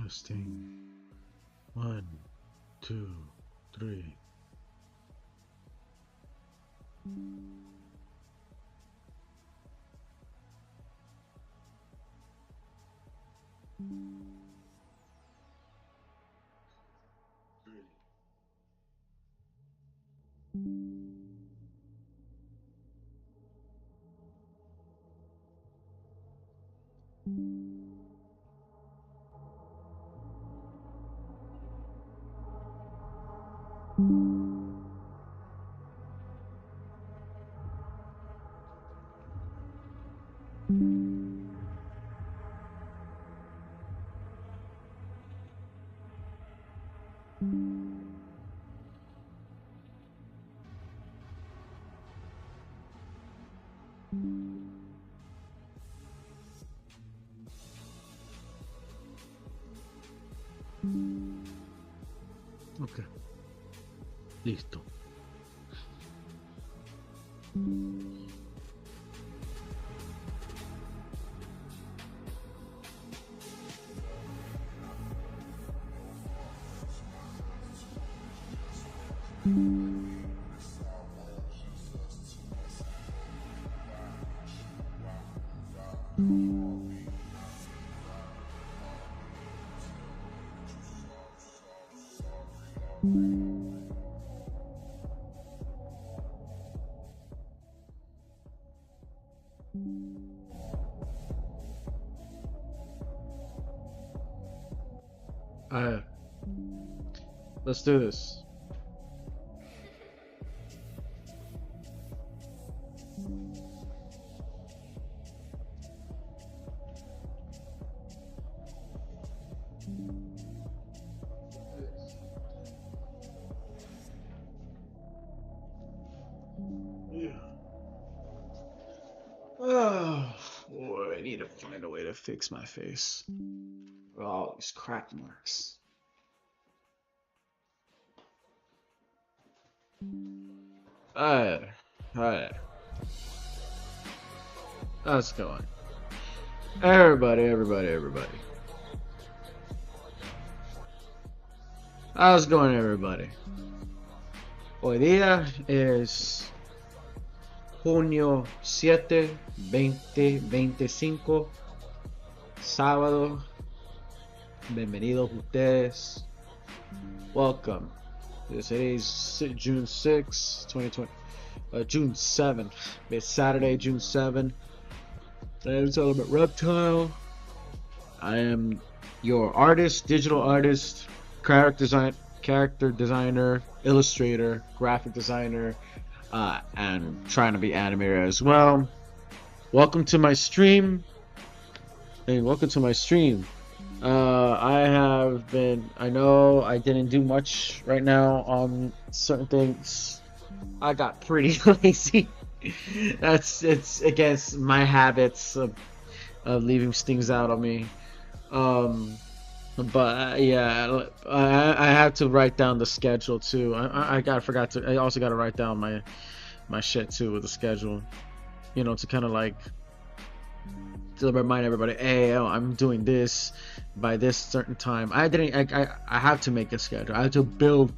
Testing. 1, 2, 3. Ok. Listo. Alright. Let's do this. Oh, boy, I need to find a way to fix my face. All these crack marks. Alright, alright. How's it going? Everybody. How's it going, everybody? Hoy día es junio 7, 2025, sábado. Bienvenidos ustedes. Welcome. Today's June 6, 2020. June 7. It's Saturday, June 7. And it's all about Reptile. I am your artist, digital artist, character designer, illustrator, graphic designer, and trying to be animator as well. Welcome to my stream. I know I didn't do much right now on certain things. I got pretty lazy. It's against my habits of leaving things out on me. But yeah, I have to write down the schedule too. I also got to write down my shit too with the schedule. you know, to kind of like to remind everybody, hey, I'm doing this by this certain time. I have to make a schedule. I have to build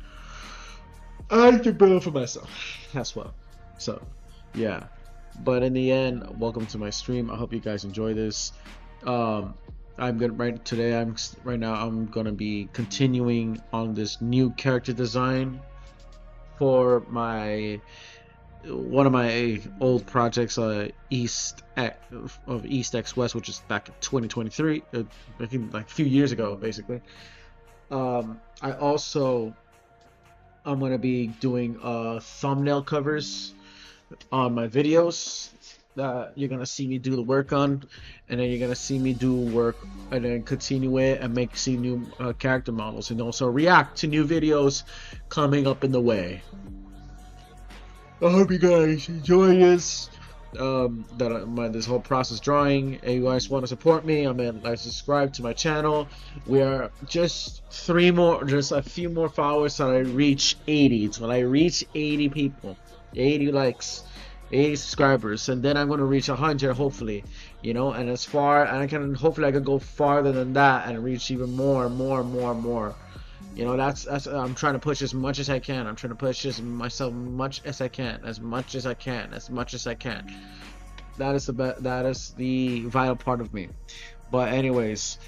for myself as well. So yeah, but in the end, welcome to my stream. I hope you guys enjoy this. I'm gonna right now I'm gonna be continuing on this new character design for my one of my old projects, East X West, which is back in 2023, I think like a few years ago, basically. I also I'm gonna be doing thumbnail covers on my videos that you're gonna see me do the work on, and then you're gonna see me do work and then continue it and see new character models, and also react to new videos coming up in the way. I hope you guys enjoy this. This whole process drawing. If you guys want to support me, like, subscribe to my channel. We are just a few more followers so I reach 80. So when I reach 80 people, 80 likes, 80 subscribers, and then I'm going to reach 100 hopefully, you know, and hopefully I can go farther than that and reach even more. You know, that's I'm trying to push as much as I can. I'm trying to push myself much as I can, as much as I can. That is the vital part of me. But anyways,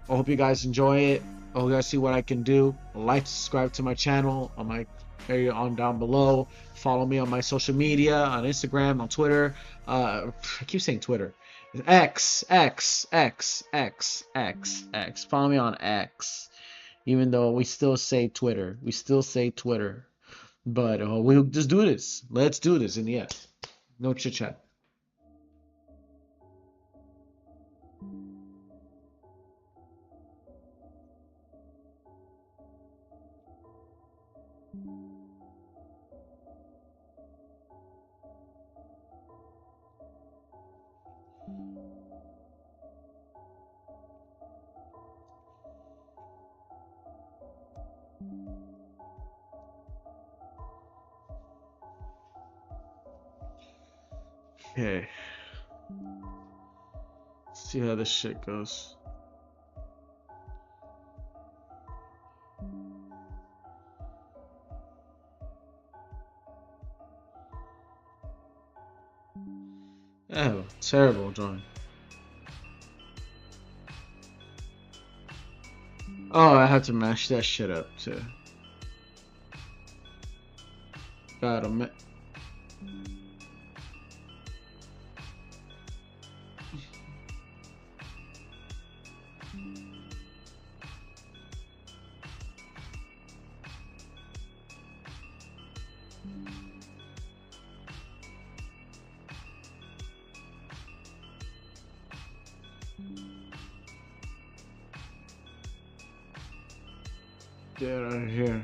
I hope you guys enjoy it. I hope you guys see what I can do. Like, subscribe to my channel on my area on down below. Follow me on my social media, on Instagram, on Twitter. I keep saying Twitter. X. Follow me on X. Even though we still say Twitter. But we'll just do this. Let's do this in the end. No chit chat. Okay. Let's see how this shit goes. Oh, terrible drawing. Oh, I have to mash that shit up too. God, get out of here.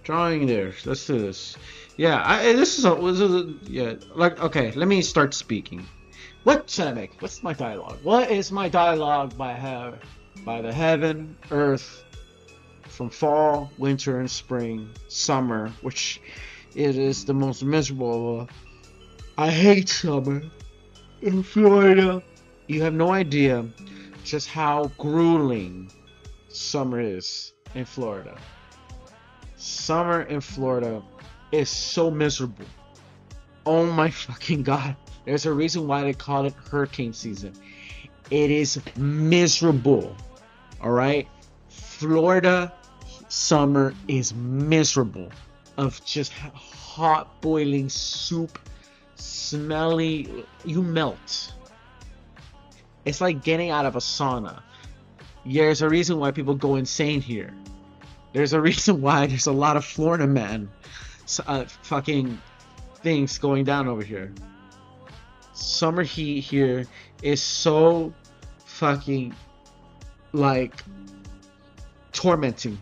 Drawing there. Let's do this. Yeah, this is like, okay, let me start speaking. What should I make? What's my dialogue? What is my dialogue by the heaven, earth, from fall, winter, and spring, summer, which it is the most miserable. I hate summer in Florida. You have no idea just how grueling summer is in Florida. Summer in Florida is so miserable. Oh my fucking god. There's a reason why they call it hurricane season. It is miserable. Alright? Florida summer is miserable. Of just hot boiling soup, smelly, you melt. It's like getting out of a sauna. There's a reason why people go insane here. There's a reason why there's a lot of Florida man fucking things going down over here. Summer heat here is so fucking like tormenting.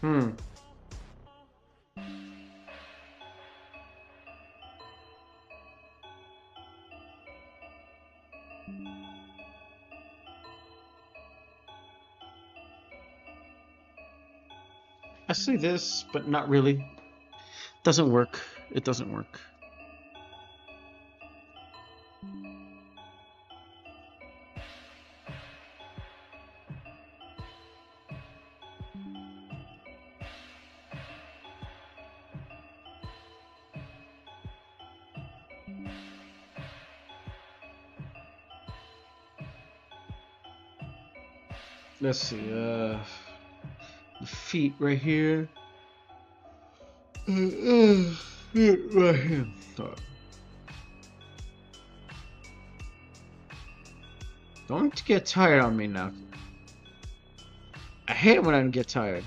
Hmm. I see this, but not really. Doesn't work. It doesn't work. Let's see. The feet right here. Right here. Don't get tired on me now. I hate it when I get tired.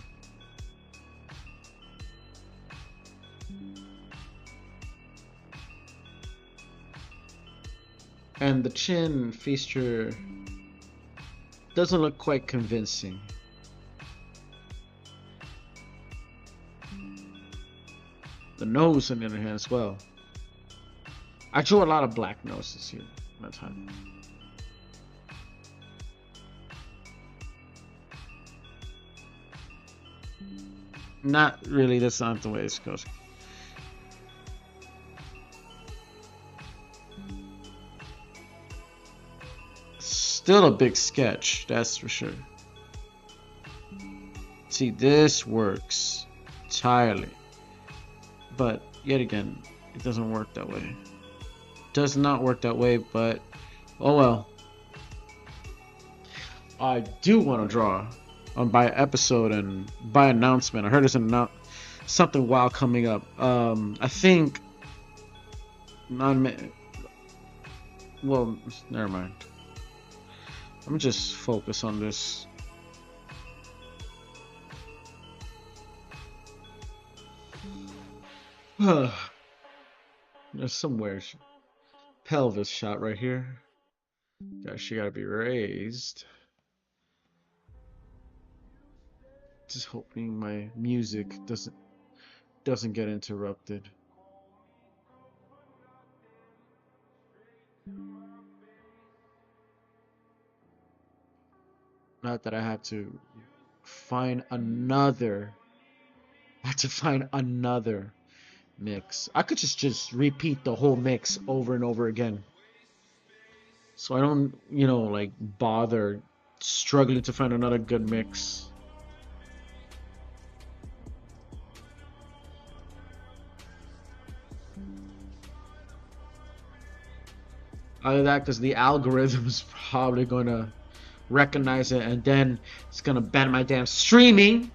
And the chin feature doesn't look quite convincing. The nose, on the other hand, as well. I drew a lot of black noses here that time. Not really, that's not the way it goes. Still a big sketch, that's for sure. See, this works entirely. But yet again, it doesn't work that way. Does not work that way, but oh well. I do want to draw on by episode and by announcement. I heard there's something wild coming up. I think well, never mind. I'm just focus on this. There's somewhere pelvis shot right here. She gotta be raised. Just hoping my music doesn't get interrupted. Not that I have to find another. I have to find another mix. I could just repeat the whole mix over and over again. So I don't, like bother struggling to find another good mix. Either that, because the algorithm is probably going to recognize it, and then it's going to ban my damn streaming.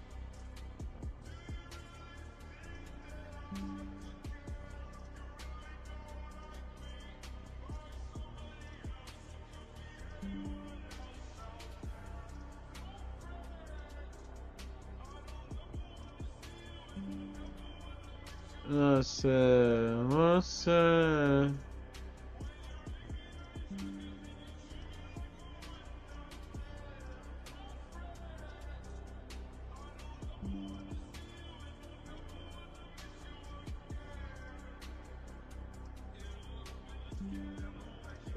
What's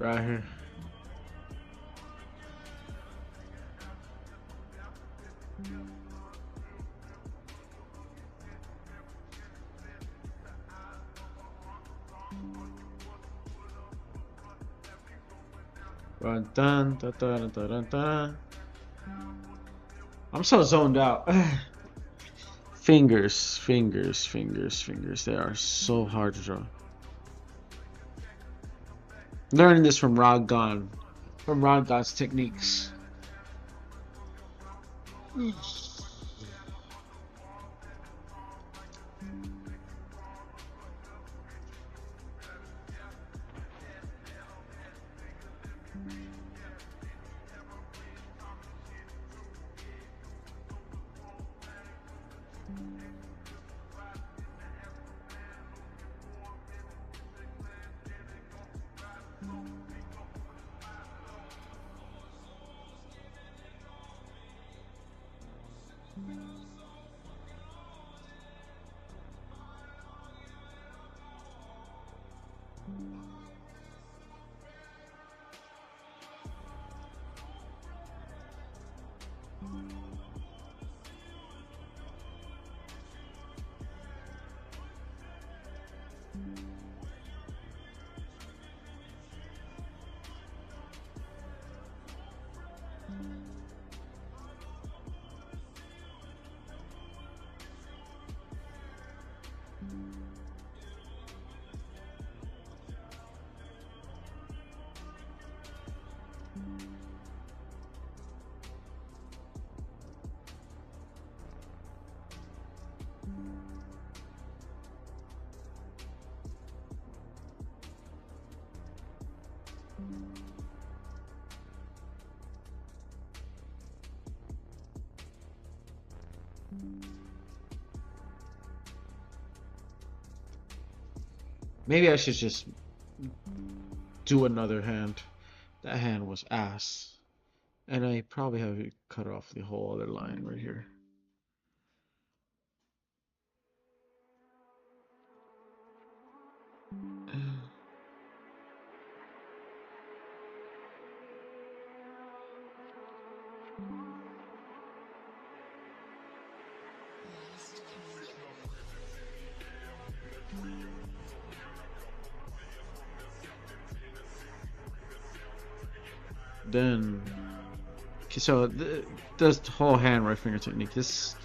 right here. Dun, dun, dun, dun, dun, dun. I'm so zoned out. Fingers, fingers, fingers, fingers. They are so hard to draw. Learning this from Rod God's techniques. Maybe I should just do another hand. That hand was ass. And I probably have cut off the whole other line right here. Then, okay, so this whole hand right finger technique. This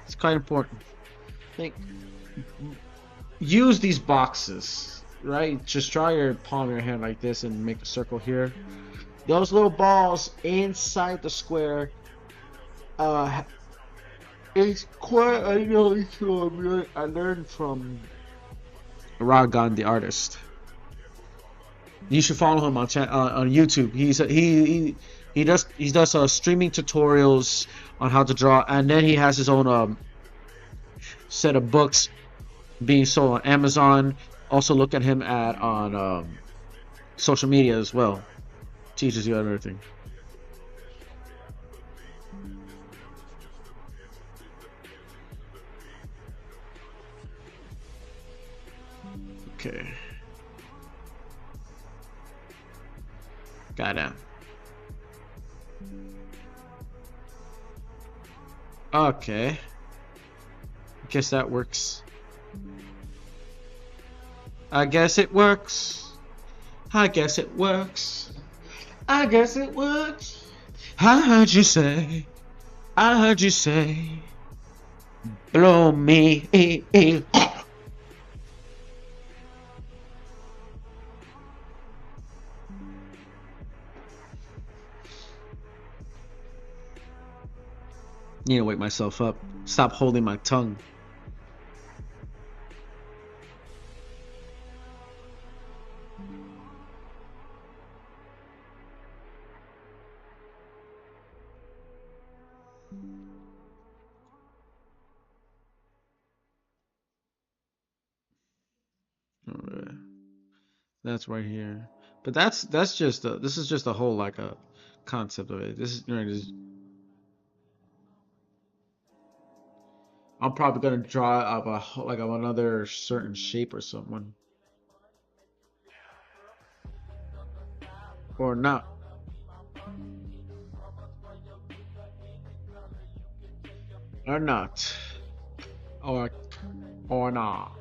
is quite important. Think, use these boxes, right? Just draw your palm of your hand like this and make a circle here. Those little balls inside the square. It's quite. I know. I learned from Ragan, the artist. You should follow him on YouTube. He does streaming tutorials on how to draw, and then he has his own set of books being sold on Amazon. Also, look at him on social media as well. Teaches you everything. Okay. Got him. Okay. Guess that works. I guess it works. I guess it works. I guess it works. I heard you say. I heard you say. Blow me. Need to wake myself up. Stop holding my tongue. Alright. That's right here. But that's just this is just a whole like a concept of it. This is I'm probably gonna draw up of another certain shape or someone. Or not. Or not. Or not.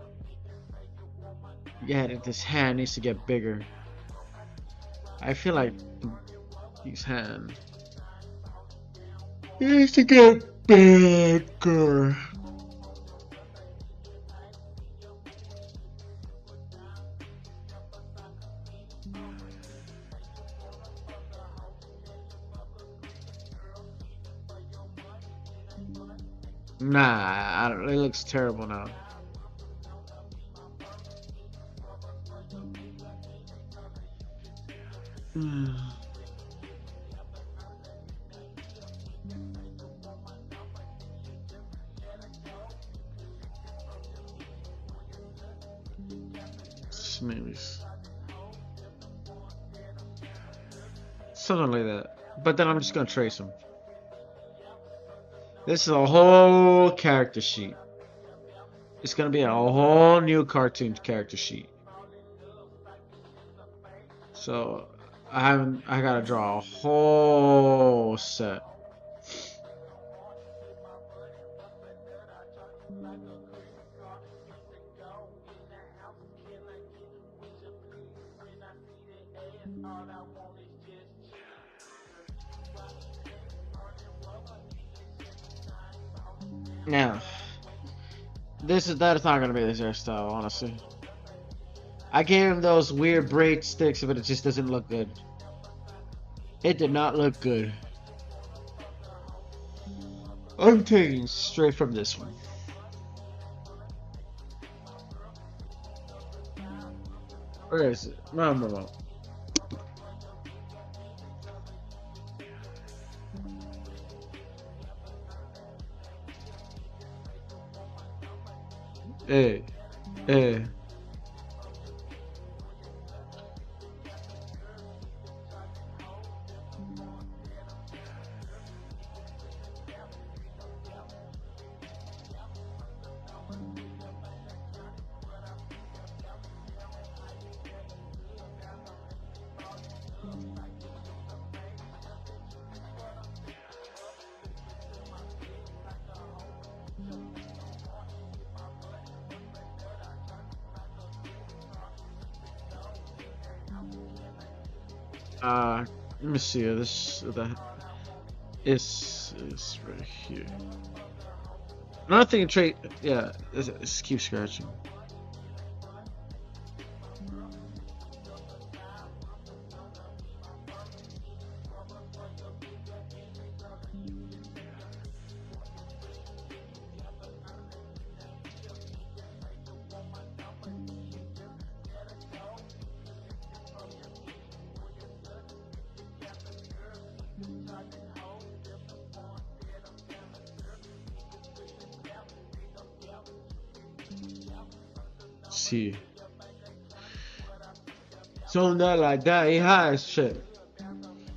Yeah, this hand needs to get bigger. I feel like his hand needs to get bigger. Nah, I don't, it looks terrible now. Maybe something like that. But then I'm just gonna trace them. This is a whole character sheet. It's gonna be a whole new cartoon character sheet. So I gotta draw a whole set. Now, that is not gonna be this hairstyle, honestly. I gave him those weird braid sticks, but it just doesn't look good. It did not look good. I'm taking straight from this one. Where is it? No. Hey. Let me see. That is right here. Another thing, trait. Yeah, let's keep scratching. See. Something like that, he high as shit.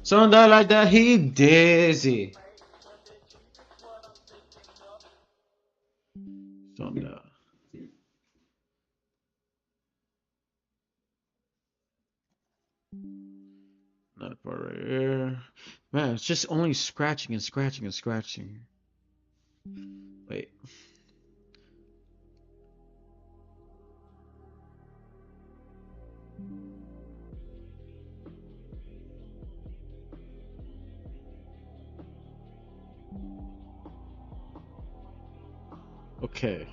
Something like that, he dizzy. Something. That part right here. Man, it's just only scratching and scratching and scratching. Wait. Okay.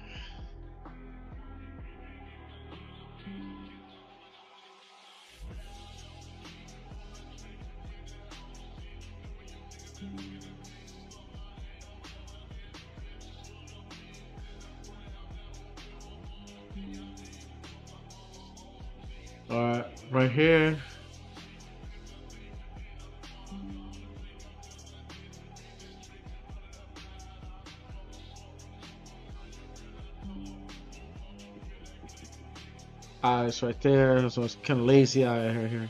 Alright, right here. Eyes right there, so it's kind of lazy eye right here.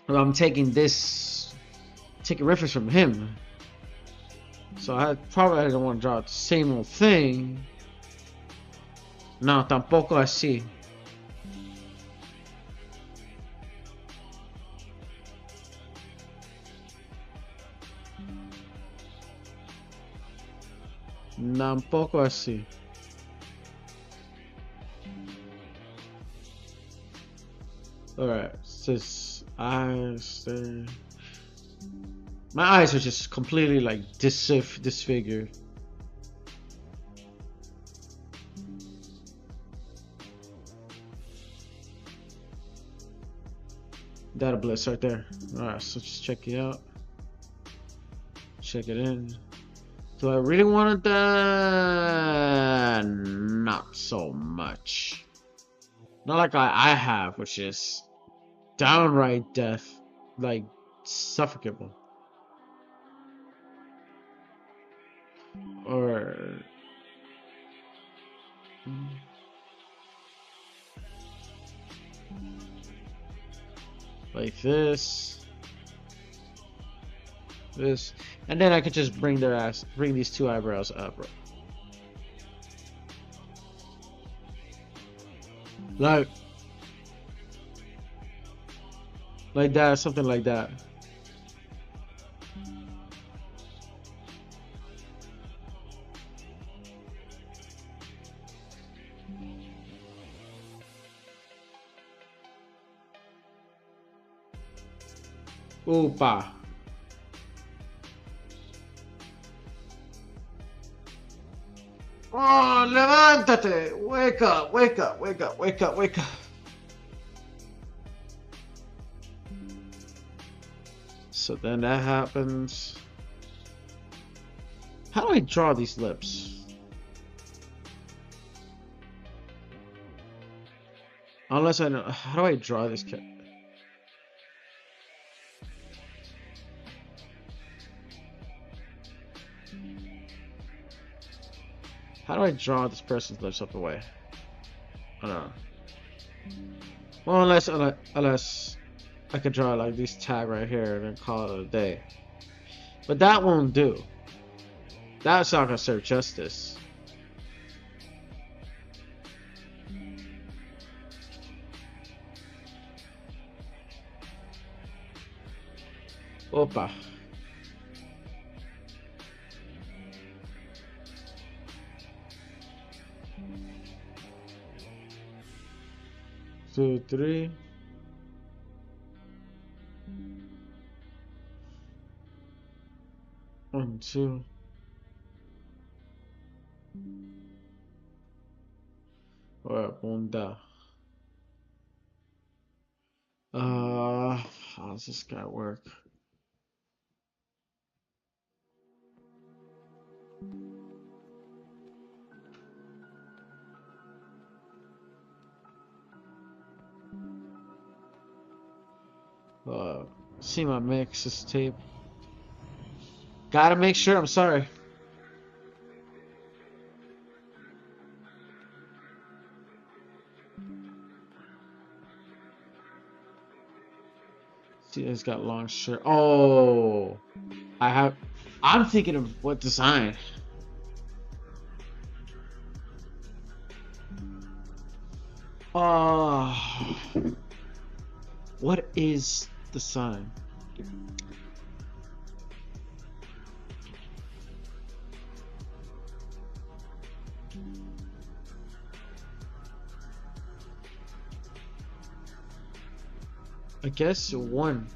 Well, I'm taking reference from him. So I probably don't want to draw the same old thing. No, tampoco así. Tampoco así. Alright, says eyes there. My eyes are just completely like disfigured. Data bliss right there. Alright, so just check it out. Check it in. Do I really want that? Not so much. Not like I have, which is downright death. Like, suffocable. Or... like this. This. And then I could just bring these two eyebrows up. Like that, something like that. Opa. Oh, levántate. Wake up, wake up, wake up, wake up, wake up. So then that happens. How do I draw these lips? Unless I know. How do I draw this kid? How do I draw this person's lips up the way? I don't know. Well, unless I could draw like this tag right here and then call it a day. But that won't do. That's not gonna serve justice. Opa. Two, three. One, two. Alright, bunda. How does this guy work? See my mixes tape. Gotta make sure, I'm sorry. See, it's got long shirt. Oh, I'm thinking of what design. What is the sign? I guess 1%.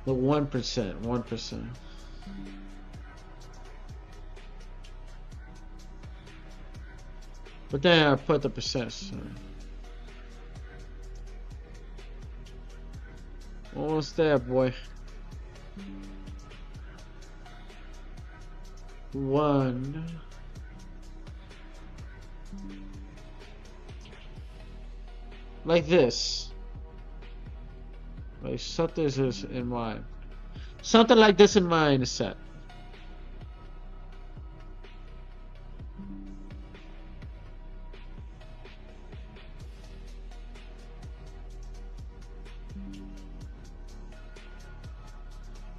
The 1%. But then I put the percent. Almost there, boy. 1. Like this. Like something is in mind. Something like this in mind is set.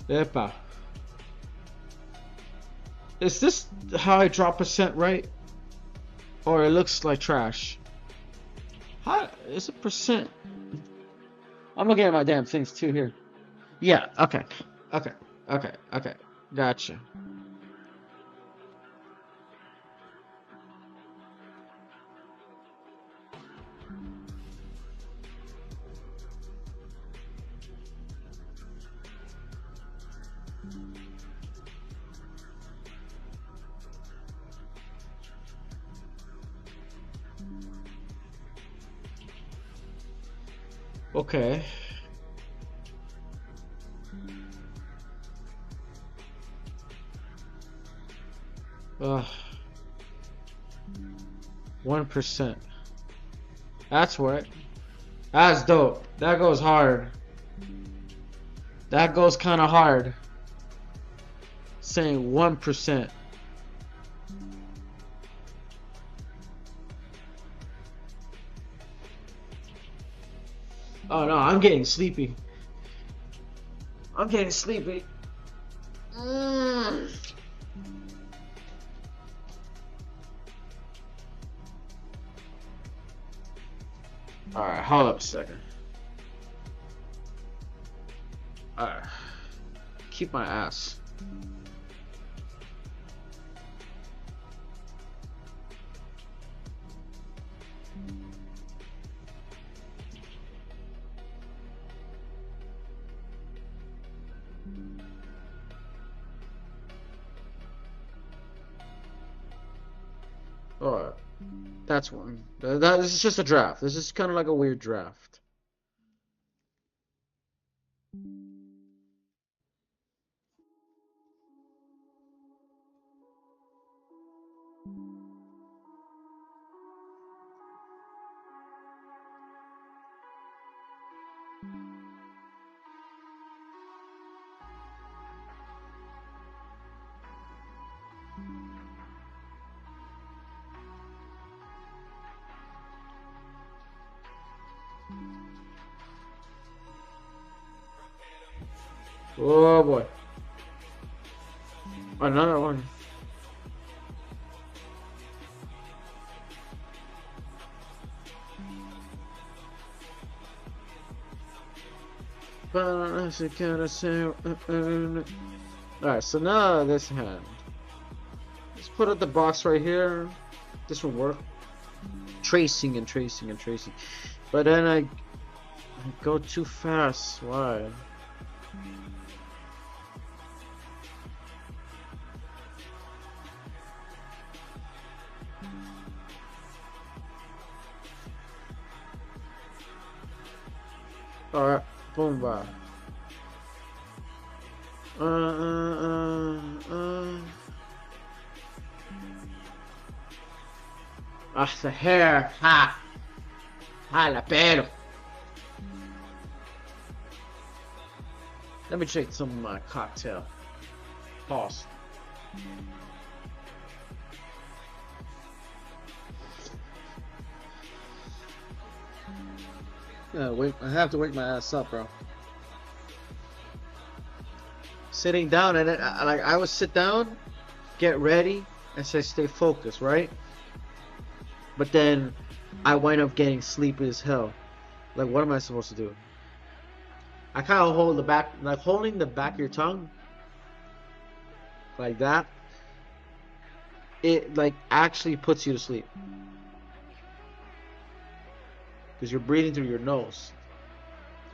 Epa. Is this how I draw percent right? Or it looks like trash? How is it percent? I'm looking at my damn things too here. Yeah, okay. Gotcha. Okay. Uh, 1%. That's what. That's dope. That goes hard. That goes kind of hard. Saying 1%. Oh no, I'm getting sleepy. I'm getting sleepy. Mm. Alright, hold up a second. Alright. Keep my ass. Alright. That's one. This is just a draft. This is kind of like a weird draft. Oh boy. Another one. Alright, so now this hand. Let's put it the box right here. This will work. Tracing and tracing and tracing. But then I go too fast. Why? Alright, boom, bye. Ah, the hair. Ha! Ah, la pelo. Let me check some of my cocktail. Pause. Yeah, wait. I have to wake my ass up, bro. Sitting down and I would sit down, get ready, and say stay focused, right? But then I wind up getting sleepy as hell. Like, what am I supposed to do? I kind of hold the back, like holding the back of your tongue, like that. It like actually puts you to sleep because you're breathing through your nose,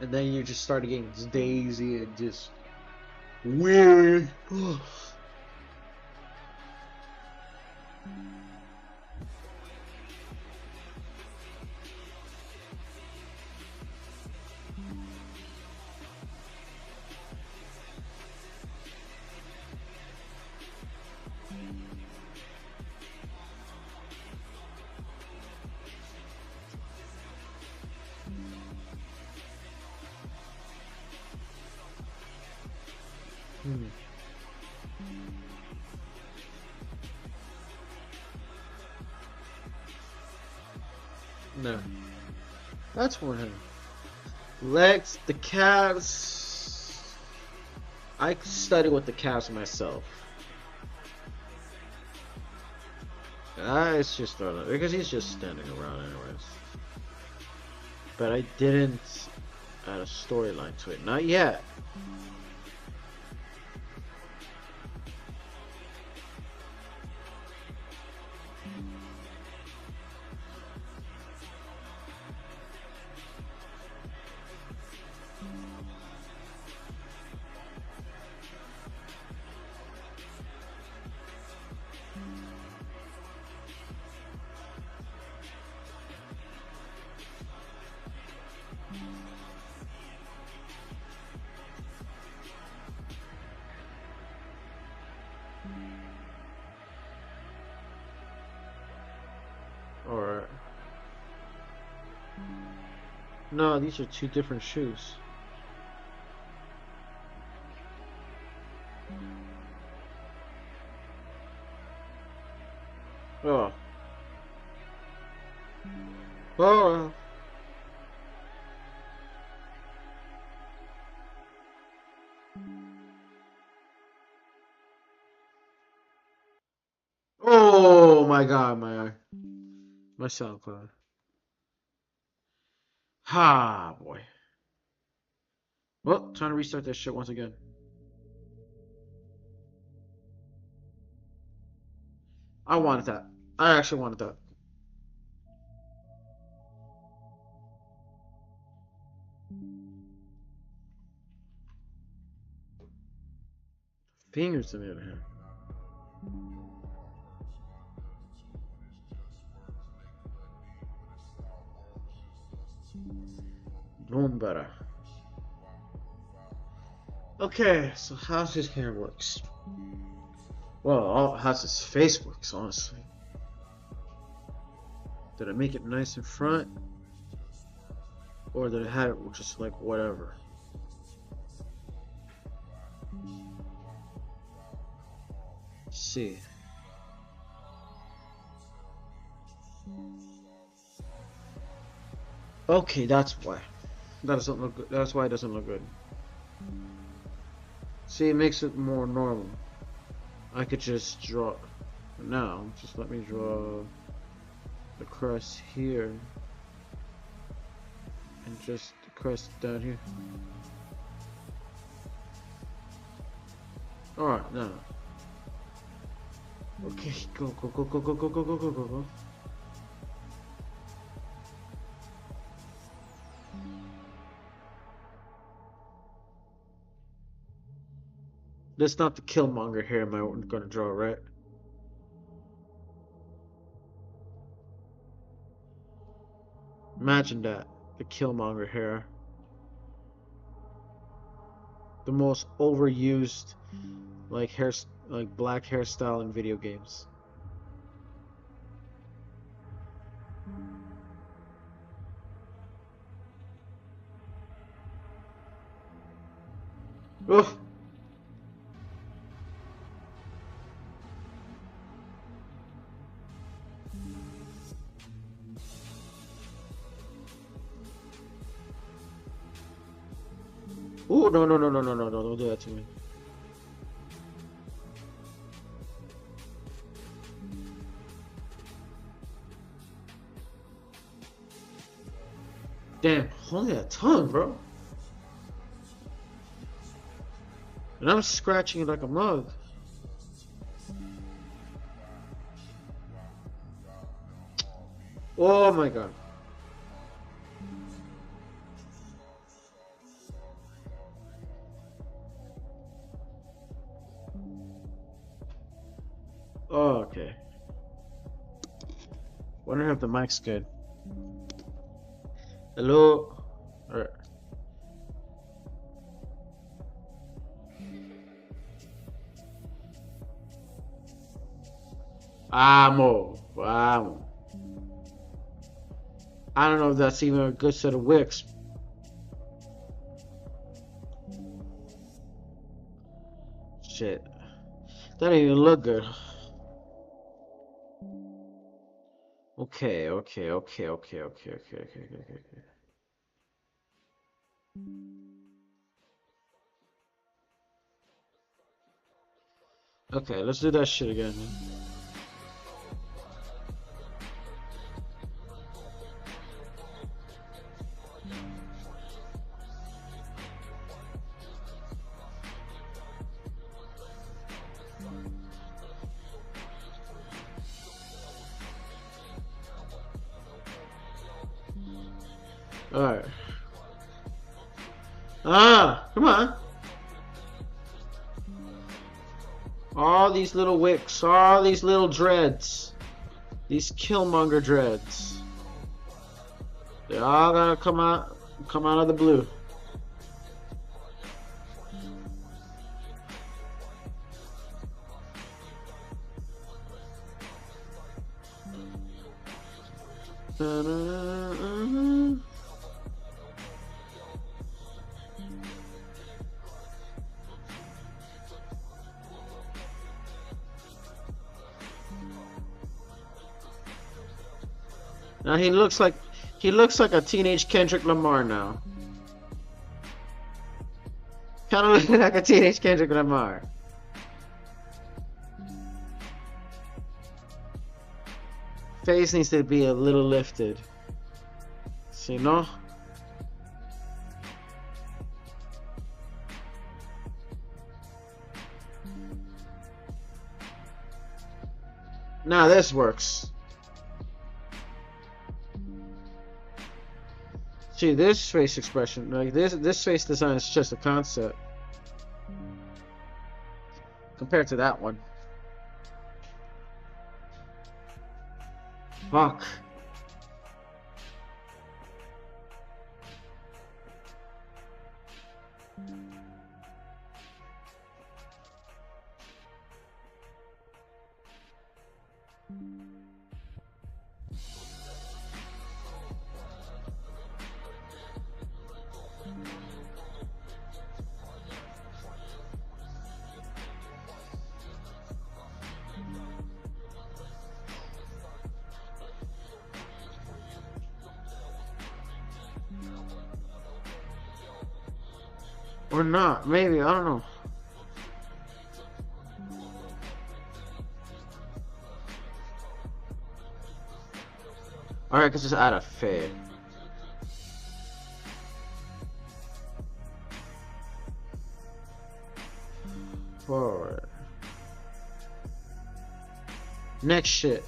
and then you just start getting dazy and just weird. No, that's one. Legs, the calves. I study with the calves myself. It's just because he's just standing around anyways. But I didn't add a storyline to it. Not yet. No, these are two different shoes. Oh. Oh. Oh my God, my SoundCloud. Ha, boy. Well, trying to restart that shit once again. I wanted that. I actually wanted that. Fingers in the other hand. Doing better. Okay, so how's his hair works? Well, how's his face works, honestly. Did I make it nice in front? Or did I have it just like whatever? Let's see. Okay, that's why. That doesn't look good. That's why it doesn't look good. See, it makes it more normal. I could just draw. Now, just let me draw the crest here. And just the crest down here. Alright, now. Okay, go. That's not the Killmonger hair I'm gonna draw, right? Imagine that. The Killmonger hair. The most overused like black hairstyle in video games. Ugh. Ooh, no, don't do that to me. Damn, only a tongue, bro. And I'm scratching it like a mug. Oh my God. Oh, okay. Wonder if the mic's good. Hello? Alright. Vamos. I don't know if that's even a good set of wicks. Shit. That didn't even look good. Okay. Okay, let's do that shit again. Alright. Come on. All these little wicks, all these little dreads. These Killmonger dreads. They all gotta come out of the blue. Now he looks like a teenage Kendrick Lamar now. Kind of looking like a teenage Kendrick Lamar. Face needs to be a little lifted. See, no? Now this works. See, this face expression, like this face design is just a concept compared to that one. Fuck. Or not, maybe, I don't know. Alright, let's just add a fade. Forward. Next shit.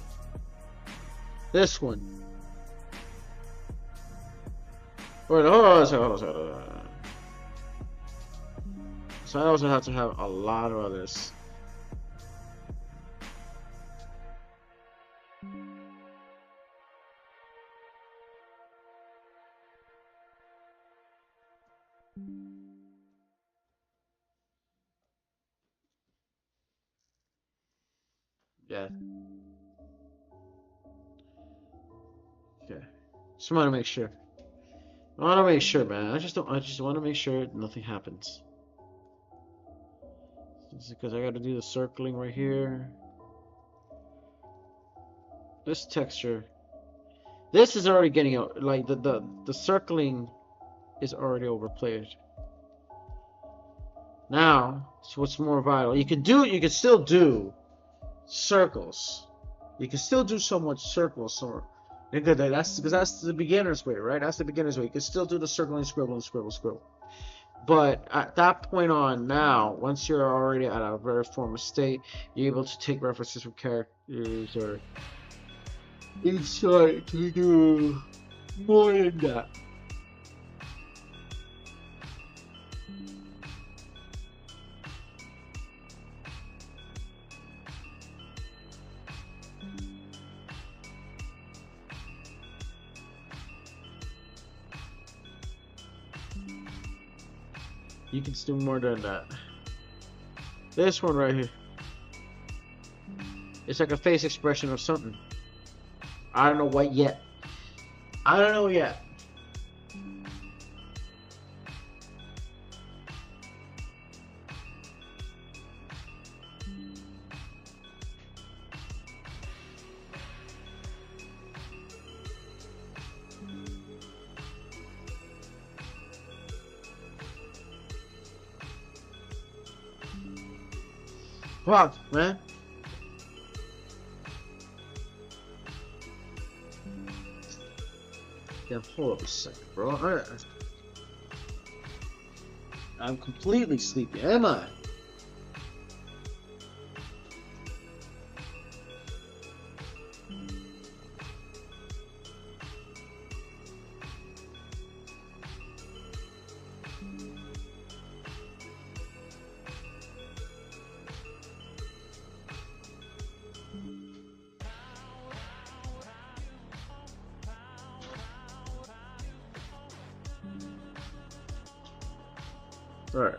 This one. Wait, hold on. So I also have to have a lot of others. Yeah. Okay. Just want to make sure. I want to make sure, man. I just want to make sure nothing happens. Because I got to do the circling right here. This texture. This is already getting out. Like the circling is already overplayed. Now, so what's more vital? You can still do circles. You can still do somewhat circles. So that's because that's the beginner's way, right? That's the beginner's way. You can still do the circling, scribble, and scribble, scribble. But at that point on now, once you're already at a very formal state, you're able to take references from characters or insight to do more than that. You can do more than that. This one right here. It's like a face expression of something. I don't know what yet. I don't know yet. Fuck, man. Yeah, hold up a second, bro. I'm completely sleepy, am I? Alright.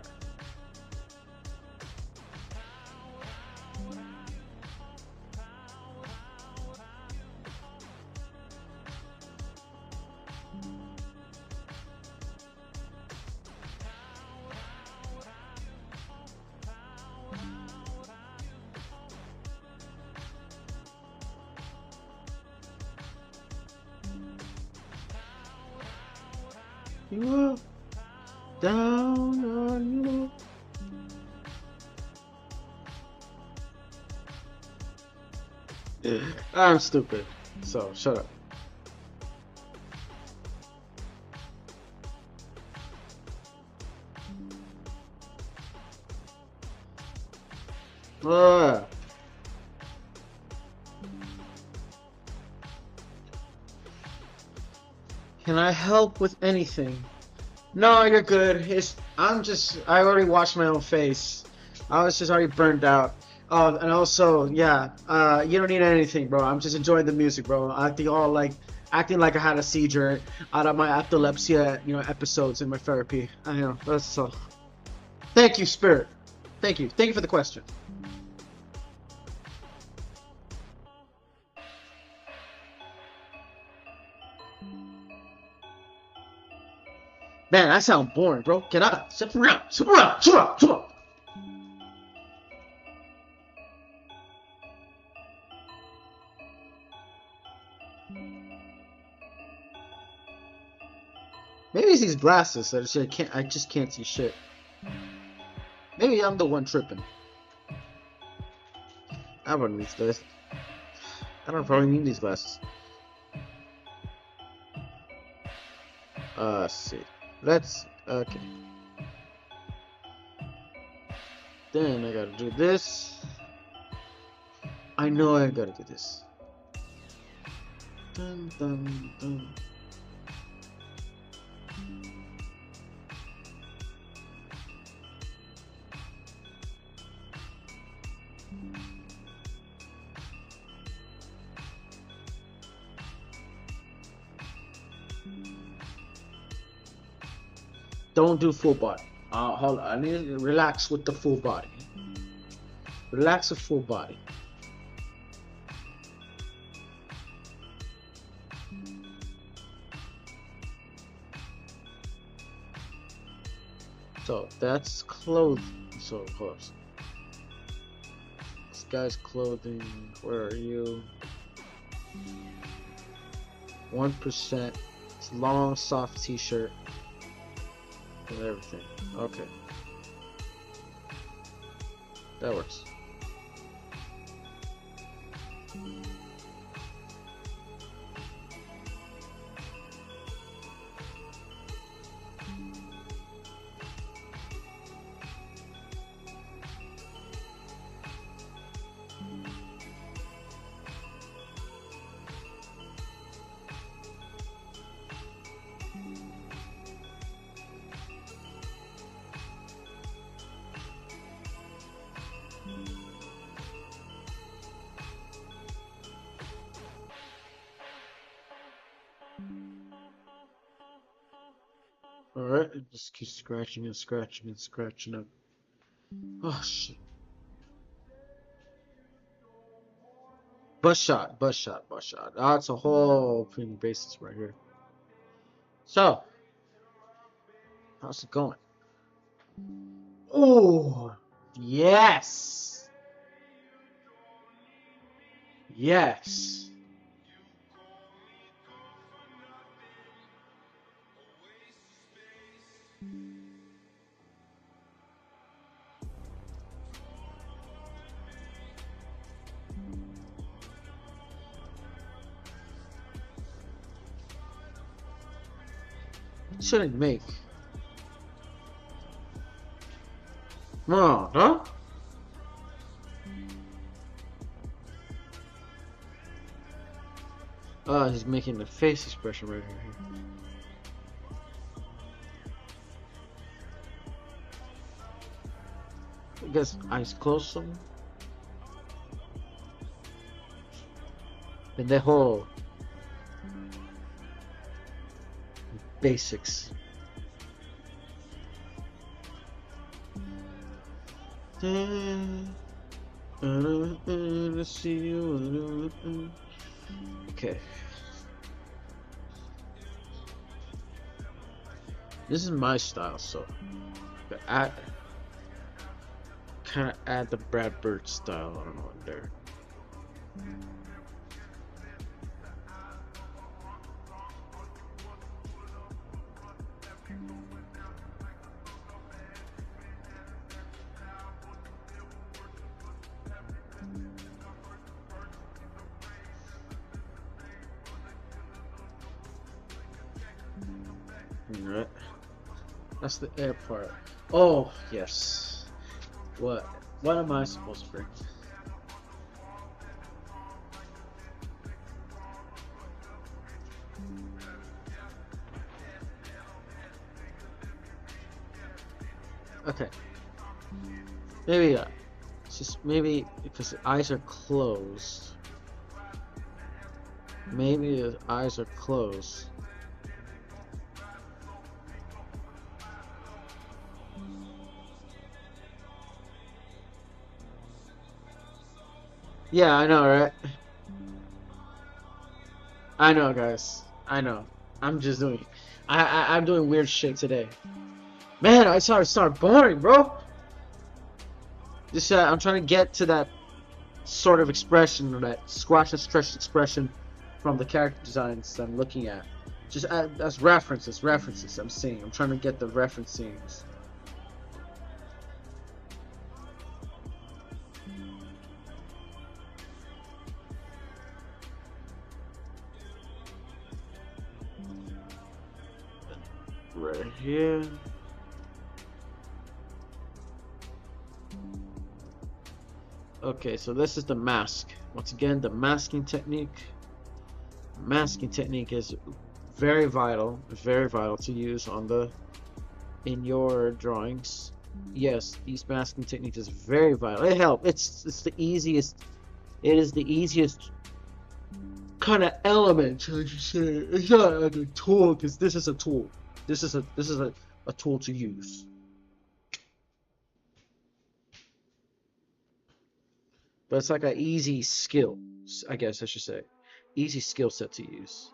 you up, down on you. I'm stupid, so shut up. Uh, can I help with anything? No, you're good. I already washed my own face. I was just already burned out. Oh, and also, yeah, you don't need anything, bro. I'm just enjoying the music, bro. Acting like I had a seizure out of my epilepsy, episodes in my therapy. I know, that's all. Thank you, Spirit. Thank you. Thank you for the question. Man, I sound boring, bro. Get up. Sit around. Sit around. Sit around. Sit around. Maybe it's these glasses that I just can't see shit. Maybe I'm the one tripping. I don't need this. I don't probably need these glasses. Let's see. Okay. Then I gotta do this. I know I gotta do this. Dun, dun, dun. Don't do full body. Hold on. I need to relax with the full body. Relax with full body. So that's clothing. So close. This guy's clothing. Where are you? 1%. It's long, soft t-shirt. And everything. Okay. That works. Alright, just keep scratching and scratching and scratching up. Oh shit. Bus shot, bus shot, bus shot. That's a whole freaking basis right here. So, how's it going? Oh, yes. Yes. What should I make? Oh, huh? He's making the face expression right here. I guess eyes closed some. Pendejo. Basics. See you. Okay. This is my style, so kind of add the Brad Bird style. I don't know in there. Alright. That's the air part. Oh, yes. What? What am I supposed to bring? Okay. Maybe, it's just maybe because the eyes are closed. Maybe the eyes are closed. Yeah, I know, right? I know, guys. I know. I'm just doing. I'm doing weird shit today. Man, I saw it start boring, bro. Just I'm trying to get to that sort of expression, or that squash and stretch expression from the character designs that I'm looking at. Just as references. I'm seeing. I'm trying to get the referencings. Right here. Okay, so this is the mask. Once again, the masking technique. Masking technique is very vital to use on in your drawings. Yes, these masking techniques is very vital. It helps. It's the easiest. It is the easiest kind of element. I should say. It's not like a tool, because this is a tool. This is a tool to use. But it's like an easy skill, I guess I should say. Easy skill set to use.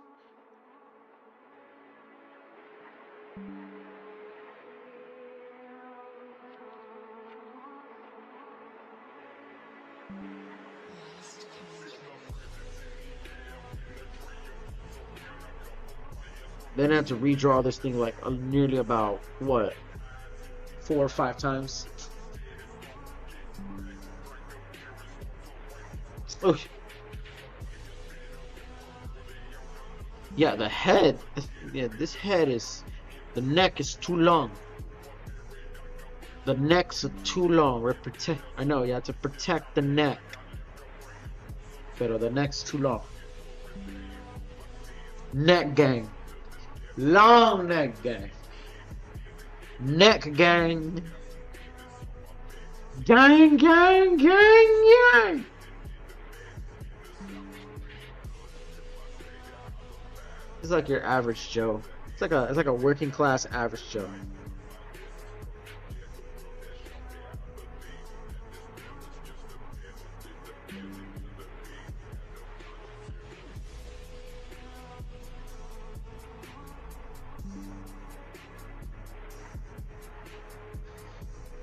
Then I have to redraw this thing like nearly about, what, 4 or 5 times. Oh. Yeah, the head. Yeah, this head is. The neck is too long. The necks are too long. We're I know, you have to protect the neck. But the neck's too long. Neck gang. Long neck gang. Neck gang. Gang, gang, gang, gang. It's like your average Joe. It's like a working class average Joe.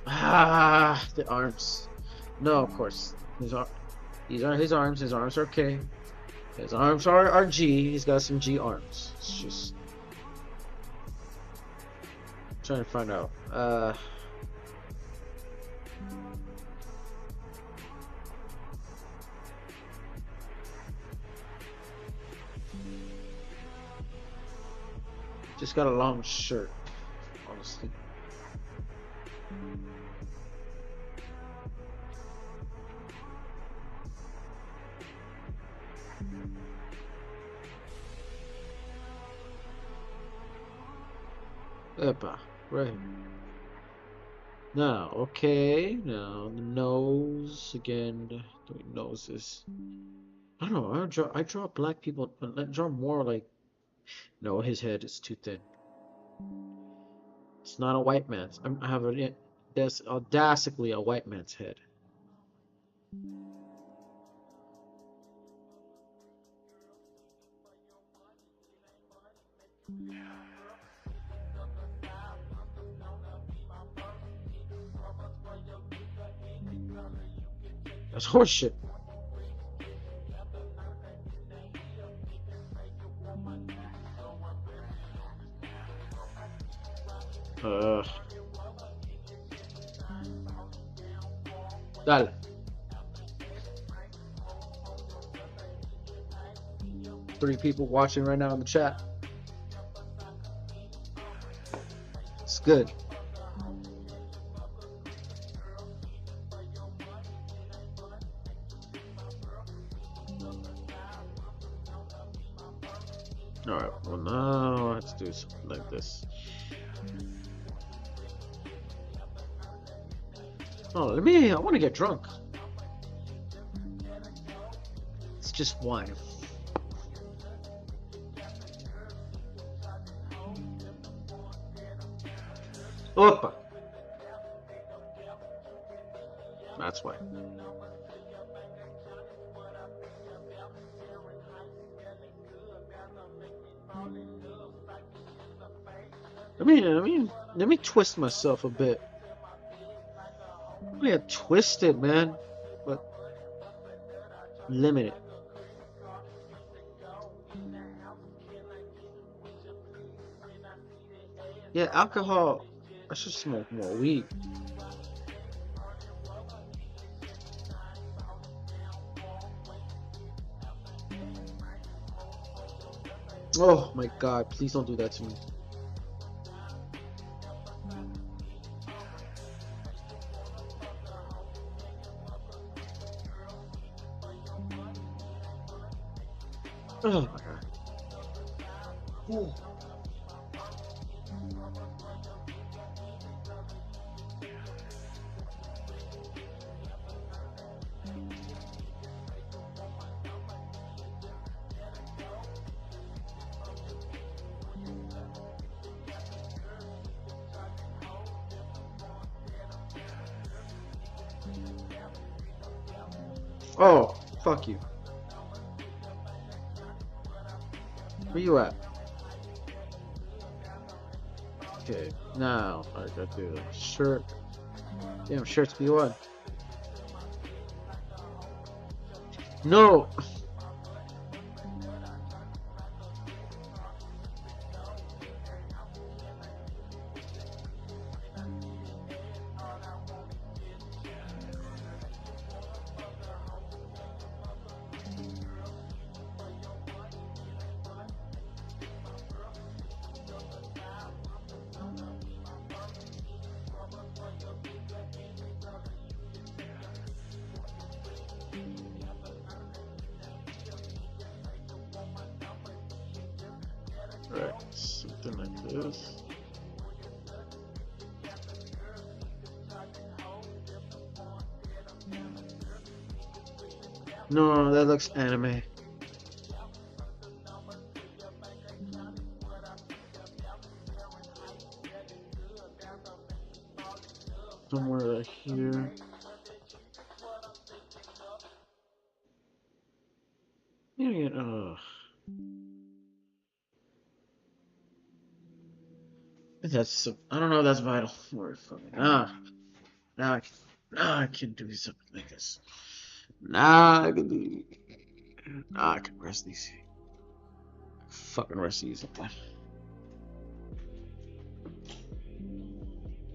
Ah, the arms. No, of course. These are his arms. His arms are okay. His arms are G. He's got some G arms. It's just trying to find out. Just got a long shirt, honestly. Epa, right. Now, okay. Now the nose again. Doing noses. I don't know. I draw black people. I draw more like. No, his head is too thin. It's not a white man's. I have a. That's audaciously a white man's head. That's horseshit. Dale. Three people watching right now in the chat. It's good. Alright, well now I have to do something like this. Oh, I want to get drunk. It's just wine. Opa! That's why. Let me twist myself a bit. Yeah, twist it, man, but limit it. Yeah, alcohol. I should smoke more weed. Oh my God! Please don't do that to me. Oh my God. Ooh. Oh, fuck you. Where you at? Okay, now I gotta do the shirt. Damn, shirts be what? No! Right, something like this. No, that looks anime. Somewhere right here. Yeah, that's I don't know. If that's vital. Or fucking now I can do something like this. Now I can do. Now I can rest these. Fucking rest these.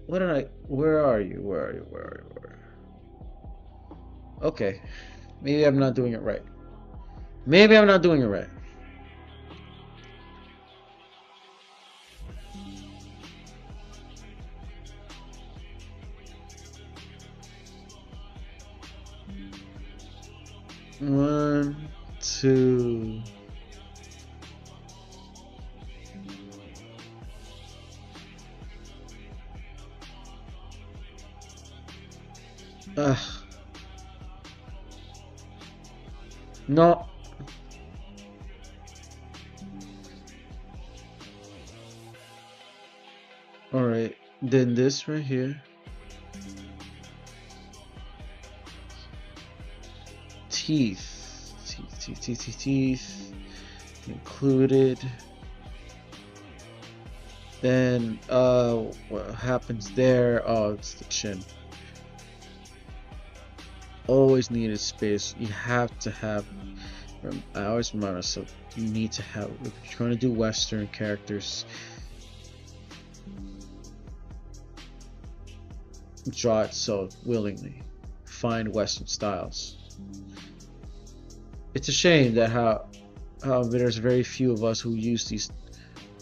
What did I? Where are you? Where are you? Where are you? Where? Okay, maybe I'm not doing it right. Maybe I'm not doing it right. One, two. Ugh. No. All right. Then this right here. Teeth included. Then what happens there? Oh, it's the chin. Always needed space. You have to have. I always remind myself. You need to have. If you're trying to do Western characters, draw it so willingly. Find Western styles. It's a shame that how there's very few of us who use these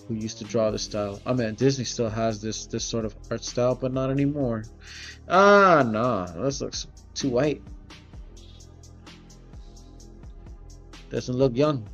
who used to draw this style. I mean, Disney still has this sort of art style, but not anymore. Ah, nah, this looks too white. Doesn't look young.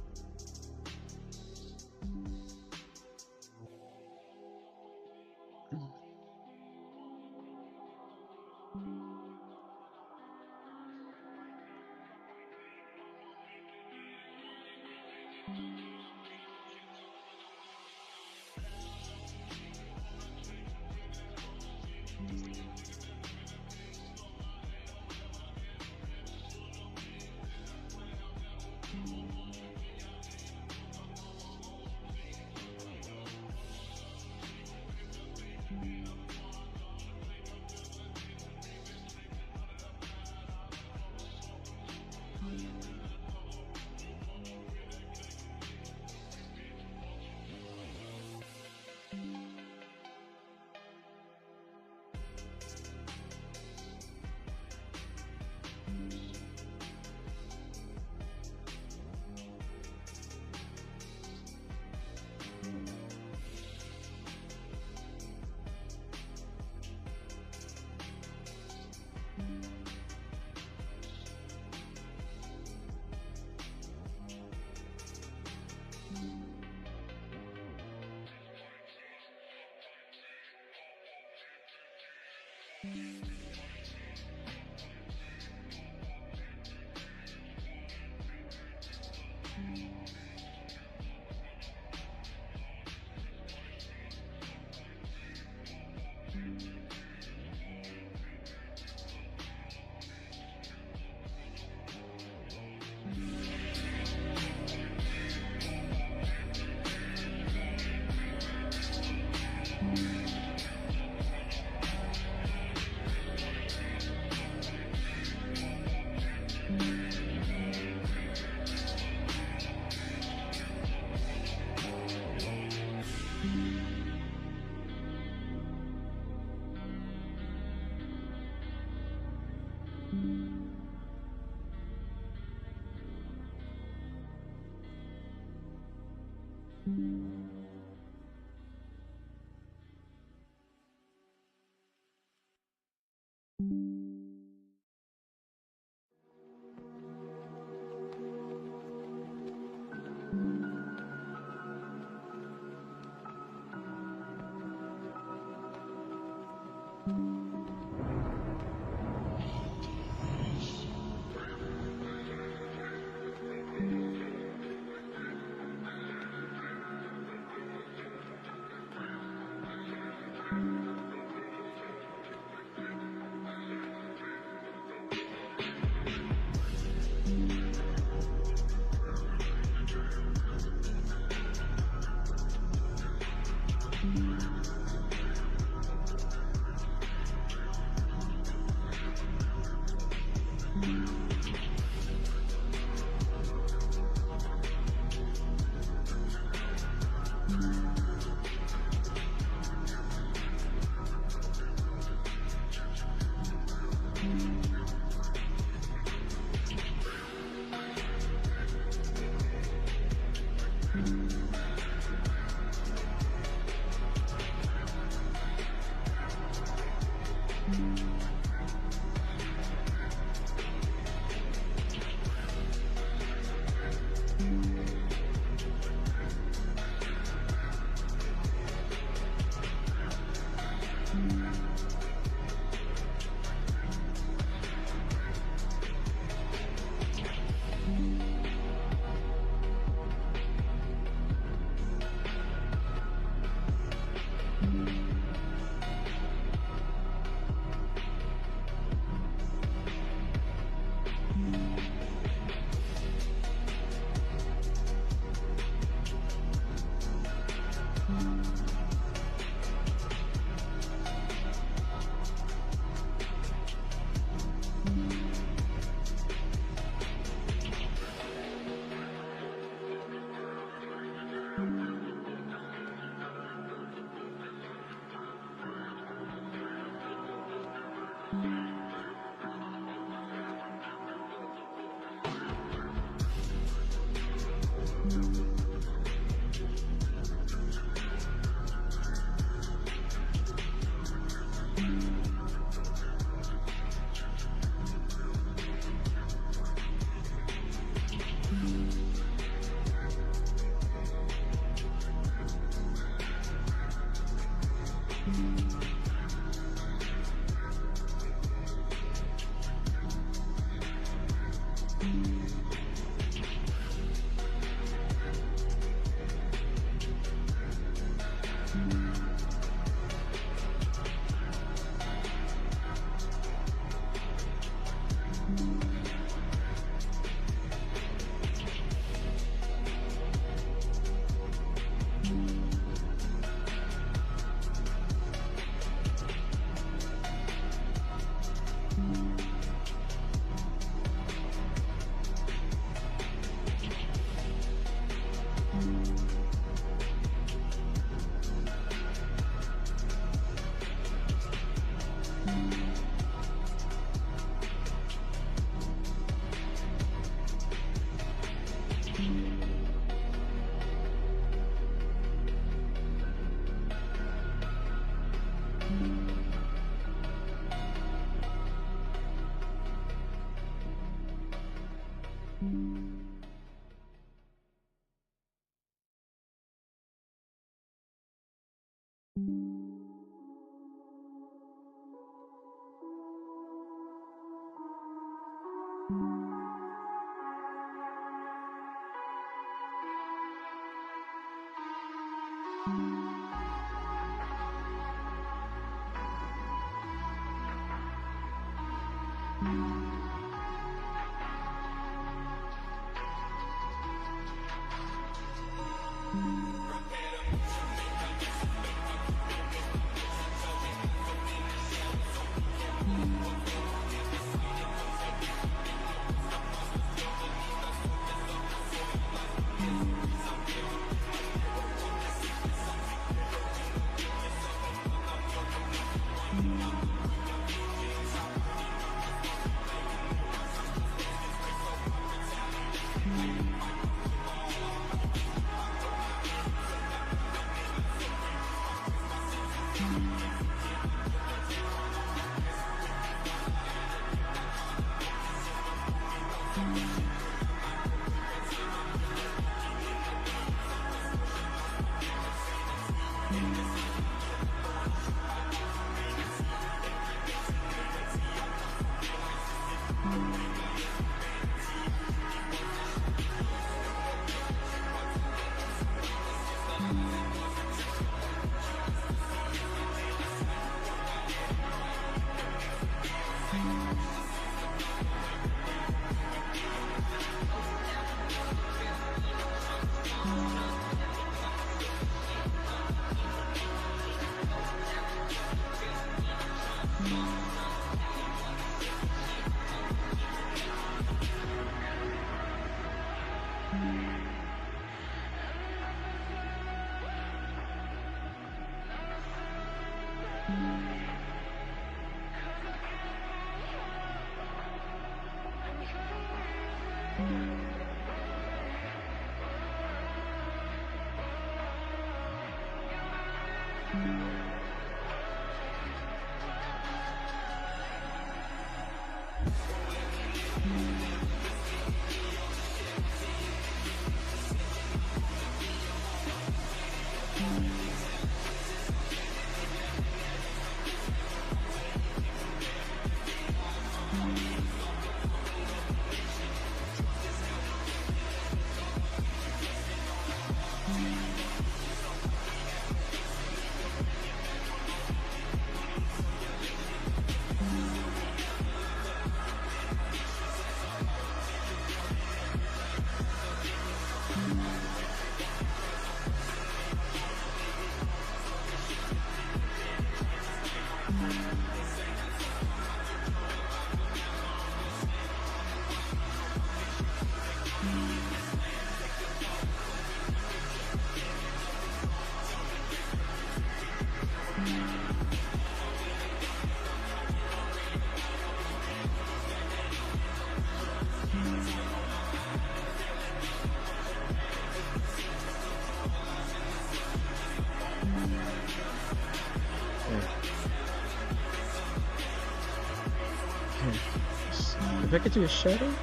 If I could do a shadow?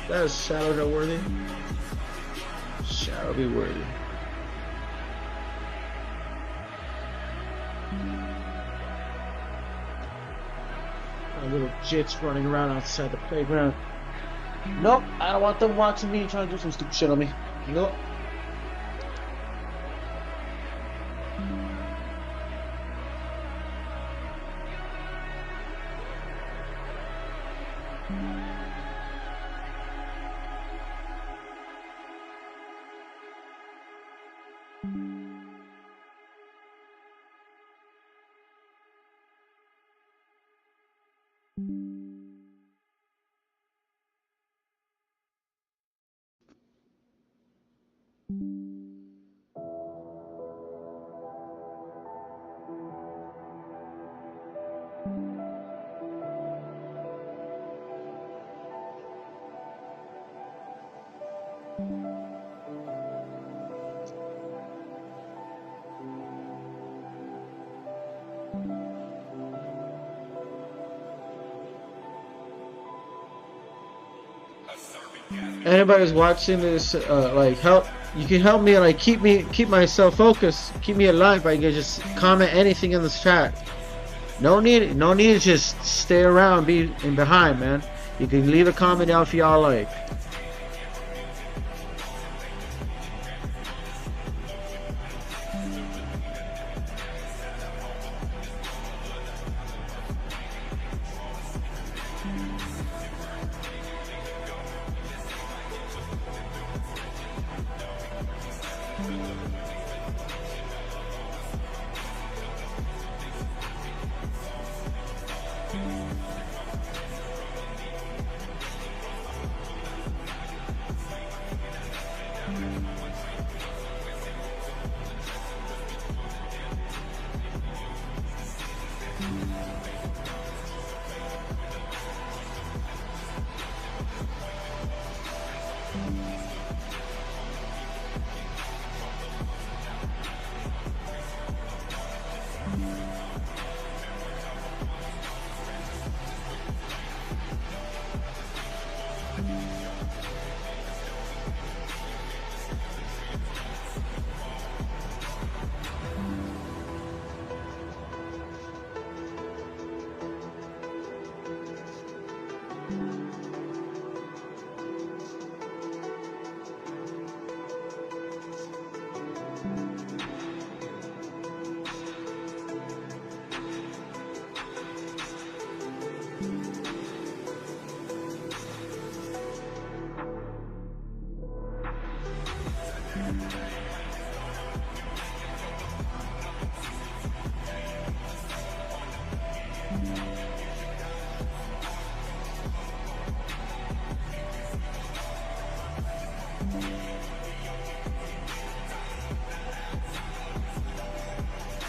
That is shadow no worthy. Shadow be worthy. My little jits running around outside the playground. Nope, I don't want them watching me trying to do some stupid shit on me. Nope. Anybody's watching this, like, help. You can help me, like, keep myself focused, keep me alive by just comment anything in this chat. No need to just stay around, be in behind, man. You can leave a comment down if y'all like.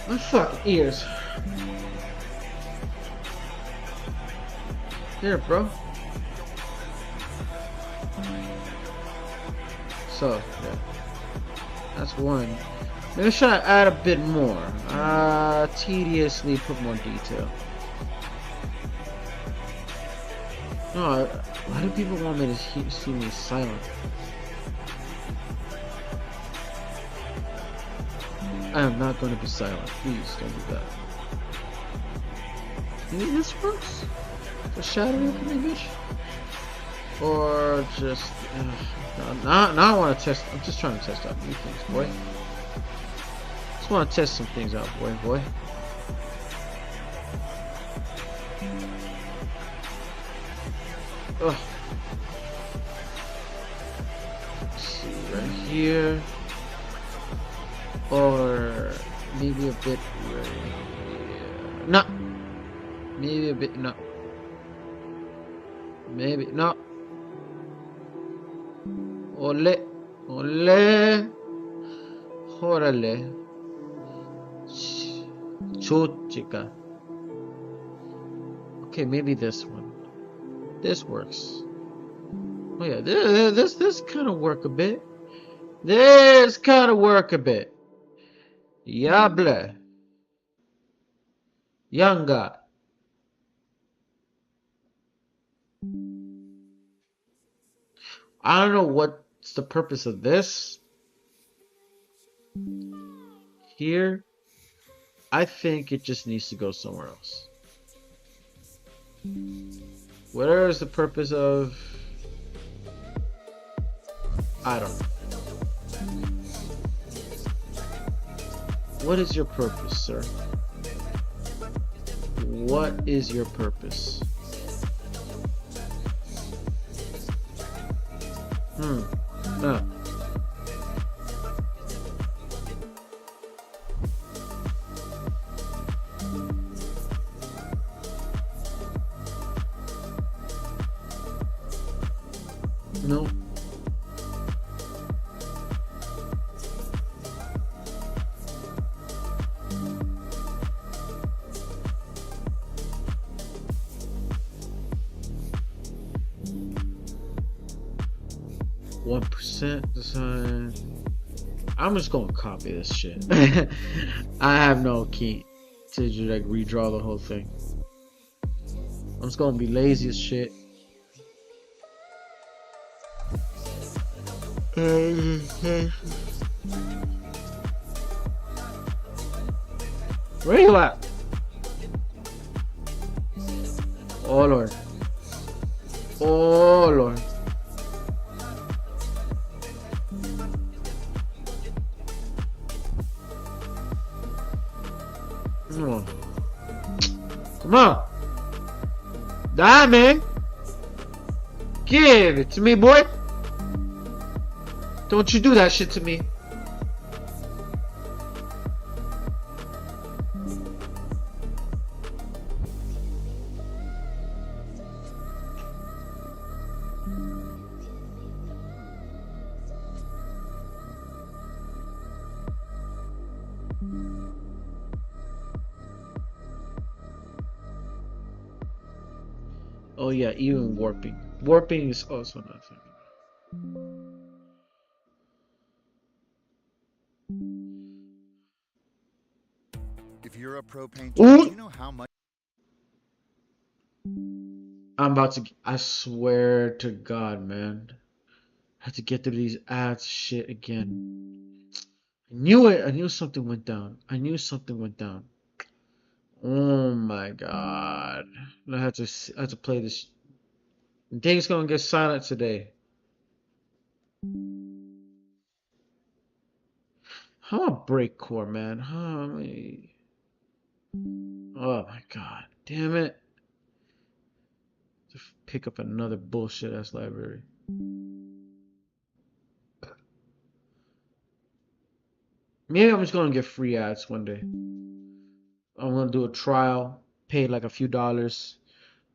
My fucking ears. Here, bro. So, yeah. That's one. Maybe try to add a bit more. Tediously put more detail. No, why do people want me to see me silent? I am not going to be silent. Please don't do that. Maybe this works? The shadow of the image? Or just... now I want to test... I'm just trying to test out new things, boy. Just want to test some things out, boy. Ugh. Let's see, right here. Or maybe a bit right here. No. Maybe a bit, no. Maybe, no. Ole. Órale. Chica. Okay, maybe this one. This works. Oh yeah, this kind of work a bit. This kind of work a bit. Yable. Younger. I don't know what's the purpose of this. Here. I think it just needs to go somewhere else. Where is the purpose of... I don't know. What is your purpose, sir? What is your purpose? No. No. Design. I'm just gonna copy this shit. I have no key to like redraw the whole thing. I'm just gonna be lazy as shit. Where you at? Oh Lord. Oh Lord. Come on. Come on. Die, man. Give it to me, boy. Don't you do that shit to me. Oh yeah, even warping. Warping is also nothing. If you're a pro painter, do you know how much? I'm about to. I swear to God, man. I have to get through these ads shit again. I knew it. I knew something went down. I knew something went down. Oh my God. I had to play this. The thing's gonna get silent today. How about breakcore, man? How many? Oh my God. Damn it. To pick up another bullshit ass library. Maybe I'm just gonna get free ads one day. I'm gonna do a trial, pay like a few dollars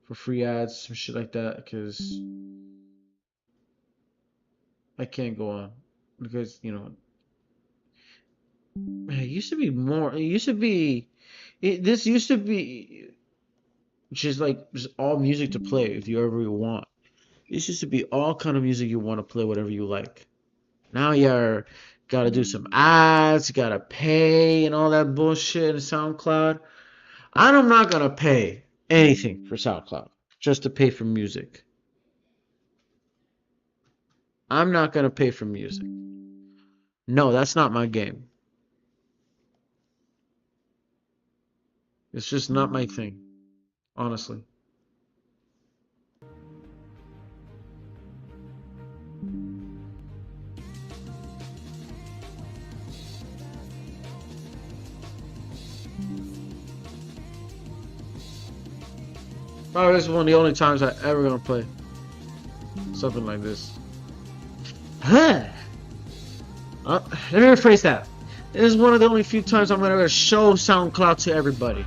for free ads, some shit like that, because I can't go on. Because, you know, man, it used to be more, it used to be, this used to be just like just all music to play if you ever want. This used to be all kind of music you want to play, whatever you like. Now you're gotta do some ads, gotta pay and all that bullshit in SoundCloud. I'm not gonna pay anything for SoundCloud just to pay for music. I'm not gonna pay for music. No, that's not my game. It's just not my thing, honestly. Probably this is one of the only times I ever gonna play something like this. Huh? Let me rephrase that. This is one of the only few times I'm gonna show SoundCloud to everybody.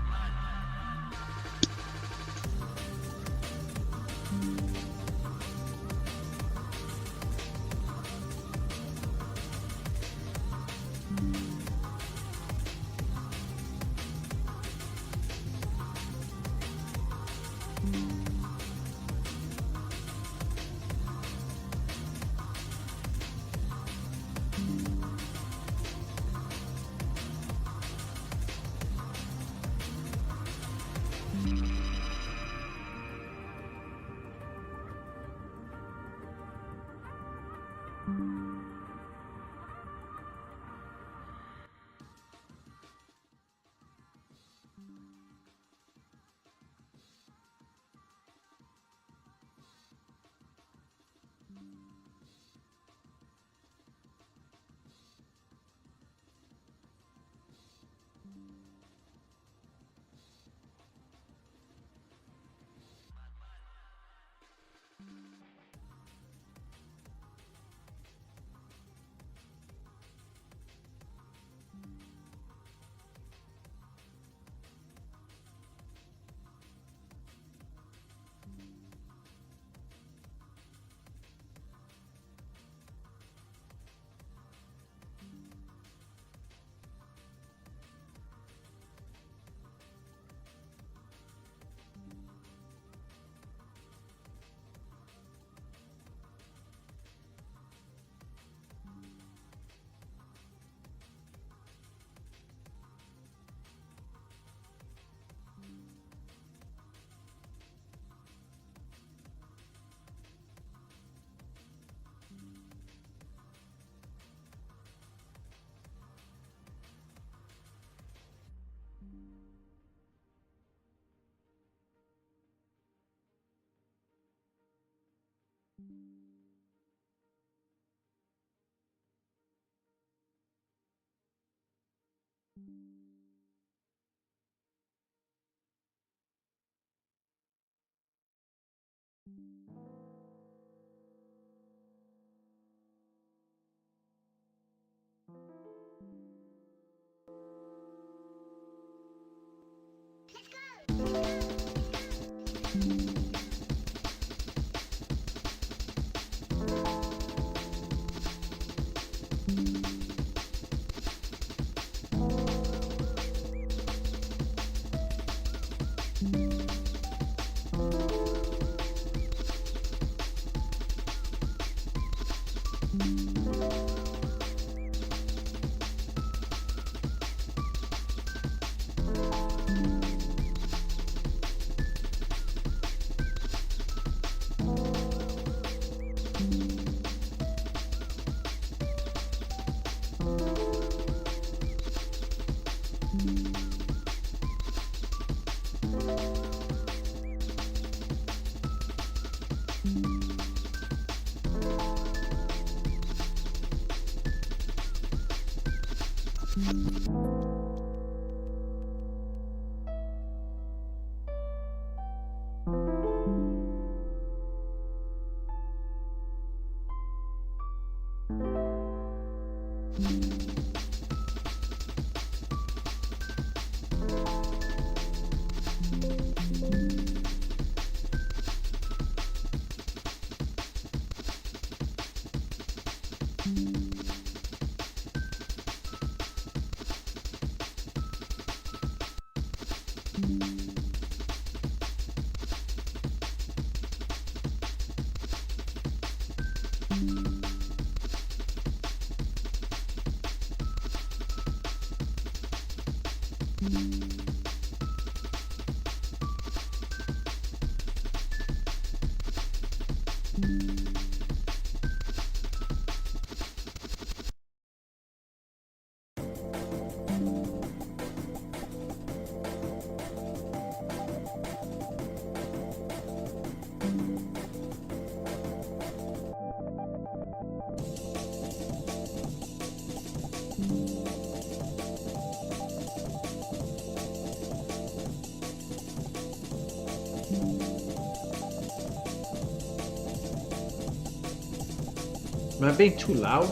Am I being too loud?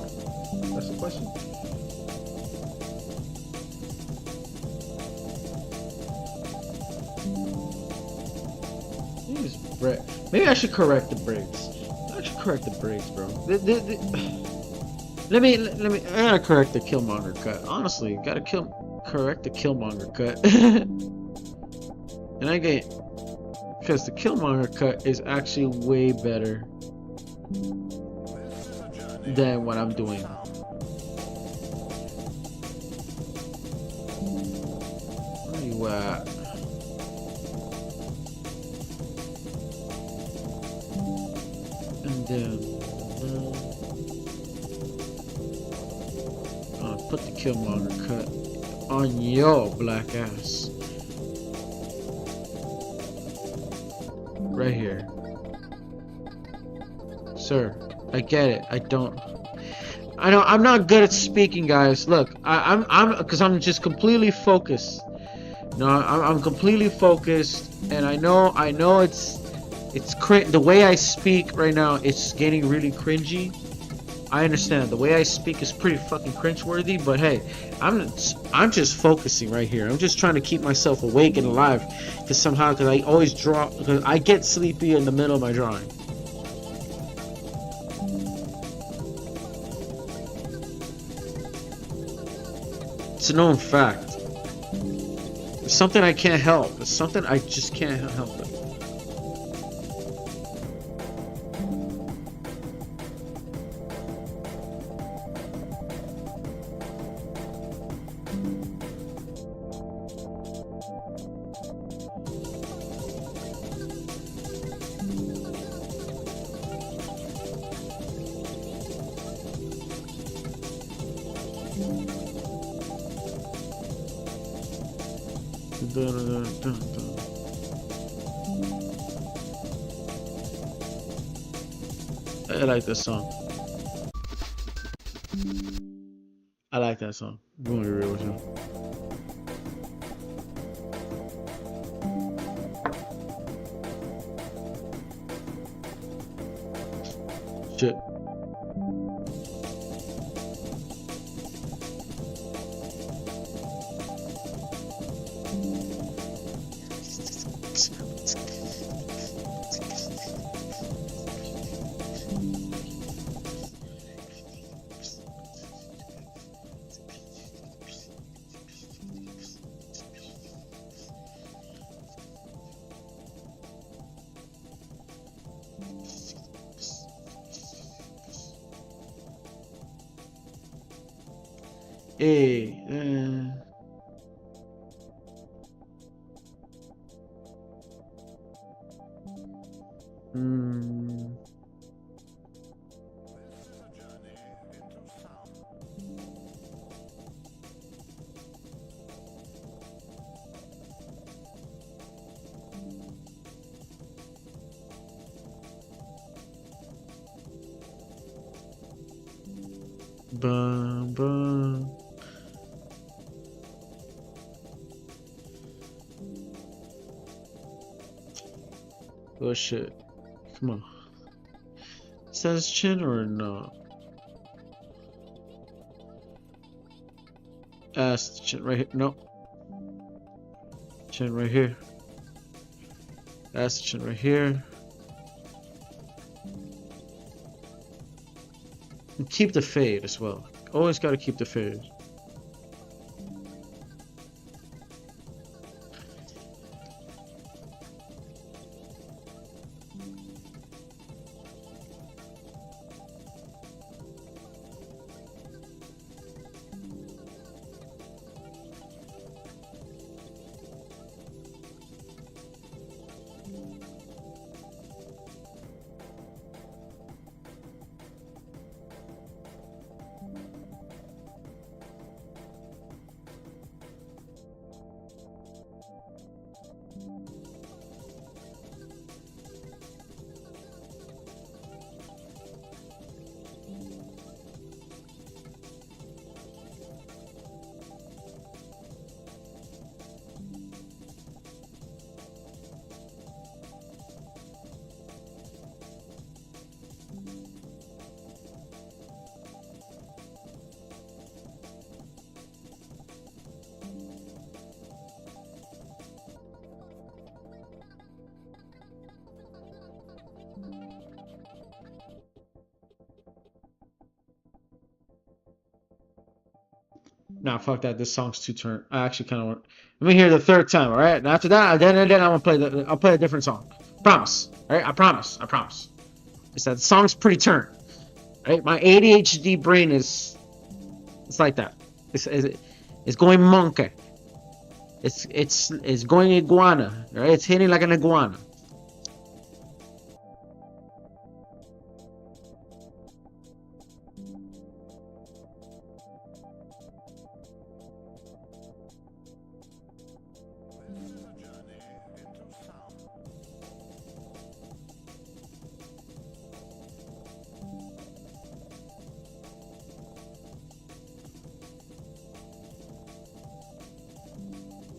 That's the question. Maybe I should correct the brakes. I should correct the brakes, bro. Let me. I gotta correct the Killmonger cut. Honestly, correct the Killmonger cut. And I get, because the Killmonger cut is actually way better than what I'm doing. Where you at? And then put the Killmonger cut on your black ass. Right here. Sir, I get it. I'm not good at speaking, guys. Look, because I'm just completely focused. No, I'm completely focused, and I know it's the way I speak right now. It's getting really cringy. I understand the way I speak is pretty fucking cringeworthy, but hey, I'm just focusing right here. I'm just trying to keep myself awake and alive, because I always draw, because I get sleepy in the middle of my drawing. It's a known fact. It's something I can't help. It's something I just can't help it. I like this song. I like that song. I'm gonna be real with you. Shit. Hey, mm, bum, bum. Oh shit. Come on. Says chin or no? Ass chin right here. No. Chin right here. Ass chin right here. And keep the fade as well. Always gotta keep the fade. Nah, fuck that. This song's too turn. I actually kind of want. Let me hear the third time, all right? And after that, then I'm gonna play the. I'll play a different song. Promise. All right, I promise. I promise. It's that the song's pretty turn. Right? My ADHD brain is. It's like that. It's going monkey. It's going iguana. Right? It's hitting like an iguana.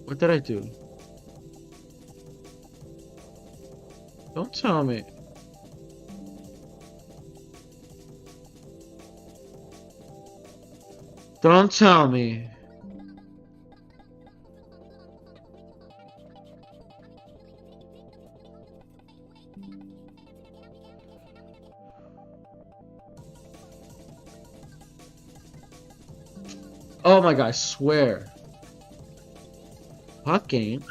What did I do? Don't tell me. Don't tell me. Oh my god, I swear. Fucking.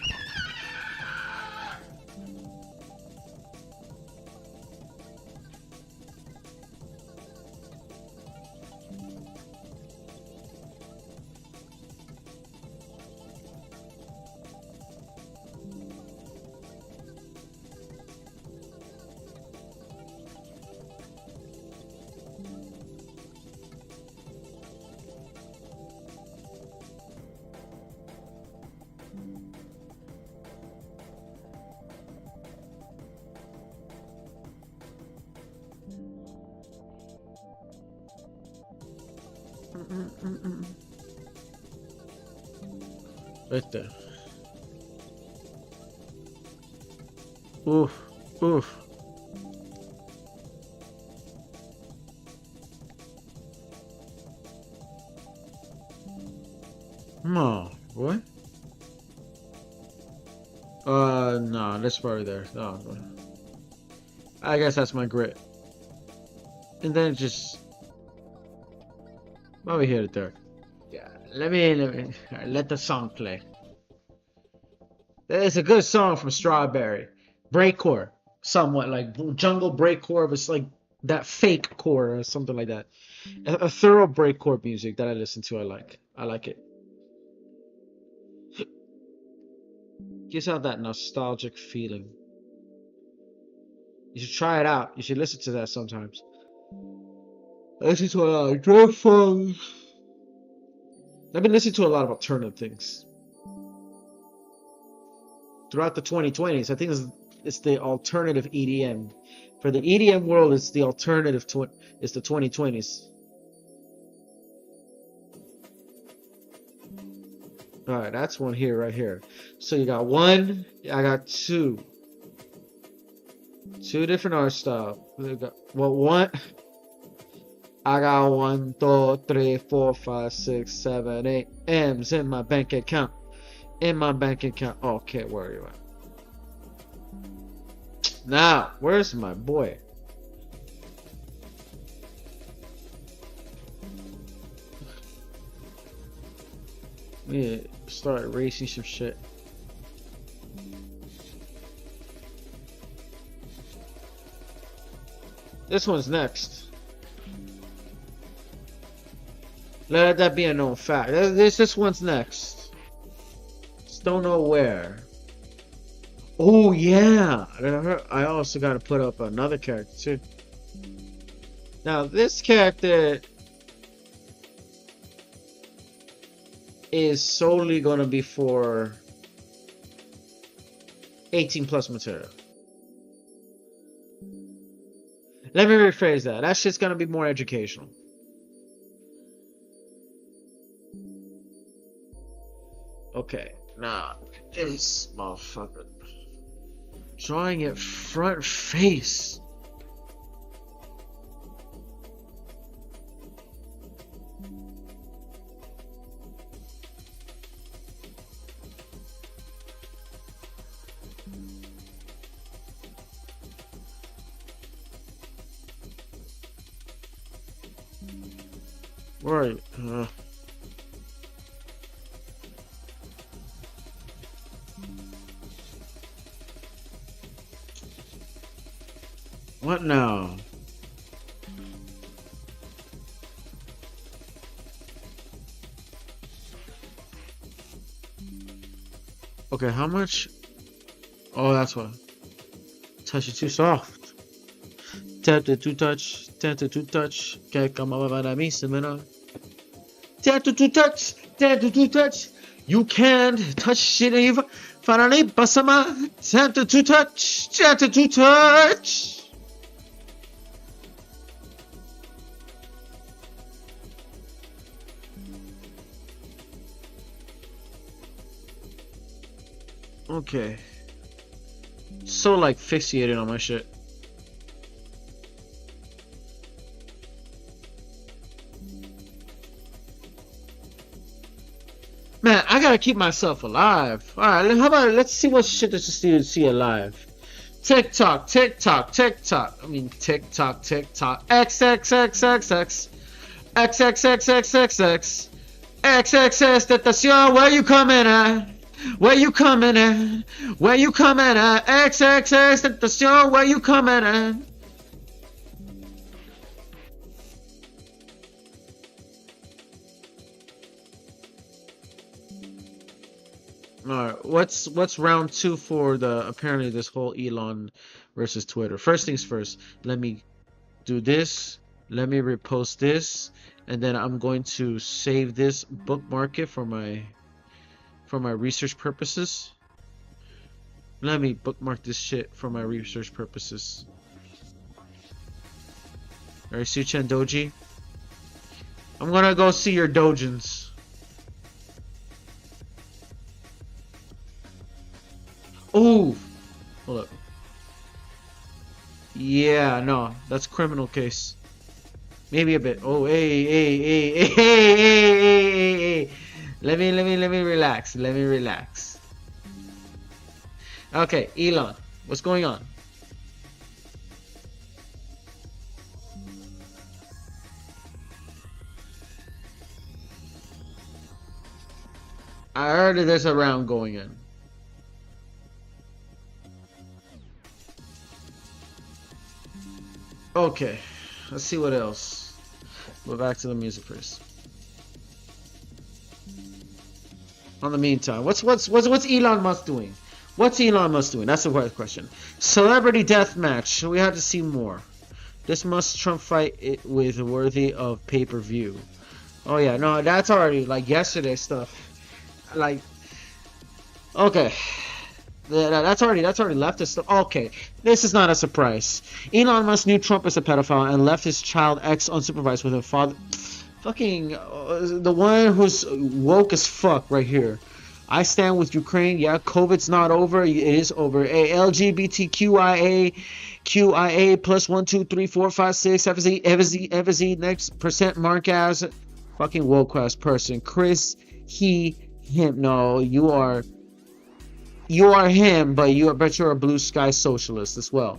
Right there. Oof. Oof. Come on, boy. No, that's probably there. No, I guess that's my grit. And then just over here to there. Yeah, let me let the song play. It's a good song from Strawberry. Breakcore, somewhat like jungle breakcore, but it's like that fake core or something like that. A thorough breakcore music that I listen to. I like it. Gives out that nostalgic feeling. You should try it out. You should listen to that sometimes. I listen to a lot of drift funk. I've been listening to a lot of alternative things throughout the 2020s. I think it's the alternative EDM. For the EDM world, it's the alternative it's the 2020s. All right, that's one here, right here. So you got one, I got two. Two different art styles. Well, one. I got 1, 2, 3, 4, 5, 6, 7, 8 M's in my bank account. In my bank account. Okay, where are you at? Now, where's my boy? We start erasing some shit. This one's next. Let that be a known fact. This one's next. Just don't know where. Oh yeah, I also got to put up another character too. Now this character is solely going to be for 18 plus material. Let me rephrase that. That shit's going to be more educational. Okay, now this motherfucker drawing it front face. Right. What now? Okay, how much? Oh, that's what. Touch it too soft. Tap it too touch. Tap it too touch. Que como para mí se me no. Tap it too touch. Tap it too touch. You can't touch shit even. Finally, basama. Tap it too touch. Tap it too touch. Okay. So like fixated on my shit. Man, I gotta keep myself alive. Alright, how about let's see what shit does this dude see alive. TikTok, TikTok, TikTok. I mean TikTok, TikTok. XXXXX. XXXXXX. XXX tentación, where you coming at? Where you coming at? Where you coming at? XXX tentación, where you coming at? Alright, what's round two for the apparently this whole Elon versus Twitter? First things first, let me do this. Let me repost this, and then I'm going to save this, bookmark it for my research purposes. Let me bookmark this shit for my research purposes. Alright, Suchan Doji. I'm gonna go see your dojins. Ooh. Hold up. Yeah, no, that's criminal case. Maybe a bit. Oh, hey. Let me relax. Let me relax. Okay, Elon, what's going on? I heard that there's a round going in. Okay, let's see what else. Go back to the music first. On the meantime, what's Elon Musk doing? What's Elon Musk doing? That's the right question. Celebrity death match. We have to see more. This Musk Trump fight it with worthy of pay-per-view. Oh yeah, no, that's already like yesterday stuff. Like, okay, that's already left us stuff. Okay, this is not a surprise. Elon Musk knew Trump is a pedophile and left his child X unsupervised with a father. Fucking the one who's woke as fuck right here. I stand with Ukraine. Yeah, COVID's not over. It is over. A LGBTQIA QIA plus 1 2 3 4 5 6 FZ next percent mark as fucking woke ass person. Chris, he, him. No, you are him, but you're a blue sky socialist as well.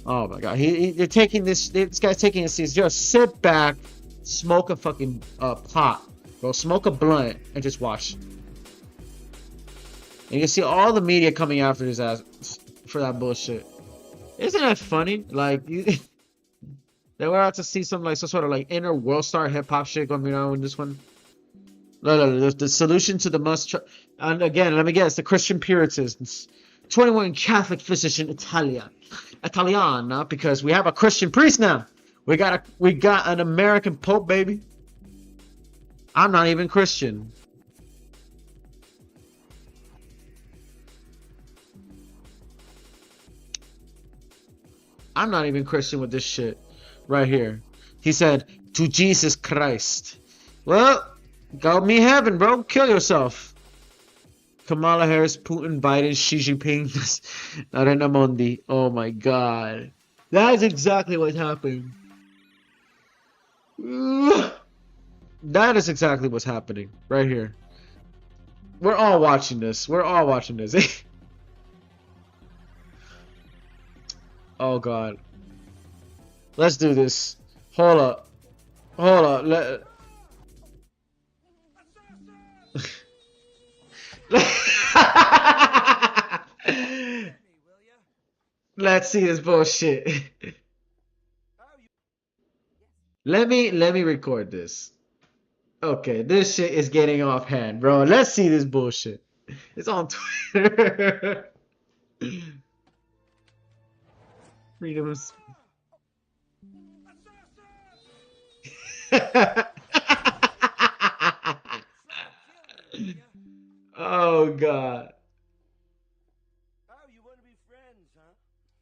Oh my god, they're taking this. This guy's taking it serious. Just sit back, smoke a fucking pot, bro. Smoke a blunt and just watch. And you can see all the media coming after his ass for that bullshit. Isn't that funny? Like they were out to see some sort of like inner world star hip hop shit going on with this one. No. The solution to the must. And again, let me guess. The Christian Puritans. 21 Catholic physician Italiana, because we have a Christian priest now. We got an American Pope, baby. I'm not even Christian. I'm not even Christian with this shit right here. He said, to Jesus Christ. Well, got me heaven, bro. Kill yourself. Kamala Harris, Putin, Biden, Xi Jinping, Narendra Modi. Oh my god. That is exactly what happened. That is exactly what's happening right here. We're all watching this. We're all watching this. Oh god. Let's do this. Hold up. Let's see this bullshit. Let me record this. Okay, this shit is getting off hand, bro. Let's see this bullshit. It's on Twitter. Freedom of Oh god. Oh, you want to be friends, huh?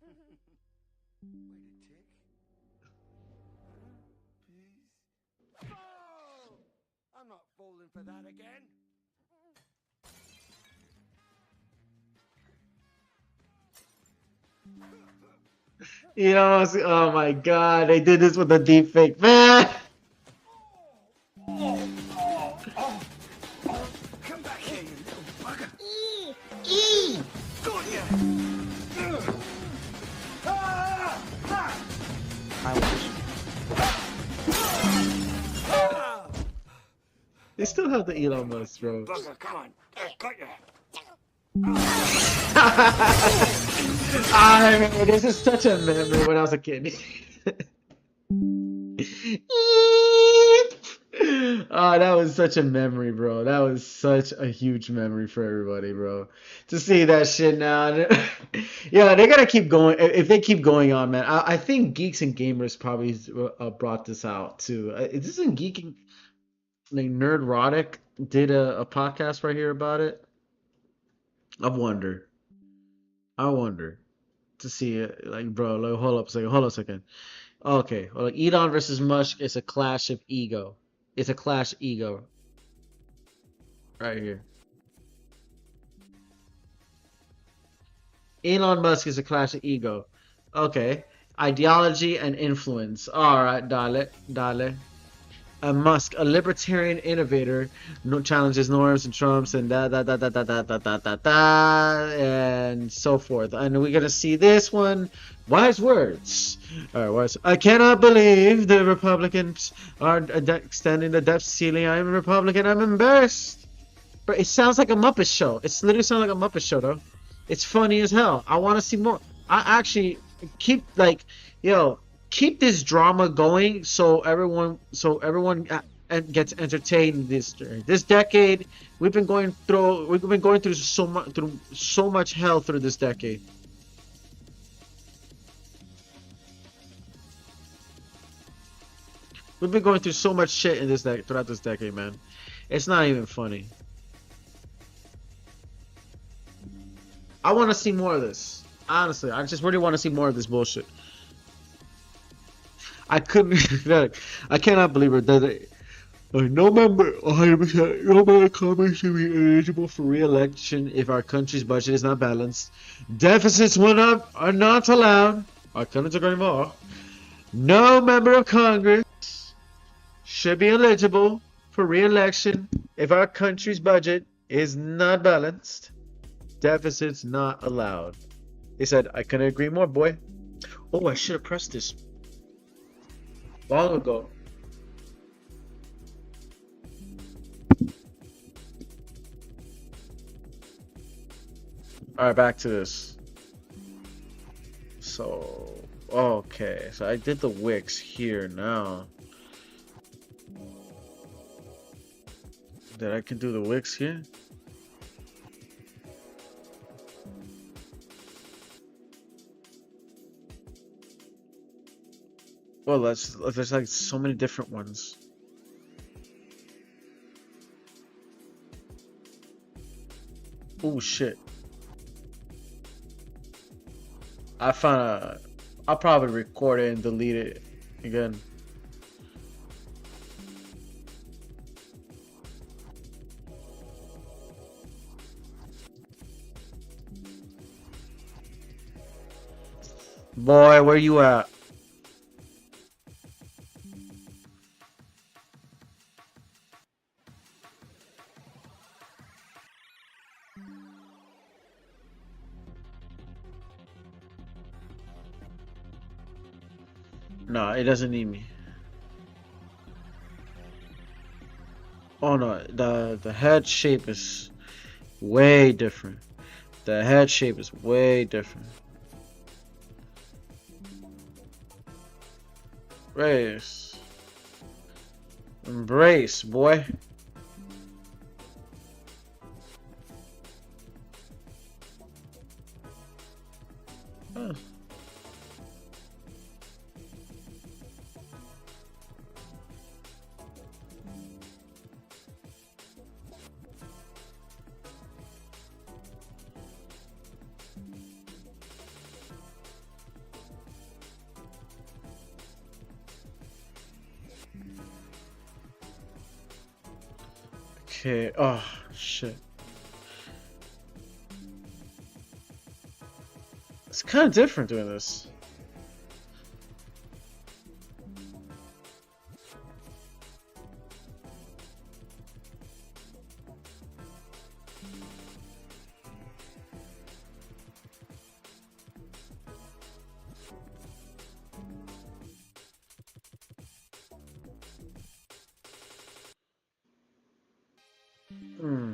Wait a tick. Please. Oh! I'm not falling for that again. You know, oh my god, they did this with a deep fake, man. Come back here, you little bugger. Got ya. They still have the Elon Musk, bro. Bugger, come on. Got ya. I remember this is such a memory when I was a kid. Oh, that was such a memory, bro. That was such a huge memory for everybody, bro. To see that shit now. Yeah, they gotta keep going. If they keep going on, man. I think Geeks and Gamers probably brought this out too. Is this in Geeking? Like Nerdrotic did a podcast right here about it. I wonder to see it. Like, bro, like, hold up a second. Okay, well, like Elon versus Musk is a clash of ego. is a clash ego. Right here. Elon Musk is a clash of ego. Okay. Ideology and influence. Alright, dale. Musk, a libertarian innovator, no, challenges norms and trumps and and so forth. And we're gonna see this one. Wise words. All right, I cannot believe the Republicans are extending the debt ceiling. I'm a Republican. I'm embarrassed. But it sounds like a Muppet show. It's literally sounds like a Muppet show, though. It's funny as hell. I want to see more. I actually keep like, yo, keep this drama going so everyone gets entertained this decade. We've been going through so much hell through this decade. We've been going through so much shit in throughout this decade, man. It's not even funny. I want to see more of this. Honestly, I just really want to see more of this bullshit. I couldn't. I cannot believe it. That no member, 100%, no member of Congress should be eligible for re-election if our country's budget is not balanced. Deficits are not allowed. I couldn't agree more. No member of Congress should be eligible for re-election if our country's budget is not balanced. Deficits not allowed. He said, I couldn't agree more, boy. Oh, I should have pressed this long ago. Alright, back to this. So, okay. So I did the wicks here now. That I can do the wicks here? Well, there's like so many different ones. Oh shit. I'll probably record it and delete it again. Boy, where you at? No, it doesn't need me. Oh no, the head shape is way different. The head shape is way different. Race. Embrace, boy. Huh. Okay, oh shit. It's kind of different doing this. Hmm.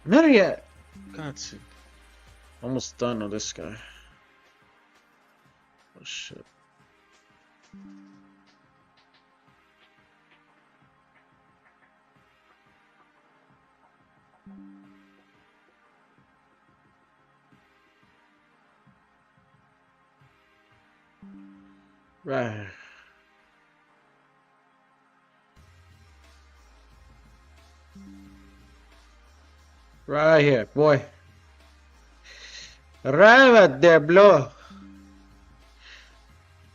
Not yet. Got to. Almost done on this guy. Oh shit. Right. Right here, boy. Right there, blow.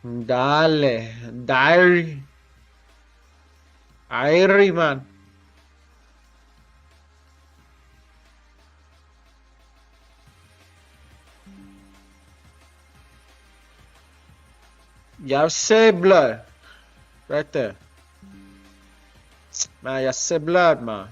Dale. Diary. Irie, man. Ya say blood. Right there. Man, ya say blood, man.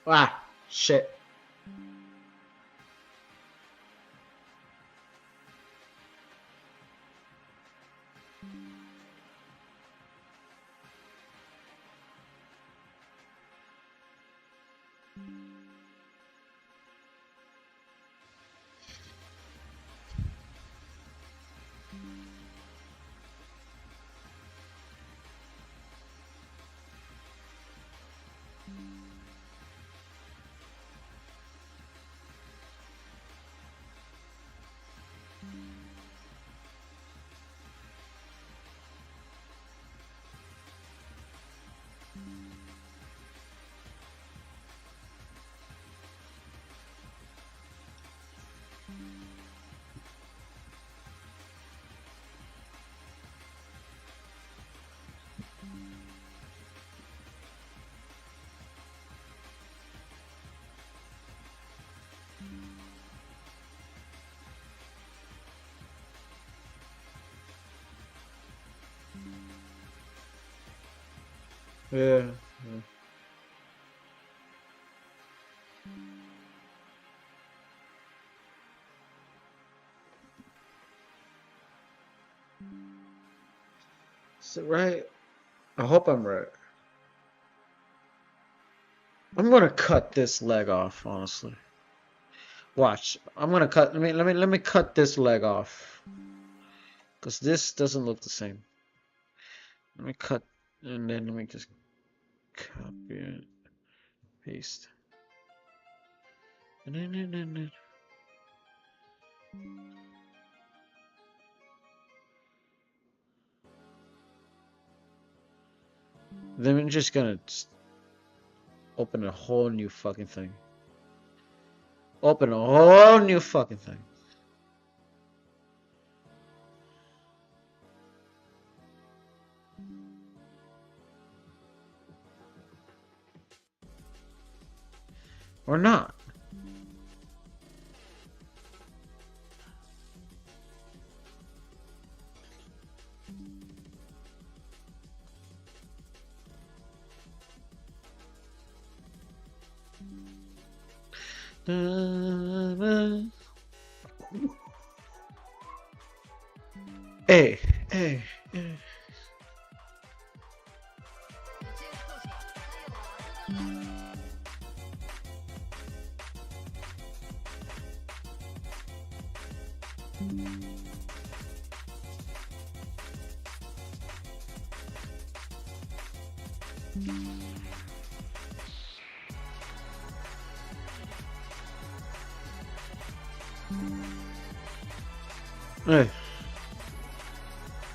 Ah, shit. Yeah. Is it right? I hope I'm right. I'm gonna cut this leg off, honestly. Watch. I'm gonna cut. Let me cut this leg off, cause this doesn't look the same. Let me cut, and then let me just copy it, paste. Then I'm just gonna open a whole new fucking thing. Open a whole new fucking thing. Or not. Hey, hey, hey. Hey.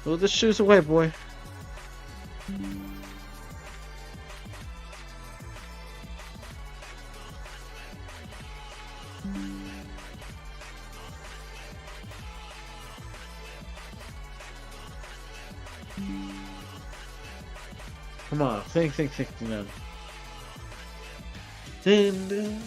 Throw the shoes away, boy. Come on, think, man. Dun, dun.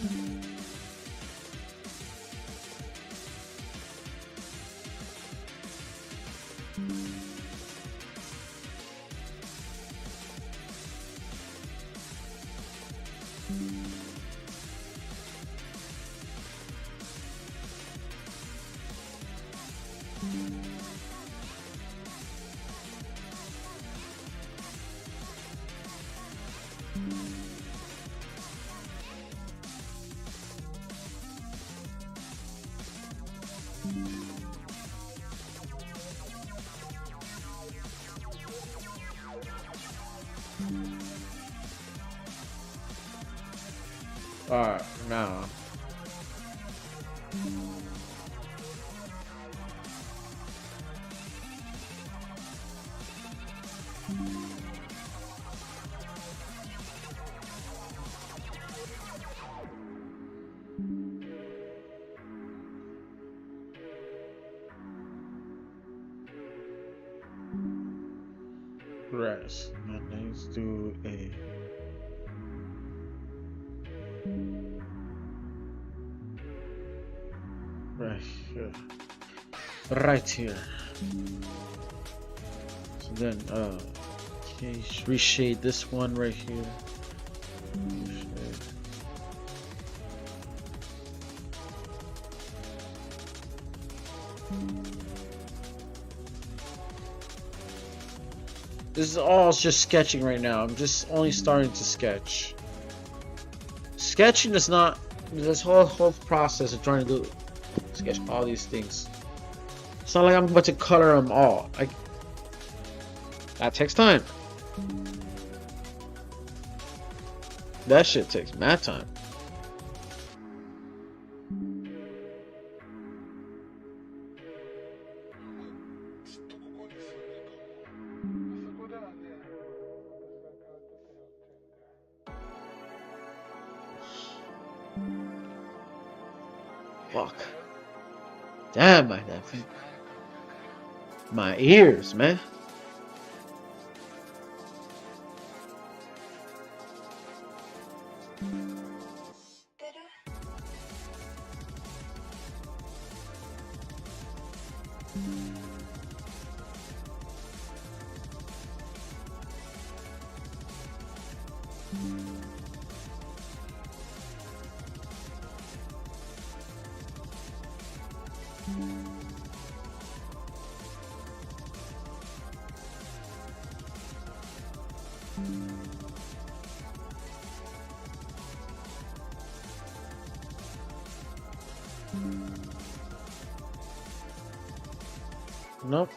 Alright, now. Rest. Now let's do a. Right here. Right here. So then, okay, reshade this one right here. Reshade. This is all just sketching right now. I'm just only starting to sketch. Sketching is not this whole process of trying to do sketch all these things. It's not like I'm about to color them all. That takes time. That shit takes mad time. Fuck. Damn, my ears, man. Nope.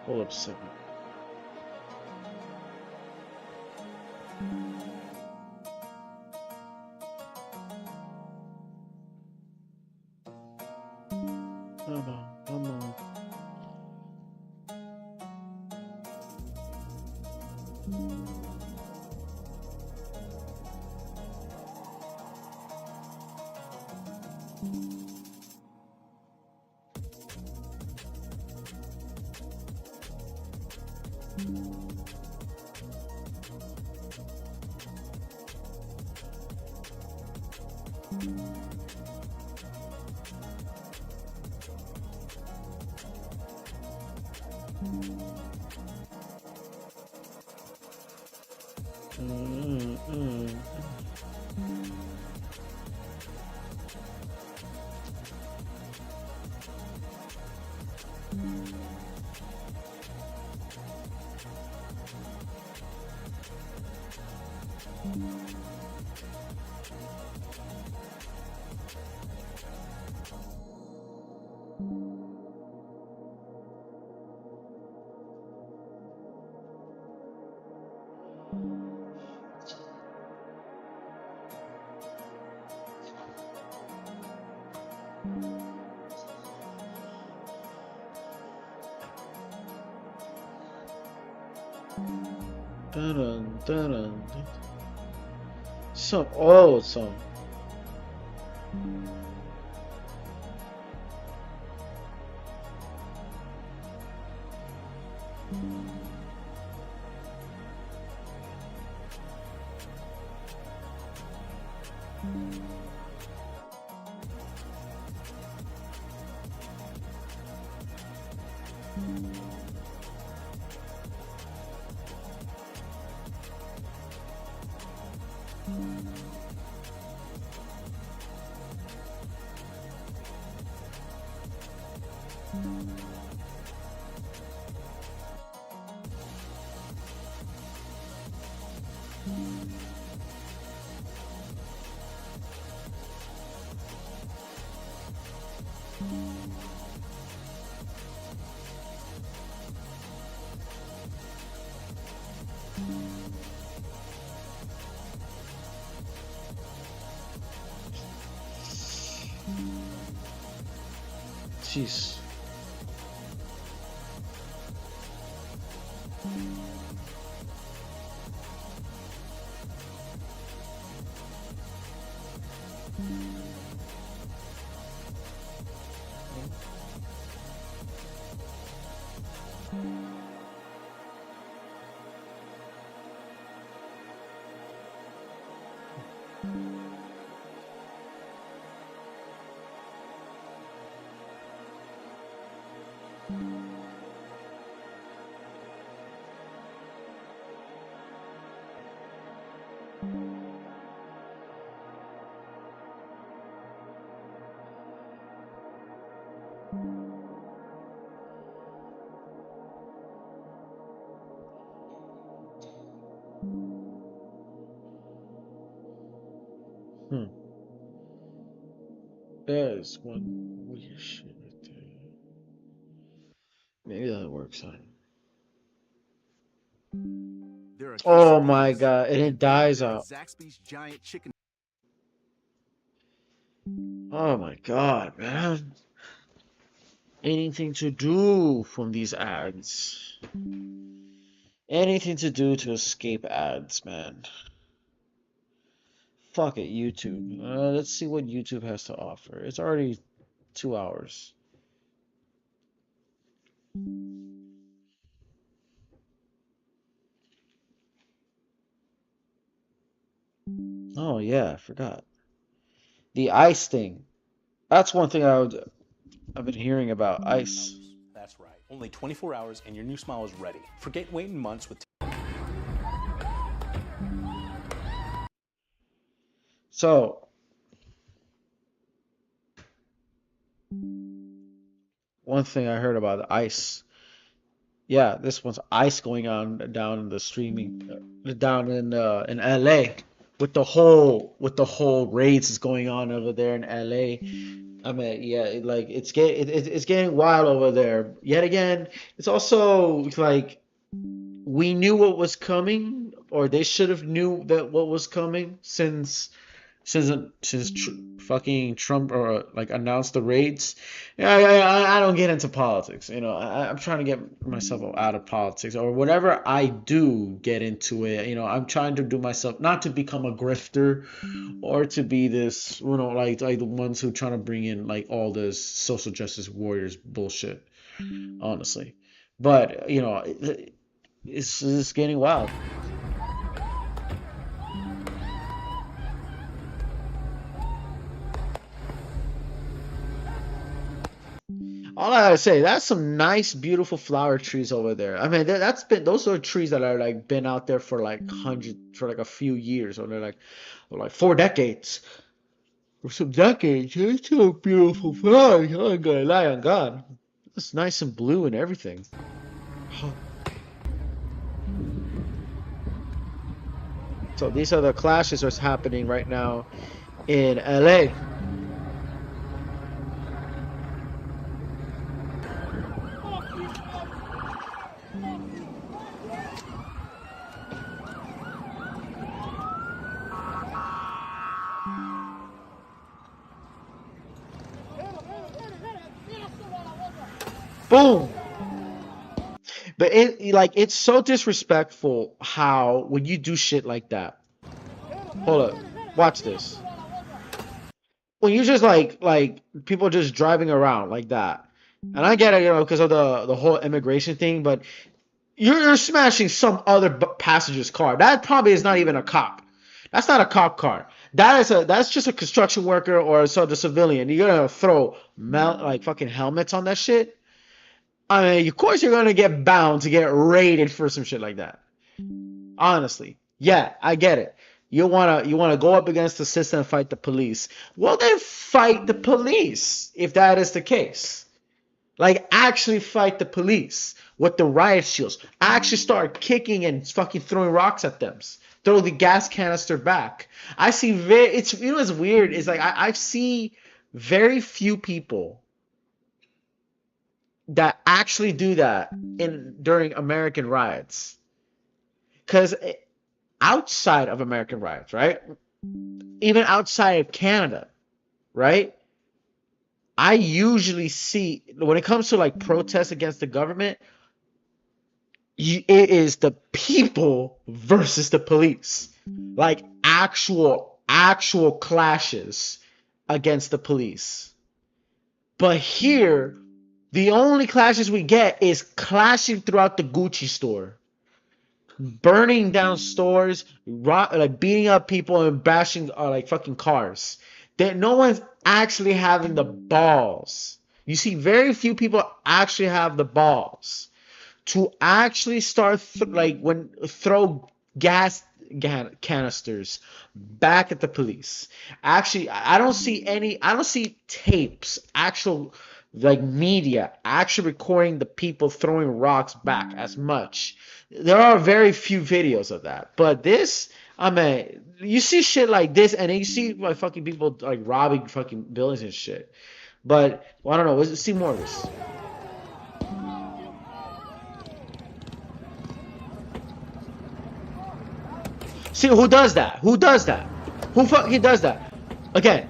Hold up a second. Come on. Mm, mm. Dun, dun, dun. Some old song. Jeez. Hmm. There's one weird shit right there. Maybe that works on. There are Oh my quesadillas, god, and it and then dies there are out. Zaxby's giant chicken. Oh my god, man. Anything to do from these ads. Anything to do to escape ads, man. Fuck it, YouTube. Let's see what YouTube has to offer. It's already 2 hours. Oh yeah, I forgot. The ice thing. That's one thing I've been hearing about ice. That's right. Only 24 hours and your new smile is ready. Forget waiting months with. So, one thing I heard about the ice. Yeah, this one's ice going on down in the streaming, down in LA, with the whole raids is going on over there in LA. I mean, yeah, it's getting wild over there. Yet again, it's also like we knew what was coming, or they should have knew that what was coming since fucking Trump or like announced the raids. Yeah, I don't get into politics. I'm trying to get myself out of politics, or whenever I do get into it, I'm trying to do myself not to become a grifter or to be this, like the ones who trying to bring in like all this social justice warriors bullshit. Honestly, but it's getting wild. all I gotta say, that's some nice, beautiful flower trees over there. I mean, those are trees that are like been out there for like a few years, or they're like 4 decades or some decades. It's so beautiful flowers. I ain't gonna lie on God. It's nice and blue and everything. So these are the clashes that's happening right now in LA. Boom. But it's so disrespectful how when you do shit like that. Hold up. Watch this. When you just like people just driving around like that. And I get it, because of the whole immigration thing, but you're smashing some other passenger's car. That probably is not even a cop. That's not a cop car. That's just a construction worker or the civilian. You're gonna throw like fucking helmets on that shit. I mean, of course you're gonna get bound to get raided for some shit like that. Honestly, yeah, I get it. You wanna go up against the system and fight the police. Well, then fight the police if that is the case. Like, actually fight the police with the riot shields. Actually start kicking and fucking throwing rocks at them. Throw the gas canister back. I see it's what's weird is like I see very few people that actually do that during American riots. Because outside of American riots, right? Even outside of Canada, right? I usually see, when it comes to like protests against the government, it is the people versus the police. Like actual clashes against the police. But here, the only clashes we get is clashing throughout the Gucci store. Burning down stores, like beating up people and bashing like fucking cars. That no one's actually having the balls. You see, very few people actually have the balls to actually start throw gas canisters back at the police. Actually, I don't see tapes, actual like media actually recording the people throwing rocks back as much. There are very few videos of that. But this, I mean, you see shit like this, and then you see like fucking people like robbing fucking buildings and shit. But well, I don't know. Let's see more of this. See who does that? Who does that? Who fucking does that? Again,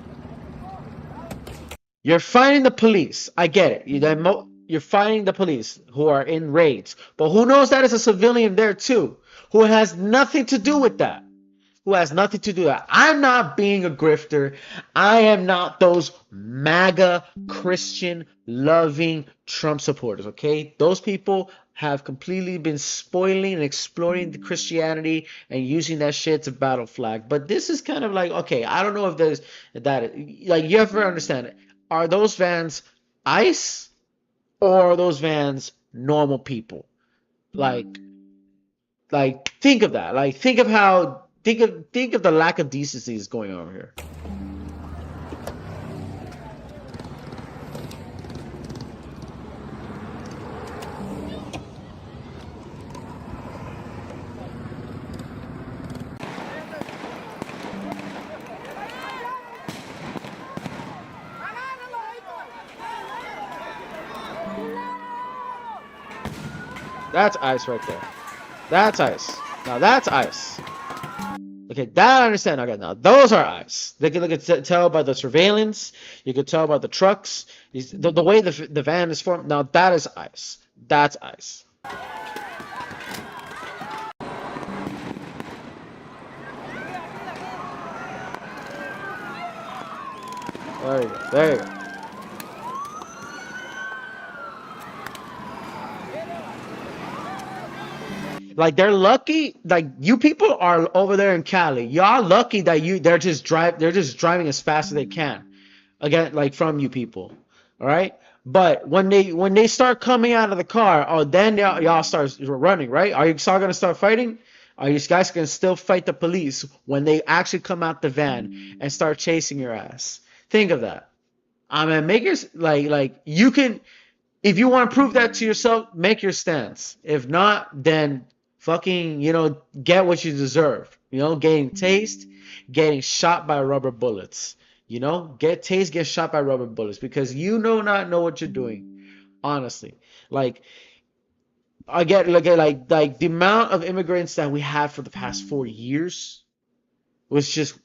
you're fighting the police. I get it. You're fighting the police who are in raids. But who knows that is a civilian there too, who has nothing to do with that. Who has nothing to do with that. I'm not being a grifter. I am not those MAGA Christian loving Trump supporters, okay? Those people have completely been spoiling and exploiting the Christianity and using that shit as a battle flag. But this is kind of like, okay, I don't know if there's that, like, you have to understand it. Are those vans ICE or are those vans normal people? Like think of that. Like think of the lack of decency is going on here. That's ICE right there. That's ICE. Now that's ICE. Okay, that I understand. Okay, now those are ICE. They can tell by the surveillance. You can tell by the trucks. The way the van is formed. Now that is ICE. That's ICE. There you go. There you go. Like they're lucky, like you people are over there in Cali. Y'all lucky that they're just driving as fast as they can. Again, like from you people. All right? But when they start coming out of the car, oh, then y'all start running, right? Are you all gonna start fighting? Are you guys gonna still fight the police when they actually come out the van and start chasing your ass? Think of that. I mean, make your like you can. If you want to prove that to yourself, make your stance. If not, then fucking, get what you deserve. Getting tased, getting shot by rubber bullets. Get tased, get shot by rubber bullets because you not know what you're doing. Honestly, like I get like the amount of immigrants that we had for the past 4 years was just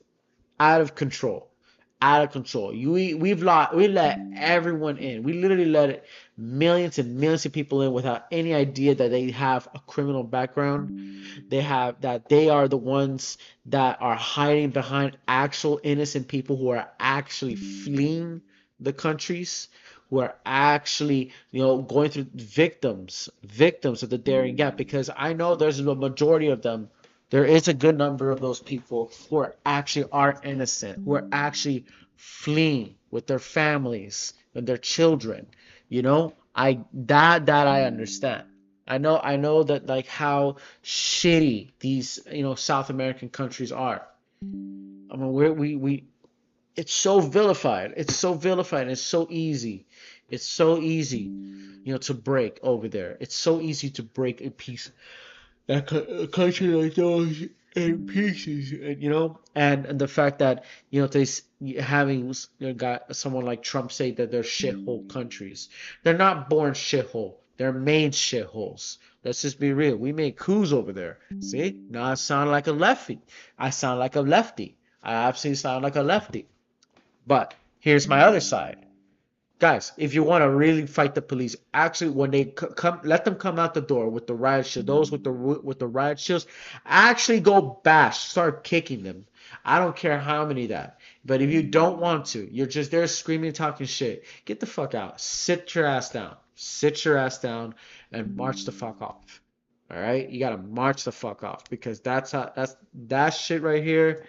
out of control. Out of control. We let everyone in. We literally let millions and millions of people in without any idea that they have a criminal background. They are the ones that are hiding behind actual innocent people who are actually fleeing the countries, who are actually, going through victims of the daring gap. Because I know there's a majority of them. There is a good number of those people who are innocent, who are actually fleeing with their families and their children. That I understand. I know that, like, how shitty these South American countries are. I mean, we it's so vilified. It's so vilified. It's so easy. It's so easy, to break over there. It's so easy to break a piece a country like those in pieces, and the fact that they having got someone like Trump say that they're shithole countries. They're not born shithole. They're made shitholes. Let's just be real. We made coups over there. See, now I sound like a lefty. I sound like a lefty. I absolutely sound like a lefty. But here's my other side. Guys, if you want to really fight the police, actually, when they come, let them come out the door with the riot shield. Those with the riot shields, actually go bash, start kicking them. I don't care how many that. But if you don't want to, you're just there screaming, talking shit. Get the fuck out. Sit your ass down. Sit your ass down and march the fuck off. All right, you gotta march the fuck off because that shit right here.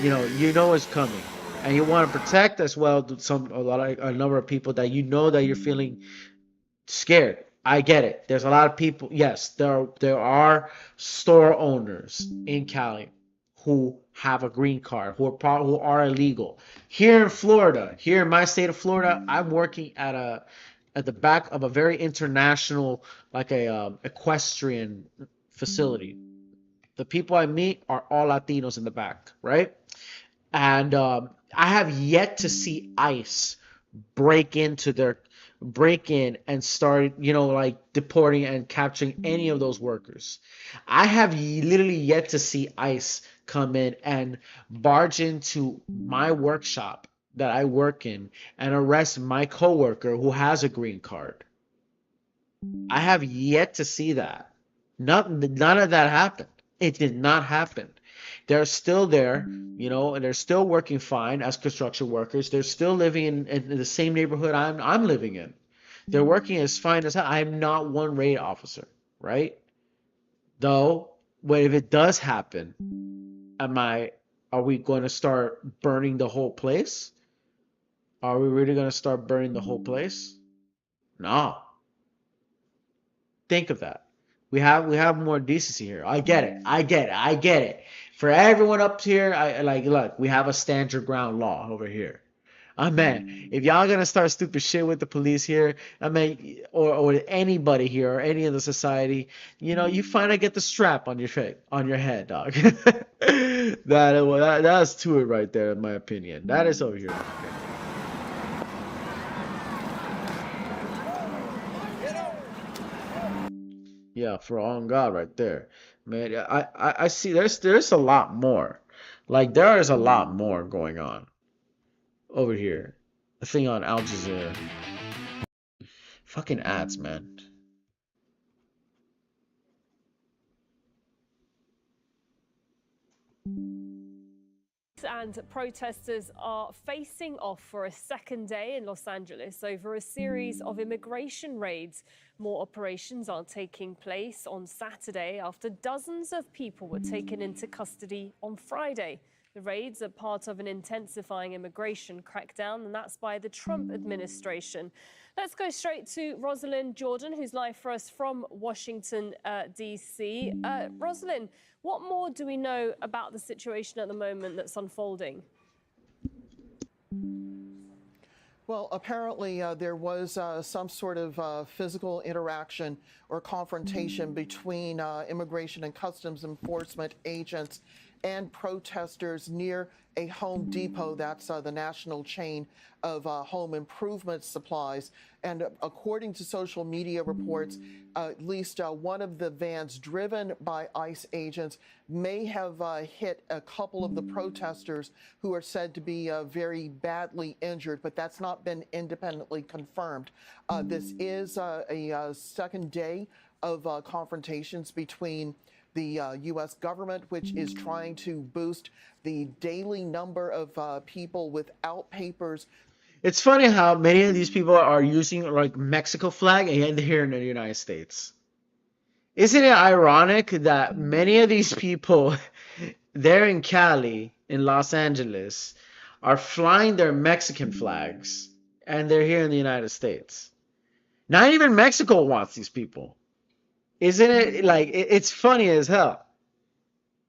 You know it's coming, and you want to protect as well a number of people that that you're feeling scared. I get it. There's a lot of people. Yes, there are store owners in Cali who have a green card who are illegal. Here in Florida, here in my state of Florida, I'm working at the back of a very international, like a equestrian facility. The people I meet are all Latinos in the back, right? And I have yet to see ICE break into their break in and start, like deporting and capturing any of those workers. I have literally yet to see ICE come in and barge into my workshop that I work in and arrest my coworker who has a green card. I have yet to see that. None of that happened. It did not happen. They're still there, and they're still working fine as construction workers. They're still living in the same neighborhood I'm living in. They're working as fine as hell. I'm not one raid officer, right? Though, but if it does happen, are we going to start burning the whole place? Are we really going to start burning the whole place? No. Think of that. We have more decency here. I get it. I get it. I get it. For everyone up here, look, we have a stand your ground law over here. I mean, if y'all gonna start stupid shit with the police here, I mean, or anybody here or any of the society, you finally get the strap on your head, dog. That's to it right there, in my opinion. That is over here. Yeah, for on God right there. Man, I see there's a lot more. Like there is a lot more going on over here. The thing on Al Jazeera. Fucking ads, man. And protesters are facing off for a second day in Los Angeles over a series of immigration raids. More operations are taking place on Saturday after dozens of people were taken into custody on Friday. The raids are part of an intensifying immigration crackdown, and that's by the Trump administration. Let's go straight to Rosalind Jordan, who's live for us from Washington, D.C. Rosalind, what more do we know about the situation at the moment that's unfolding? Well, apparently there was some sort of physical interaction or confrontation between Immigration and Customs Enforcement agents and protesters near a Home Depot. That's the national chain of home improvement supplies. And according to social media reports, at least one of the vans driven by ICE agents may have hit a couple of the protesters who are said to be very badly injured, but that's not been independently confirmed. This is a second day of confrontations between the U.S. government, which is trying to boost the daily number of people without papers. It's funny how many of these people are using like Mexico flag and they're here in the United States. Isn't it ironic that many of these people there in Cali, in Los Angeles, are flying their Mexican flags and they're here in the United States? Not even Mexico wants these people. Isn't it like it's funny as hell?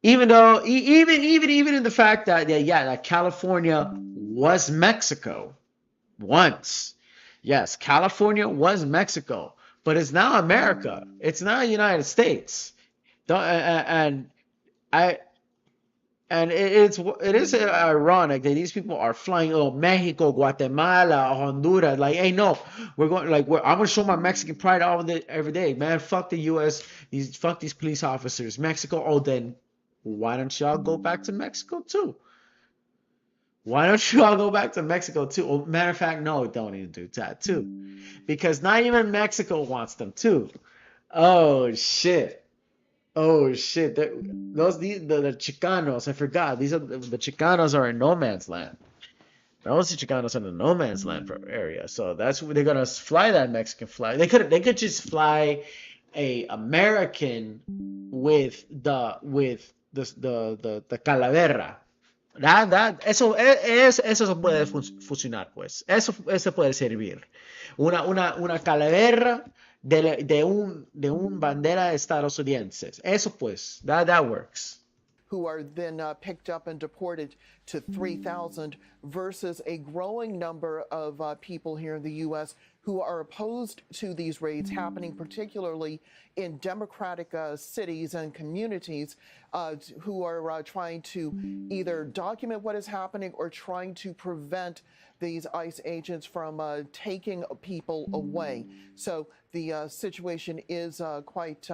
Even though even in the fact that that California was Mexico once. Yes, California was Mexico, but it's now America. It's now the United States. It is ironic that these people are flying Mexico, Guatemala, Honduras. Like, hey, no, we're going I'm gonna show my Mexican pride every day, man. Fuck the U.S. Fuck these police officers. Mexico. Oh, then why don't y'all go back to Mexico too? Why don't you all go back to Mexico too? Oh, matter of fact, no, don't even do that too, because not even Mexico wants them too. Oh shit. Oh shit! The Chicanos, I forgot. These are the Chicanos are in no man's land. Those Chicanos are in the no man's land area. So that's where they're gonna fly that Mexican flag. They could just fly a American with the calavera. Eso se puede funcionar, pues. Eso puede servir. Una calavera de un bandera estadounidense. Eso pues, that works. Who are then picked up and deported to 3,000 versus a growing number of people here in the U.S. who are opposed to these raids happening, particularly in democratic cities and communities, who are trying to either document what is happening or trying to prevent these ICE agents from taking people away. So the situation is quite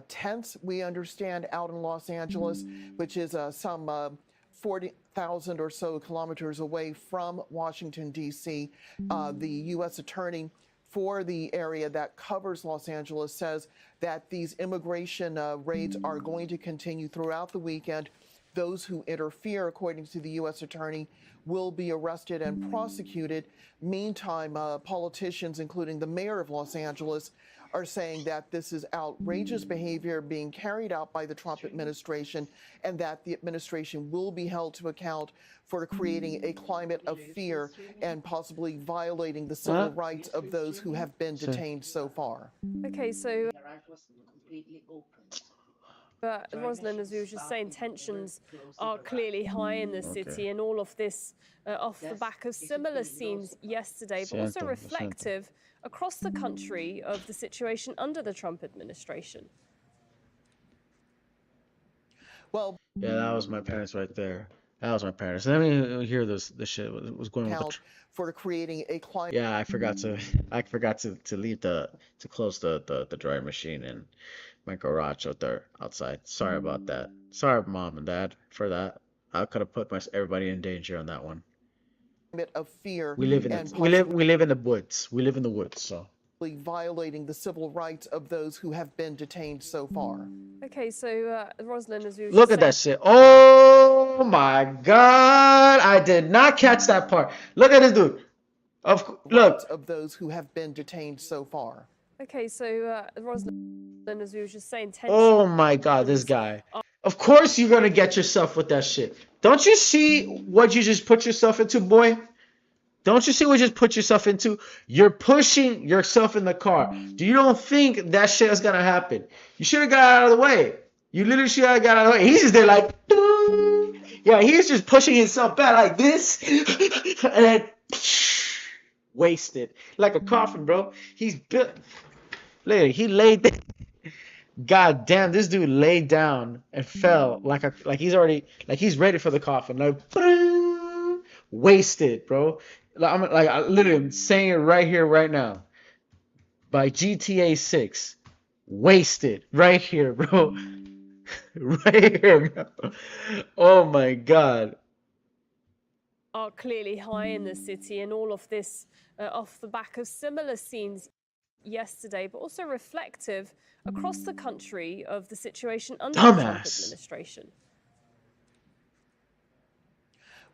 tense, we understand, out in Los Angeles, which is some 40,000 or so kilometers away from Washington, D.C. The U.S. attorney for the area that covers Los Angeles says that these immigration raids are going to continue throughout the weekend. Those who interfere, according to the U.S. attorney, will be arrested and prosecuted. Meantime, politicians, including the mayor of Los Angeles, are saying that this is outrageous behavior being carried out by the Trump administration and that the administration will be held to account for creating a climate of fear and possibly violating the civil rights of those who have been detained so far. Okay, so Rosalind, as we were just saying, tensions are clearly high in the city, and all of this off the back of similar scenes yesterday, but also reflective across the country of the situation under the Trump administration. Well, yeah, that was my parents right there. That was my parents. Let me hear this shit was going on. For creating a climate. Yeah, I forgot to leave to close the dryer machine in my garage out there outside. Sorry about that. Sorry, Mom and Dad, for that. I could have put everybody in danger on that one. Of fear. We live in the woods. We live in the woods, so violating the civil rights of those who have been detained so far. Okay, so Rosalind, as we were look at that shit. Oh my God! I did not catch that part. Look at this dude. Look of those who have been detained so far. Okay, so Rosalind, as we were just saying, oh my God, this guy. Of course you're gonna get yourself with that shit. Don't you see what you just put yourself into, boy? Don't you see what you just put yourself into? You're pushing yourself in the car. Do you don't think that shit is gonna happen? You should have got out of the way. You literally should have got out of the way. He's just there like, yeah, he's just pushing himself back like this, and then wasted like a coffin, bro. He's built. Later, he laid there. God damn, this dude laid down and fell like he's ready for the coffin. Like wasted, bro. I literally am saying it right here, right now. By GTA 6. Wasted. Right here, bro. Right here, bro. Oh my god. Are clearly high in the city, and all of this off the back of similar scenes yesterday, but also reflective across the country of the situation under the Trump administration.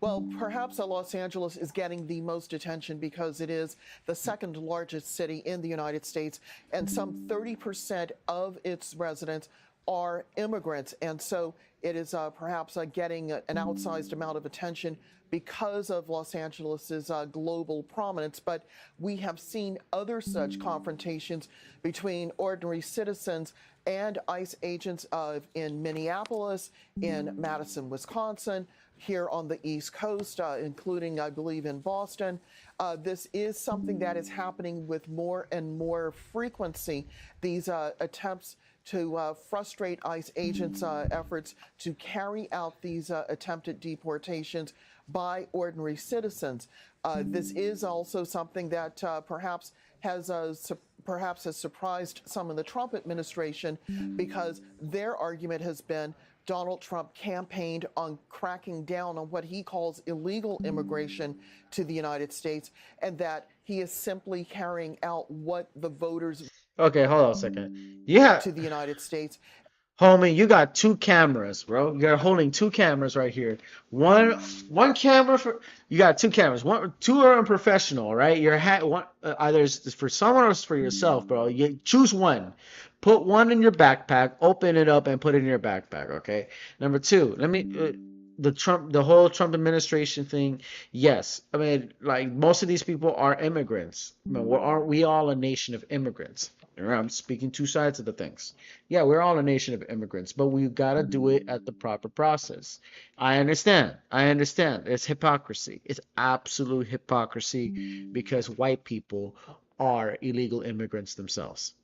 Well, perhaps Los Angeles is getting the most attention because it is the second largest city in the United States, and some 30% of its residents are immigrants. And so it is perhaps getting an outsized amount of attention because of Los Angeles's global prominence. But we have seen other such confrontations between ordinary citizens and ICE agents in Minneapolis, in Madison, Wisconsin, here on the East Coast, including, I believe, in Boston. This is something that is happening with more and more frequency. These attempts to frustrate ICE agents' efforts to carry out these attempted deportations by ordinary citizens. This is also something that perhaps has surprised some in the Trump administration, because their argument has been Donald Trump campaigned on cracking down on what he calls illegal immigration to the United States, and that he is simply carrying out what the voters Okay, hold on a second. Yeah, to the United States. homie, you got two cameras, bro. You're holding two cameras right here. One camera for you got two cameras. Two are unprofessional, right? Either it's for someone or it's for yourself, bro. You choose one. Put one in your backpack, open it up, and put it in your backpack. Okay. Number two, the whole Trump administration thing. Yes, I mean, like, most of these people are immigrants. I mean, aren't we all a nation of immigrants? I'm speaking two sides of the things. Yeah, we're all a nation of immigrants, but we gotta do it at the proper process. I understand. It's hypocrisy. It's absolute hypocrisy, because white people are illegal immigrants themselves.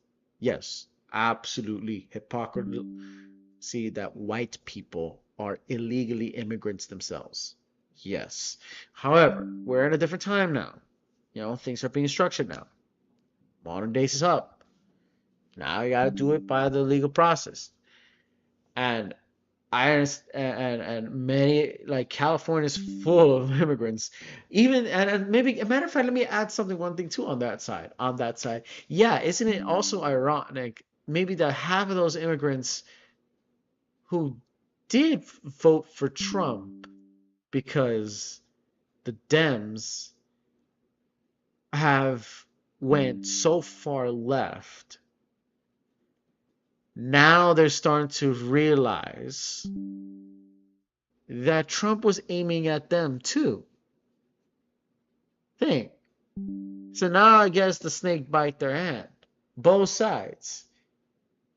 Yes, absolutely hypocrisy that white people are illegally immigrants themselves. Yes. However, we're in a different time now. Things are being structured now. Modern days is up. Now you gotta do it by the legal process. And I understand, and many, like, California is full of immigrants. Even, and maybe, a matter of fact, let me add one thing too on that side. Yeah, isn't it also ironic maybe that half of those immigrants who did vote for Trump because the Dems have went so far left, now they're starting to realize that Trump was aiming at them too. So now I guess the snake bite their hand. Both sides.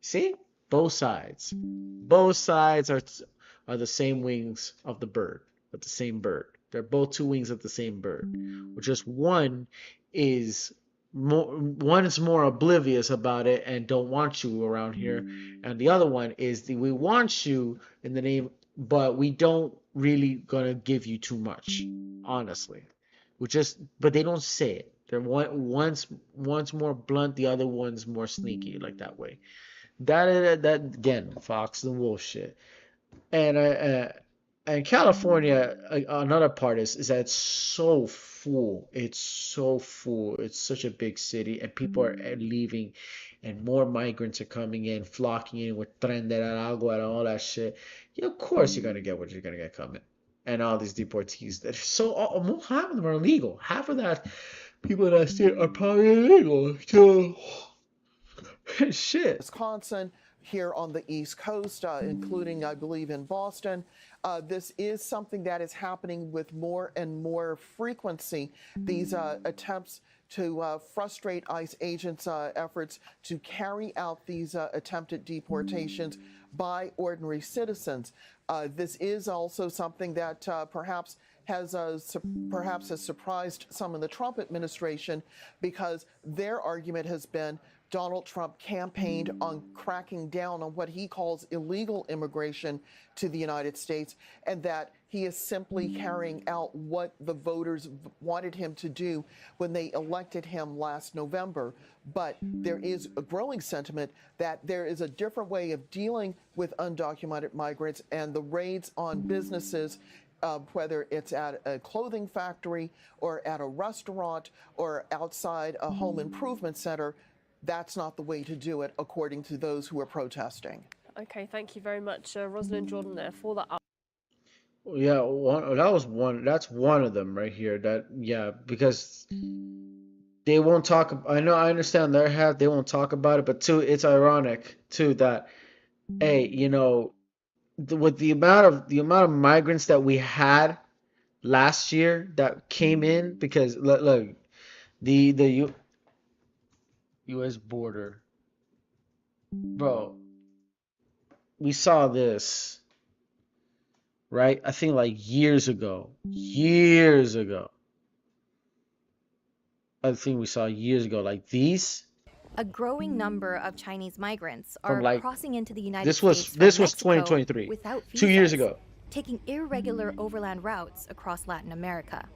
See? Both sides. Both sides are the same wings of the bird, of the same bird. They're both two wings of the same bird. Just one is more oblivious about it and don't want you around here, and the other one is we want you in the name, but we don't really gonna give you too much, honestly. But they don't say it. They're one's more blunt, the other one's more sneaky, like that way. That again, Fox and Wolf shit. And California, another part is that it's so full. It's so full. It's such a big city, and people are leaving, and more migrants are coming in, flocking in with Tren de Agua and all that shit. Yeah, of course you're gonna get what you're gonna get coming, and all these deportees that almost half of them are illegal. Half of that people that are probably illegal. So shit. Wisconsin, here on the East Coast, including, I believe, in Boston. This is something that is happening with more and more frequency. These attempts to frustrate ICE agents' efforts to carry out these attempted deportations by ordinary citizens. This is also something that perhaps has surprised some in the Trump administration, because their argument has been Donald Trump campaigned on cracking down on what he calls illegal immigration to the United States, and that he is simply carrying out what the voters wanted him to do when they elected him last November. But there is a growing sentiment that there is a different way of dealing with undocumented migrants, and the raids on businesses, whether it's at a clothing factory or at a restaurant or outside a home improvement center, that's not the way to do it, according to those who are protesting. Okay, thank you very much, Rosalind Jordan, there for that. Yeah, that's one of them right here. That, yeah, because they won't talk. I know, I understand their hat. They won't talk about it, but too, it's ironic too that, hey, with the amount of migrants that we had last year that came in, because look, the U.S. border, bro, we saw this, right? I think like years ago. I think we saw years ago, like these. A growing number of Chinese migrants From are like, crossing into the United this States was this from was Mexico 2023, without 2 years visas, ago. taking irregular overland routes across Latin America.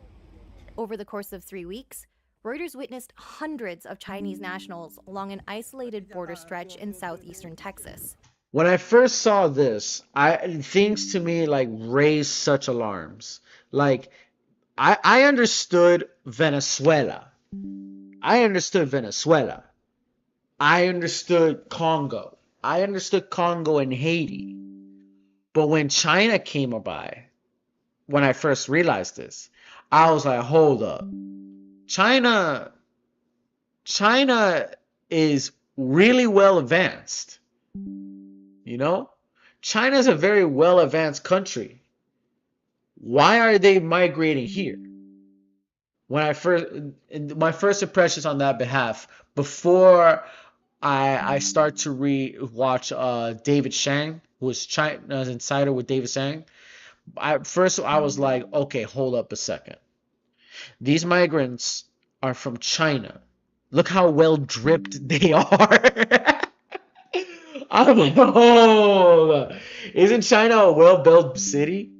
Over the course of 3 weeks, Reuters witnessed hundreds of Chinese nationals along an isolated border stretch in southeastern Texas. When I first saw this, things to me like raised such alarms. Like, I understood Venezuela. I understood Congo. I understood Congo and Haiti. But when China came by, when I first realized this, I was like, hold up. China is really well advanced. China is a very well advanced country. Why are they migrating here? My first impressions on that behalf, before I start to watch David Shang, who was China's Insider with David Shang. I was like, okay, hold up a second. These migrants are from China. Look how well dripped they are. I'm like, oh, isn't China a well-built city?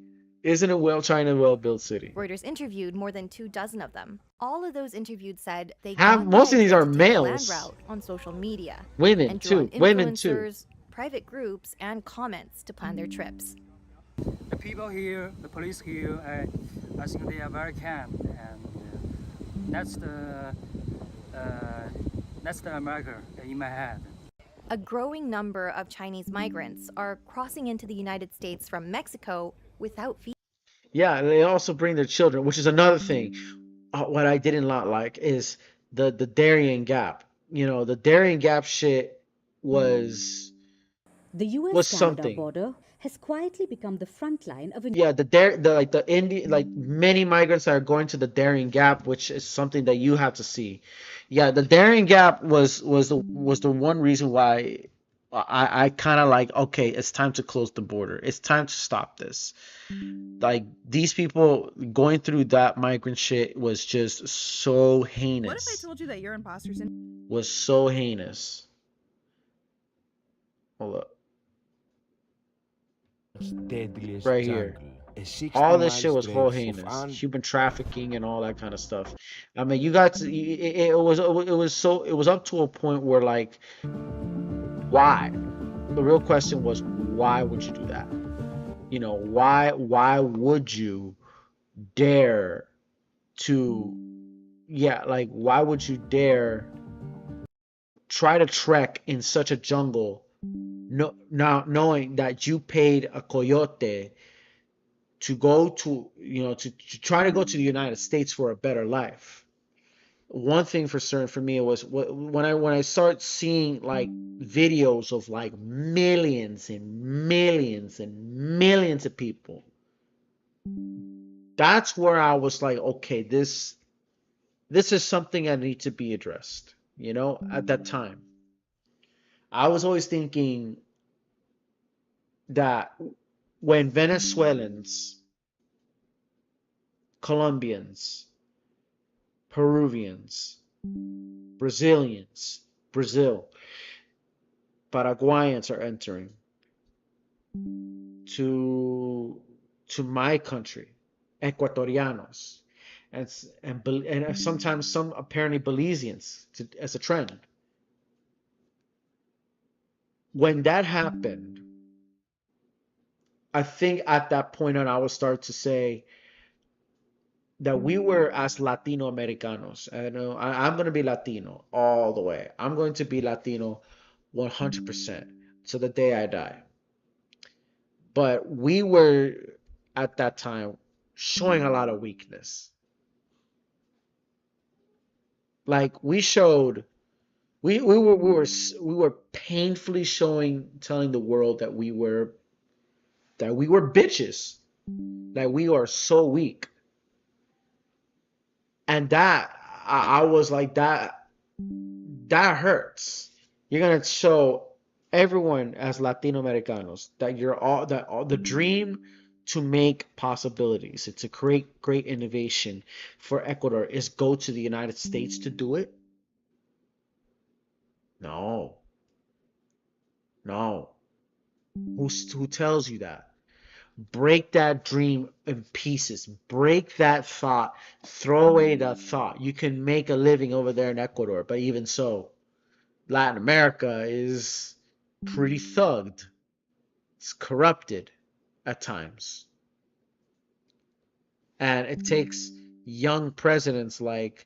Isn't China a well-built city? Reuters interviewed more than 24 of them. All of those interviewed said they Most of these are males. Land route on social media, Women and drew too. on Women too. influencers, private groups, and comments to plan their trips. The people here, the police here, I think they are very kind, and that's the America in my head. A growing number of Chinese migrants are crossing into the United States from Mexico without visas. Yeah, and they also bring their children, which is another thing. What I didn't like is the Darien Gap. The Darien Gap shit was the US was Canada something. border has quietly become the front line of many migrants are going to the Darien Gap, which is something that you have to see. Yeah, the Darien Gap was the one reason why I kind of like, okay, it's time to close the border. It's time to stop this. Like, these people going through that migrant shit was just so heinous. What if I told you that your imposters was so heinous? Hold up. Right here. All this shit was whole heinous. Human trafficking and all that kind of stuff. I mean, you got to, it was up to a point where, like, why? The real question was, why would you do that? Why would you dare to, why would you dare try to trek in such a jungle, knowing that you paid a coyote to go to, to try to go to the United States for a better life? one thing for certain for me was when I start seeing like videos of like millions and millions and millions of people, that's where I was like, okay, this is something that need to be addressed. You know, at that time, I was always thinking that when Venezuelans, Colombians, Peruvians, Brazilians, Brazil, Paraguayans are entering to my country, Ecuatorianos, and sometimes some apparently Belizeans as a trend. When that happened, I think at that point on I would start to say that we were as Latino Americanos. I know I'm going to be Latino all the way. I'm going to be Latino 100% to the day I die. But we were at that time showing a lot of weakness. Like we were painfully telling the world that we were bitches, that we are so weak. And that I was like, that hurts. You're gonna show everyone as Latino Americanos that the dream to make possibilities, to create great innovation for Ecuador is go to the United States to do it. No. Who tells you that? Break that dream in pieces. Break that thought. Throw away that thought. You can make a living over there in Ecuador, but even so, Latin America is pretty thugged. It's corrupted at times. And it takes young presidents like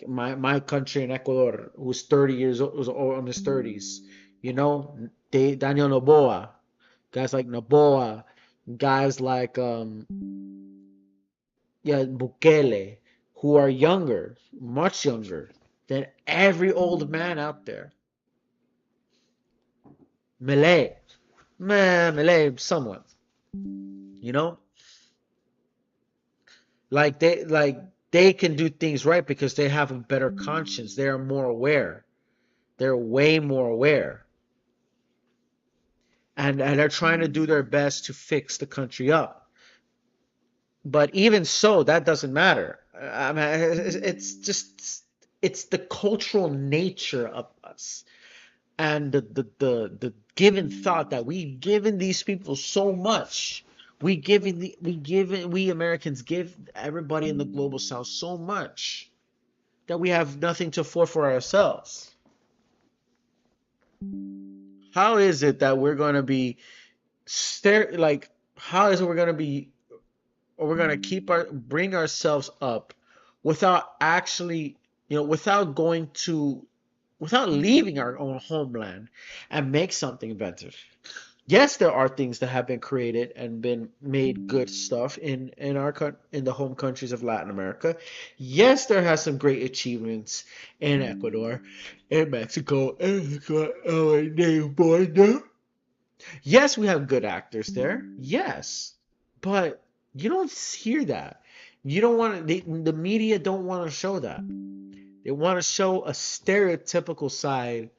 my country in Ecuador, who's 30 years old, was in his 30s. You know, Daniel Noboa, guys like Noboa, guys like Bukele, who are younger, much younger than every old man out there. Malay, somewhat. You know, they can do things right because they have a better conscience. They are more aware. They're way more aware. And they're trying to do their best to fix the country up. But even so, that doesn't matter. I mean, it's the cultural nature of us, and the given thought that we've given these people so much. We Americans give everybody in the global south so much that we have nothing to afford for ourselves. How is it that we're going to be how is it we're going to be, or we're going to bring ourselves up without actually, without leaving our own homeland and make something better? Yes, there are things that have been created and been made good stuff in the home countries of Latin America. Yes, there has some great achievements in Ecuador, in Mexico, and our native border. Yes, we have good actors there. Yes, but you don't hear that. You don't want to. The media don't want to show that. They want to show a stereotypical side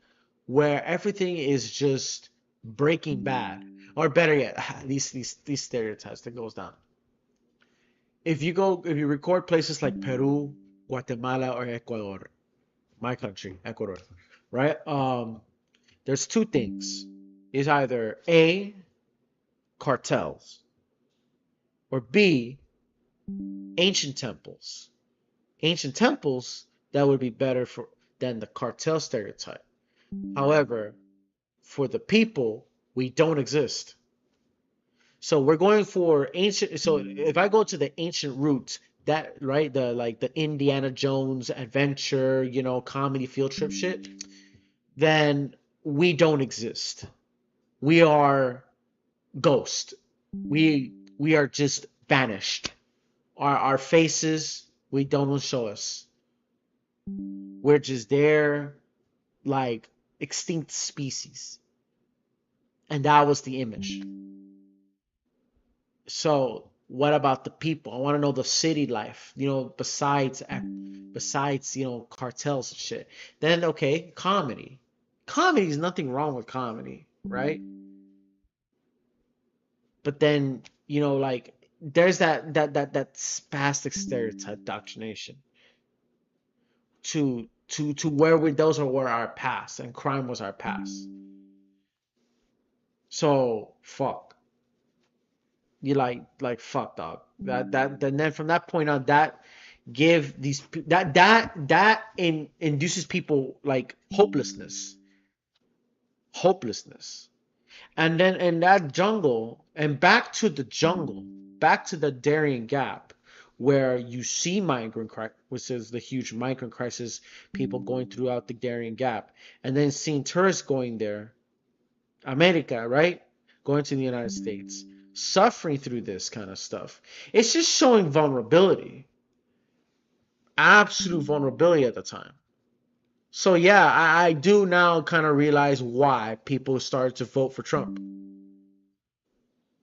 where everything is just Breaking Bad, or better yet, these stereotypes that goes down. If you record places like Peru, Guatemala, or Ecuador, my country, Ecuador, right? There's two things. Is either A, cartels, or B, ancient temples. Ancient temples, that would be better than the cartel stereotype. However, for the people, we don't exist. So we're going for ancient. So if I go to the ancient roots, that right, the Indiana Jones adventure, comedy field trip shit, then we don't exist. We are ghost. We are just vanished. Our faces, we don't show us. We're just there like extinct species. And that was the image. So what about the people? I want to know the city life, besides, cartels and shit. Then, okay, comedy. Comedy is nothing wrong with comedy, right? But then, like, there's that spastic stereotype indoctrination to where those were our past, and crime was our past. So fuck. You fuck, dog. And then from that point on, that give these induces people like hopelessness. And then in that jungle, and back to the jungle, back to the Darien Gap, where you see migrant crisis, which is the huge migrant crisis, people going throughout the Darien Gap, and then seeing tourists going there, America, right? Going to the United States, suffering through this kind of stuff. It's just showing vulnerability, absolute vulnerability at the time. So yeah, I do now kind of realize why people started to vote for Trump.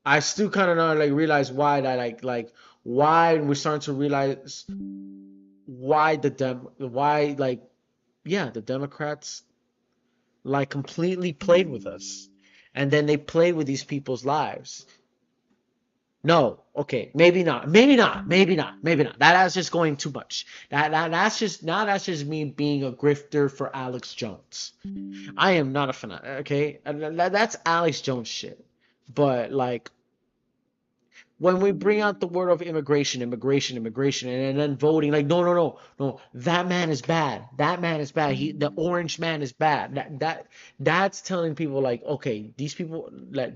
I still kind of not realize why that why we're starting to realize why the Democrats completely played with us, and then they played with these people's lives. No, okay, maybe not. That's just going too much. That's just me being a grifter for Alex Jones. I am not a fan. Okay, that's Alex Jones shit. But when we bring out the word of immigration, and then voting, no, that man is bad. The orange man is bad. That's telling people okay, these people,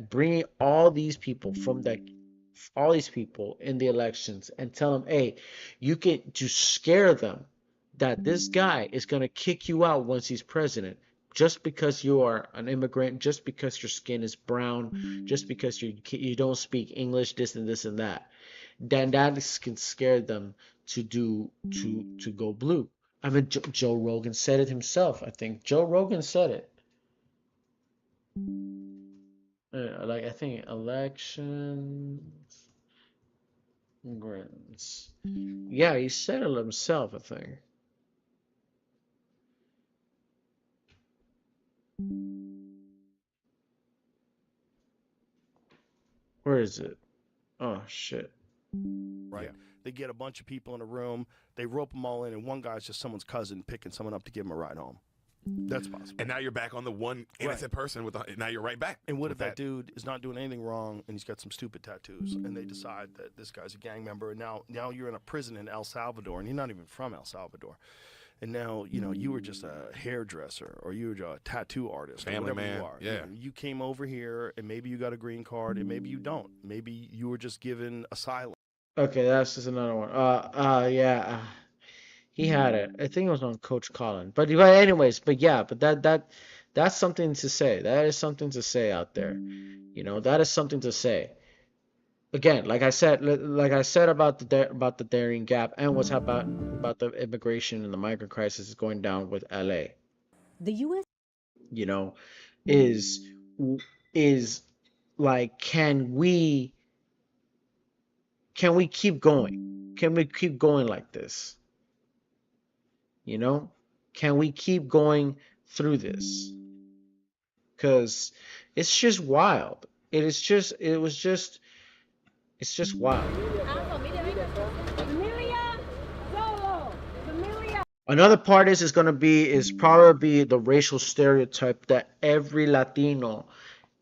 bring all these people in the elections and tell them, hey, you can just scare them that this guy is going to kick you out once he's president, just because you are an immigrant, just because your skin is brown, just because you don't speak English, this and this and that. Then that can scare them to go blue. I mean, Joe Rogan said it himself. I think Joe Rogan said it. I think elections. Grins. Yeah, he said it himself, I think. Where is it? Oh, shit. Right. Yeah. They get a bunch of people in a room, they rope them all in, and one guy's just someone's cousin picking someone up to give them a ride home. That's possible. And now you're back on the one innocent person now you're right back. And what if that dude is not doing anything wrong and he's got some stupid tattoos, and they decide that this guy's a gang member, and now you're in a prison in El Salvador, and you're not even from El Salvador. And now, you were just a hairdresser, or you were a tattoo artist, family or whatever man. you are. Yeah. You came over here, and maybe you got a green card, and maybe you don't. Maybe you were just given asylum. Okay, that's just another one. Yeah. He had it. I think it was on Coach Colin. But anyways, that's something to say. That is something to say out there. That is something to say. Again, like I said about the Darien Gap, and what's about the immigration and the migrant crisis is going down with LA. The U.S. Is can we keep going? Can we keep going like this? Can we keep going through this? Because it's just wild. It's just wild. Another part is probably the racial stereotype that every Latino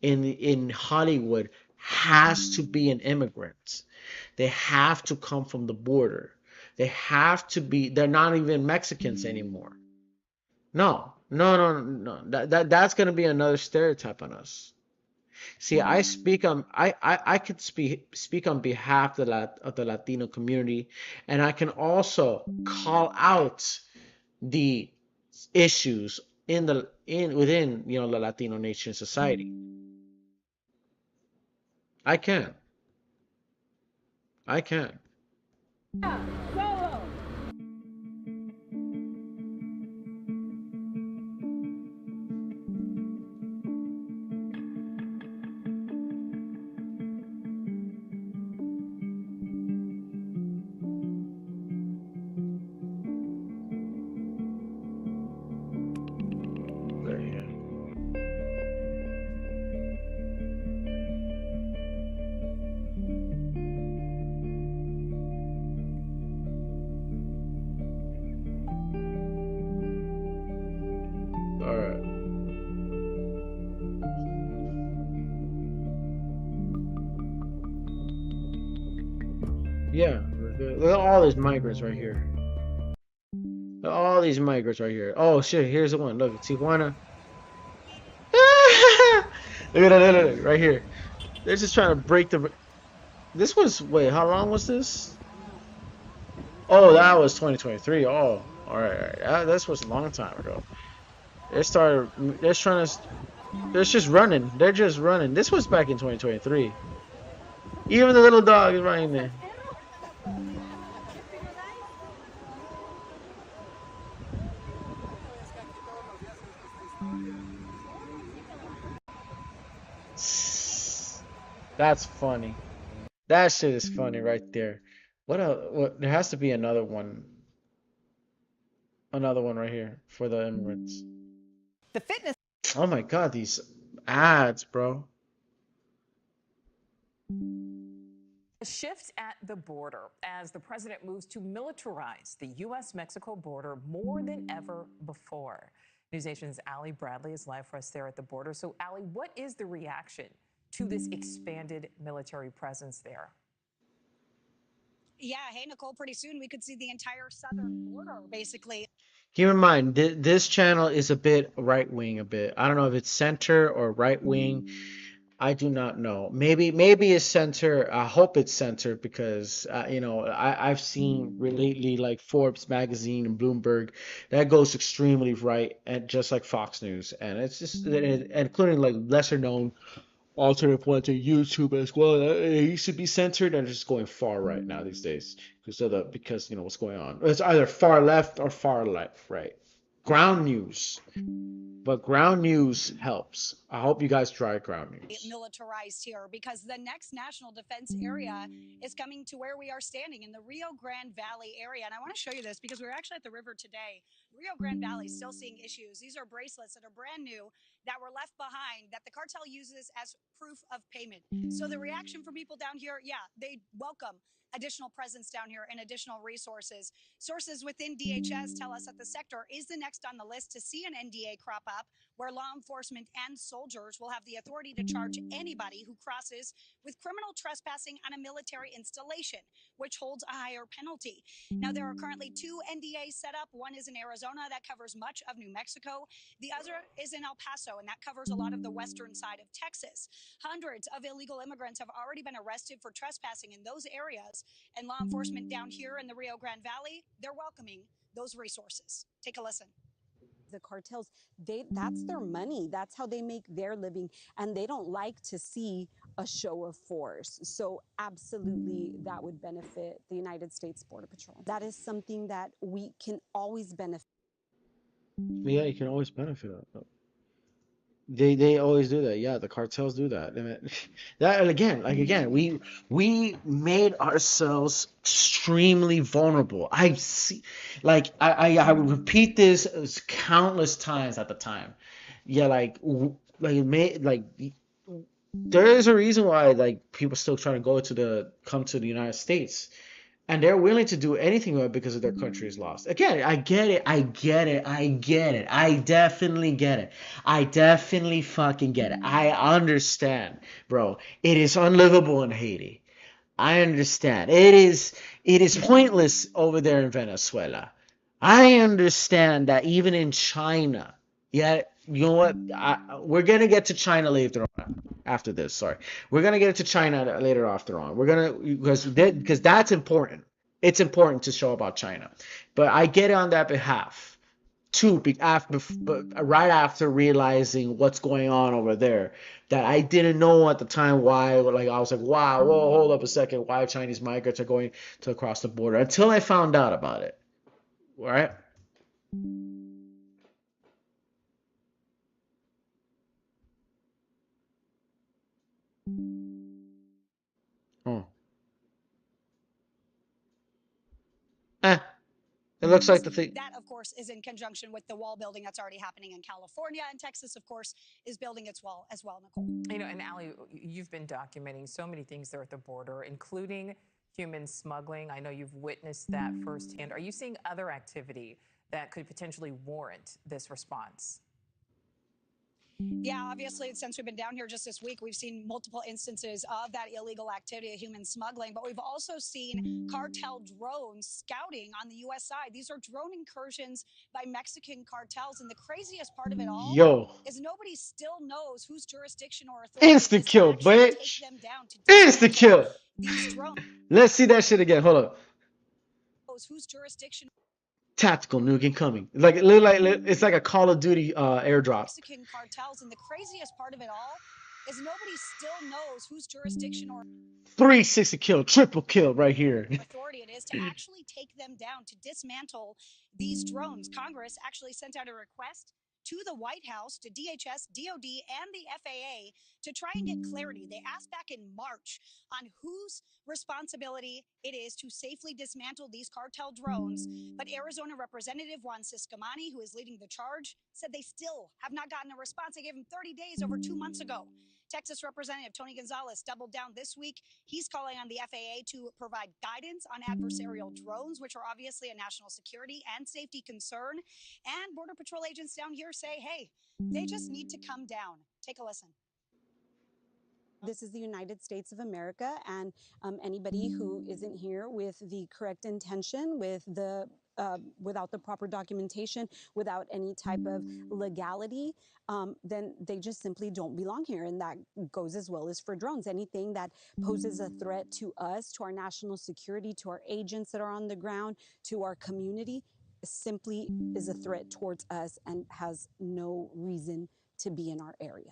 in Hollywood has to be an immigrant. They have to come from the border. They're not even Mexicans anymore. No. That's going to be another stereotype on us. See, I could speak on behalf of the Latino community, and I can also call out the issues within the Latino nation society. I can. Yeah, look at all these migrants right here. Look at all these migrants right here. Oh shit, here's the one. Look, Tijuana. Look at that, look, right here. They're just trying to break the. This was, wait, how long was this? Oh, that was 2023. Oh, all right, all right. This was a long time ago. They started. They're trying to. They're just running. They're just running. This was back in 2023. Even the little dog is running there. That's funny. That shit is funny right there. What a what? There has to be another one. Another one right here for the immigrants. The fitness. Oh my god, these ads, bro. A shift at the border as the president moves to militarize the U.S.-Mexico border more than ever before. NewsNation's Allie Bradley is live for us there at the border. So, Allie, what is the reaction to this expanded military presence there? Yeah, hey, Nicole, pretty soon we could see the entire southern border basically. Keep in mind, this channel is a bit right wing, a bit. I don't know if it's center or right wing. I do not know. Maybe it's center. I hope it's center because you know I've seen lately like Forbes magazine and Bloomberg that goes extremely right and just like Fox News, and it's just including like lesser known alternative ones on YouTube as well. It used to be centered and it's just going far right now these days because you know what's going on. It's either far left or far left, right? Ground news. But ground news helps. I hope you guys try ground news. Militarized here because the next national defense area is coming to where we are standing in the Rio Grande Valley area. And I want to show you this because we were actually at the river today. Rio Grande Valley is still seeing issues. These are bracelets that are brand new that were left behind that the cartel uses as proof of payment. So the reaction from people down here, yeah, they welcome additional presence down here and additional resources. Sources within DHS tell us that the sector is the next on the list to see an NDA crop up, where law enforcement and soldiers will have the authority to charge anybody who crosses with criminal trespassing on a military installation, which holds a higher penalty. Now, there are currently 2 NDAs set up. One is in Arizona that covers much of New Mexico. The other is in El Paso, and that covers a lot of the western side of Texas. Hundreds of illegal immigrants have already been arrested for trespassing in those areas, and law enforcement down here in the Rio Grande Valley, they're welcoming those resources. Take a listen. The cartels, that's their money, that's how they make their living, and they don't like to see a show of force. So absolutely that would benefit the United States Border Patrol. That is something that we can always benefit. Yeah, you can always benefit. They always do that. Yeah, the cartels do that. That and again, we made ourselves extremely vulnerable. I see, I would repeat this countless times at the time. Yeah, there is a reason why like people still trying to come to the United States. And they're willing to do anything because of their country is lost. Again, I get it. I definitely get it. I definitely fucking get it. I understand, bro. It is unlivable in Haiti. I understand. It is pointless over there in Venezuela. I understand that even in China. Yeah, you know what? We're gonna get to China later on after this. Sorry, we're gonna get to China later after on. We're gonna because that's important. It's important to show about China, but I get it on that behalf too. But right after realizing what's going on over there, that I didn't know at the time why. Like I was like, wow, whoa, hold up a second. Why Chinese migrants are going to across the border until I found out about it. All right. Oh. Eh. It looks like the thing. That, of course, is in conjunction with the wall building that's already happening in California, and Texas, of course, is building its wall as well, Nicole. You know, and Allie, you've been documenting so many things there at the border, including human smuggling. I know you've witnessed that firsthand. Are you seeing other activity that could potentially warrant this response? Yeah, obviously, since we've been down here just this week, we've seen multiple instances of that illegal activity of human smuggling, but we've also seen cartel drones scouting on the U.S. side. These are drone incursions by Mexican cartels, and the craziest part of it all Yo, is nobody still knows whose jurisdiction or authority it insta is to kill, actually take bitch. them down to Insta dismantle kill. these drones. Let's see that shit again. Hold up. Whose jurisdiction Tactical nuke incoming. Like it look like it's like a Call of Duty airdrop. Mexican cartels, and the craziest part of it all is nobody still knows whose jurisdiction or 360 kill, triple kill right here. authority it is to actually take them down, to dismantle these drones. Congress actually sent out a request to the White House, to DHS, DOD, and the FAA to try and get clarity. They asked back in March on whose responsibility it is to safely dismantle these cartel drones. But Arizona Representative Juan Ciscomani, who is leading the charge, said they still have not gotten a response. They gave him 30 days over 2 months ago. Texas Representative Tony Gonzalez doubled down this week. He's calling on the FAA to provide guidance on adversarial drones, which are obviously a national security and safety concern. And Border Patrol agents down here say, hey, they just need to come down. Take a listen. This is the United States of America, and anybody who isn't here with the correct intention, without the proper documentation, without any type of legality, then they just simply don't belong here. And that goes as well as for drones. Anything that poses a threat to us, to our national security, to our agents that are on the ground, to our community, simply is a threat towards us and has no reason to be in our area.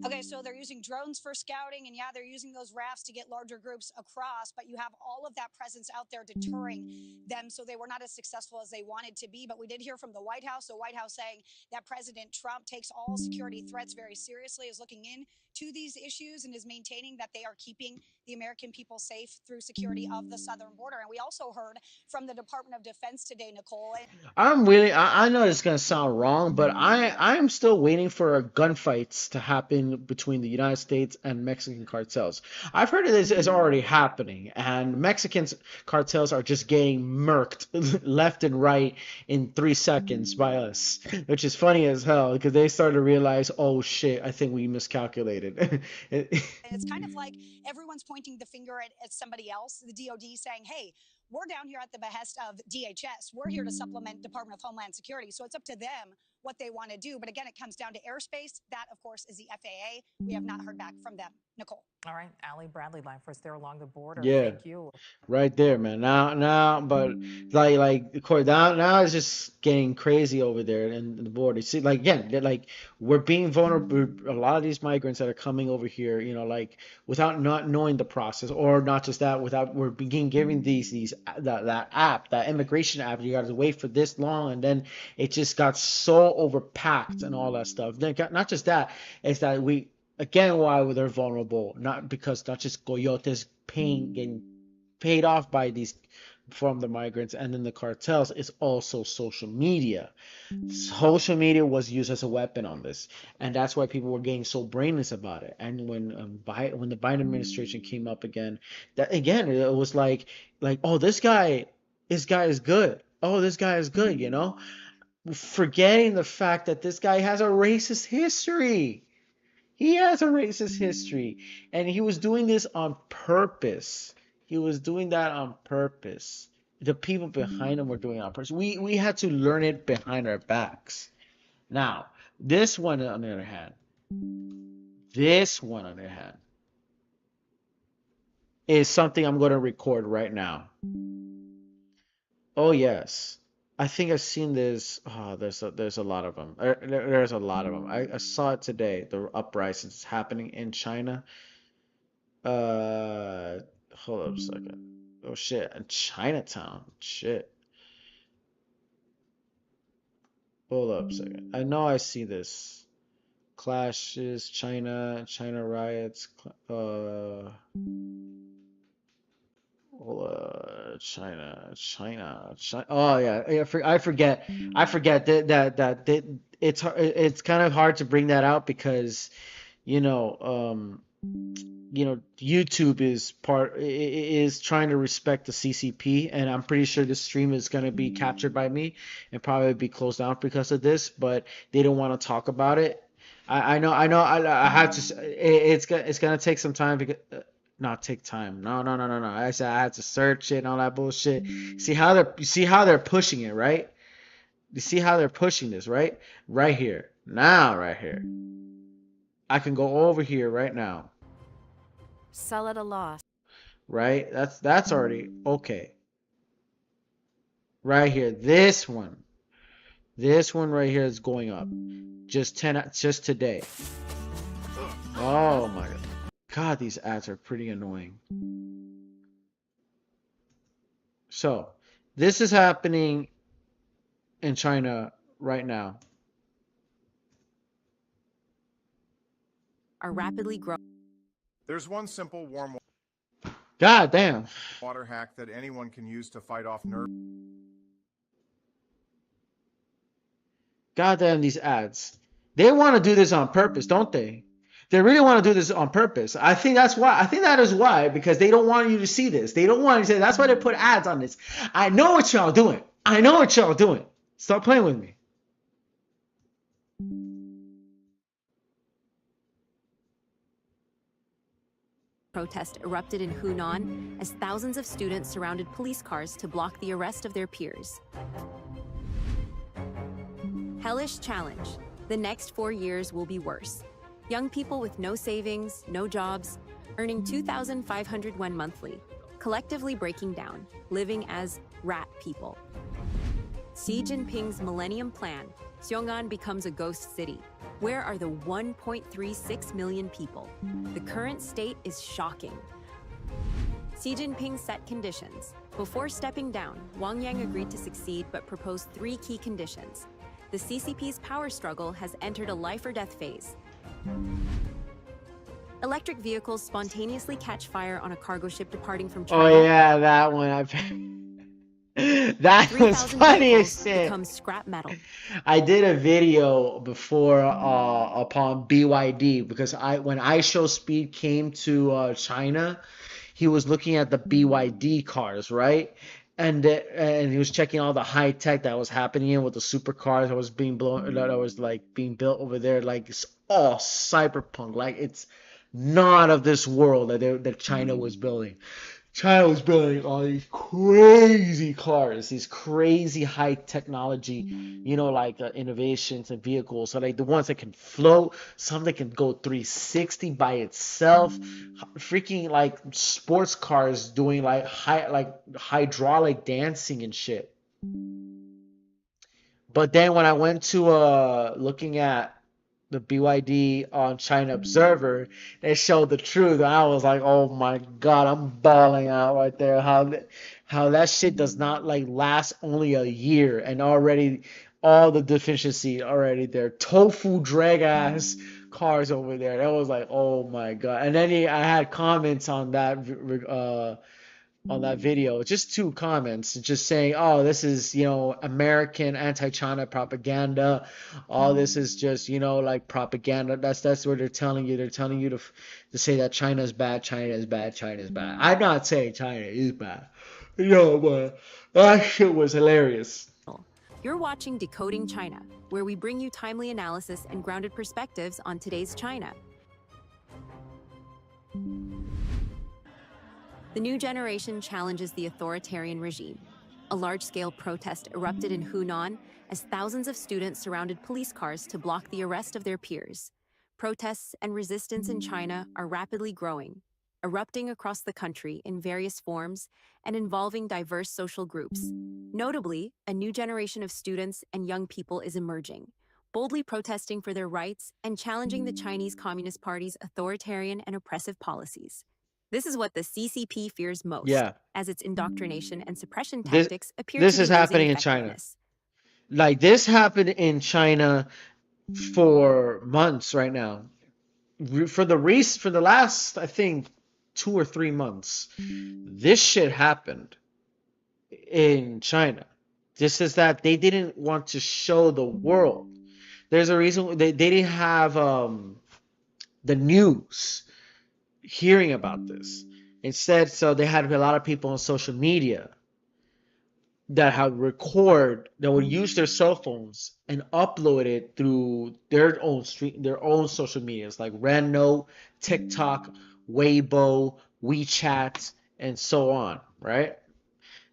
Okay, so they're using drones for scouting, and yeah, they're using those rafts to get larger groups across, but you have all of that presence out there deterring them, so they were not as successful as they wanted to be. But we did hear from the White House saying that President Trump takes all security threats very seriously, is looking into these issues, and is maintaining that they are keeping the American people safe through security of the southern border. And we also heard from the Department of Defense today, Nicole. I know it's gonna sound wrong, but I'm still waiting for gunfights to happen between the United States and Mexican cartels. I've heard this is already happening, and Mexican cartels are just getting murked left and right in 3 seconds by us, which is funny as hell because they started to realize, oh shit, I think we miscalculated. And it's kind of like everyone's pointing the finger at somebody else, the DOD saying, hey, we're down here at the behest of DHS. We're here to supplement Department of Homeland Security. So it's up to them what they want to do. But again, it comes down to airspace. That, of course, is the FAA. We have not heard back from them. Nicole. All right, Allie Bradley, live for us there along the border. Yeah, Thank you. right there, man. But of course, now it's just getting crazy over there in the border. See, like again, like we're being vulnerable. A lot of these migrants that are coming over here, like without not knowing the process, or not just that, without we're given that app, that immigration app. You got to wait for this long, and then it just got so overpacked and all that stuff. Then not just that, it's that we. Again, why they're vulnerable, not just coyotes getting paid off by these from the migrants and then the cartels, is also social media. Social media was used as a weapon on this, and that's why people were getting so brainless about it. And when the Biden administration came up again, it was like oh, this guy is good. Oh, this guy is good, forgetting the fact that this guy has a racist history. He has a racist history, and he was doing this on purpose. He was doing that on purpose. The people behind him were doing it on purpose. We had to learn it behind our backs. Now, this one on the other hand, is something I'm going to record right now. Oh yes, I think I've seen this. Oh, there's a lot of them. There's a lot of them. I saw it today. The uprisings happening in China. Hold up a second. Oh shit, in Chinatown. Shit. Hold up a second. I know I see this. Clashes, China riots. China. Oh yeah, I forget. I forget it's kind of hard to bring that out because, YouTube is trying to respect the CCP, and I'm pretty sure this stream is going to be captured by me and probably be closed down because of this, but they don't want to talk about it. I know I have to it's gonna take some time because not take time. No. I said I had to search it and all that bullshit. See how they're pushing it, right? You see how they're pushing this, right? Right here. Now right here. I can go over here right now. Sell at a loss. Right? That's already okay. Right here. This one right here is going up. Just today. Oh my god, these ads are pretty annoying. So, this is happening in China right now. Are rapidly growing. There's one simple warm God damn. water hack that anyone can use to fight off nerve. God damn these ads. They want to do this on purpose, don't they? They really want to do this on purpose. I think that's why. I think that is why, because they don't want you to see this. They don't want you to say, that's why they put ads on this. I know what y'all doing. I know what y'all doing. Stop playing with me. Protest erupted in Hunan as thousands of students surrounded police cars to block the arrest of their peers. Hellish challenge. The next 4 years will be worse. Young people with no savings, no jobs, earning 2,500 yuan monthly, collectively breaking down, living as rat people. Xi Jinping's Millennium Plan, Xiong'an becomes a ghost city. Where are the 1.36 million people? The current state is shocking. Xi Jinping set conditions. Before stepping down, Wang Yang agreed to succeed but proposed 3 key conditions. The CCP's power struggle has entered a life-or-death phase. Electric vehicles spontaneously catch fire on a cargo ship departing from China. Oh yeah, that one. That was funny as shit. Becomes scrap metal. I did a video before upon BYD because when IShowSpeed came to China, he was looking at the BYD cars, right? And he was checking all the high tech that was happening with the supercars that was being being built over there. Like it's all cyberpunk. Like it's not of this world that China was building. China was building all these crazy cars, these crazy high technology, innovations and vehicles. So like the ones that can float, some that can go 360 by itself, freaking like sports cars doing like hydraulic dancing and shit. But then when I went to looking at the BYD on China Observer, they showed the truth. And I was like, oh my god, I'm bawling out right there. How that shit does not last only a year, and already all the deficiency already there. Tofu drag ass cars over there. That was like, oh my god. And then I had comments on that video, just 2 comments, just saying, oh, this is American anti-China propaganda. All this is just propaganda. That's what they're telling you. They're telling you to say that China is bad. I'm not saying China is bad, but that shit was hilarious. You're watching Decoding China, where we bring you timely analysis and grounded perspectives on today's China. The new generation challenges the authoritarian regime. A large-scale protest erupted in Hunan as thousands of students surrounded police cars to block the arrest of their peers. Protests and resistance in China are rapidly growing, erupting across the country in various forms and involving diverse social groups. Notably, a new generation of students and young people is emerging, boldly protesting for their rights and challenging the Chinese Communist Party's authoritarian and oppressive policies. This is what the CCP fears most, as its indoctrination and suppression tactics appear to be losing effectiveness. This is happening in China. Like, this happened in China for months right now. For the last, I think, 2 or 3 months, this shit happened in China. Just as that they didn't want to show the world. There's a reason they didn't have the news. hearing about this. Instead, so they had a lot of people on social media that would use their cell phones and upload it through their own social medias like Reno, TikTok, Weibo, WeChat, and so on, right?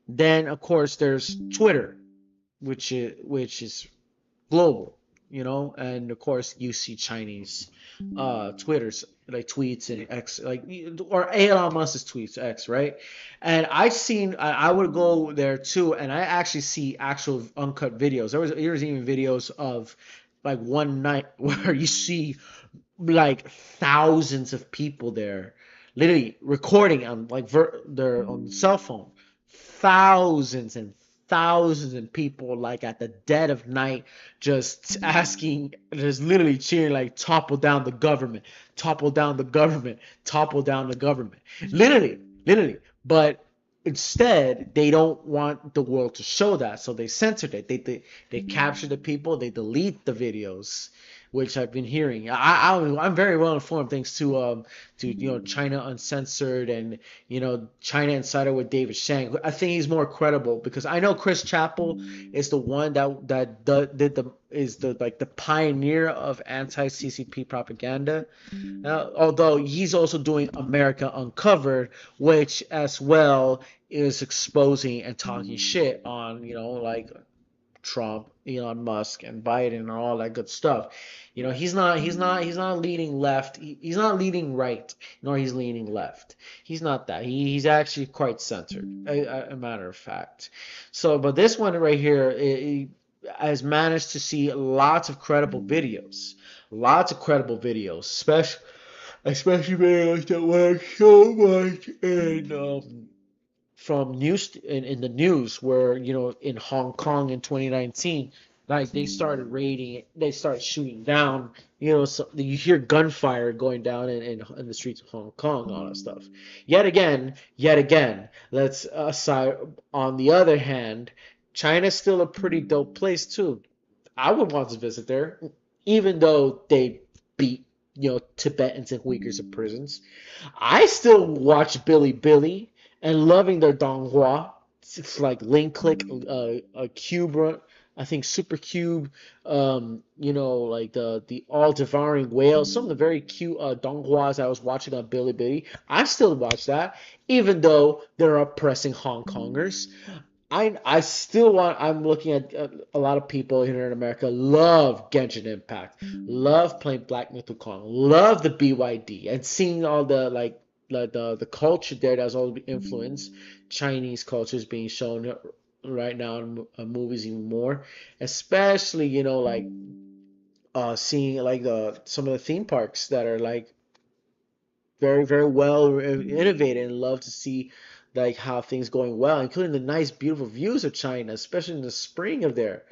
Then of course there's Twitter, which is global, and of course you see Chinese Twitters like tweets and X like or Elon Musk's tweets X, right? And I would go there too, and I actually see actual uncut videos. There was even videos of like one night where you see like thousands of people there, literally recording on like their on cell phone, thousands and thousands of people like at the dead of night, just literally cheering like topple down the government, topple down the government, topple down the government, literally. But instead, they don't want the world to show that, so they censored it. They capture the people, they delete the videos, which I've been hearing. I'm very well informed thanks to China Uncensored and China Insider with David Shang. I think he's more credible because I know Chris Chappell is the one that did the pioneer of anti-CCP propaganda. Although he's also doing America Uncovered, which as well is exposing and talking shit on like Trump, Elon Musk, and Biden and all that good stuff. He's not leading left. He's not leading right, nor he's leaning left. He's not that. He's actually quite centered, a matter of fact. So, but this one right here has managed to see lots of credible videos, especially videos that were so much from news in the news where in Hong Kong in 2019, like they started raiding, they started shooting down, so you hear gunfire going down in the streets of Hong Kong, all that stuff. Yet again, let's aside. On the other hand, China's still a pretty dope place too. I would want to visit there, even though they beat Tibetans and Uyghurs in prisons. I still watch Billy and loving their Donghua. It's like Link Click, a Cube, I think Super Cube, like the all devouring whale. Some of the very cute Donghuas I was watching on Bilibili. I still watch that, even though they're oppressing Hong Kongers. I'm looking at a lot of people here in America love Genshin Impact, love playing Black Myth Wukong, love the BYD, and seeing all the the culture there that's all influenced. Chinese culture is being shown right now in movies even more, especially like seeing like some of the theme parks that are like very, very well innovated, and love to see like how things going well, including the nice, beautiful views of China, especially in the spring of there.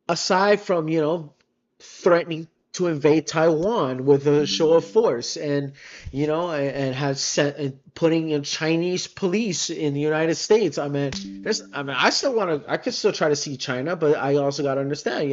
Aside from threatening to invade Taiwan with a show of force, and and has sent and putting in Chinese police in the United States. I could still try to see China, but I also got to understand,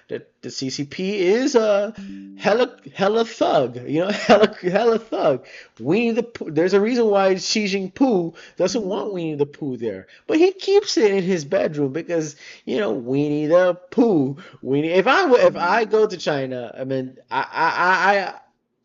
that the CCP is a hella thug, hella thug. There's a reason why Xi Jinping doesn't want Winnie the Pooh there, but he keeps it in his bedroom because Winnie the Pooh. If I go to China,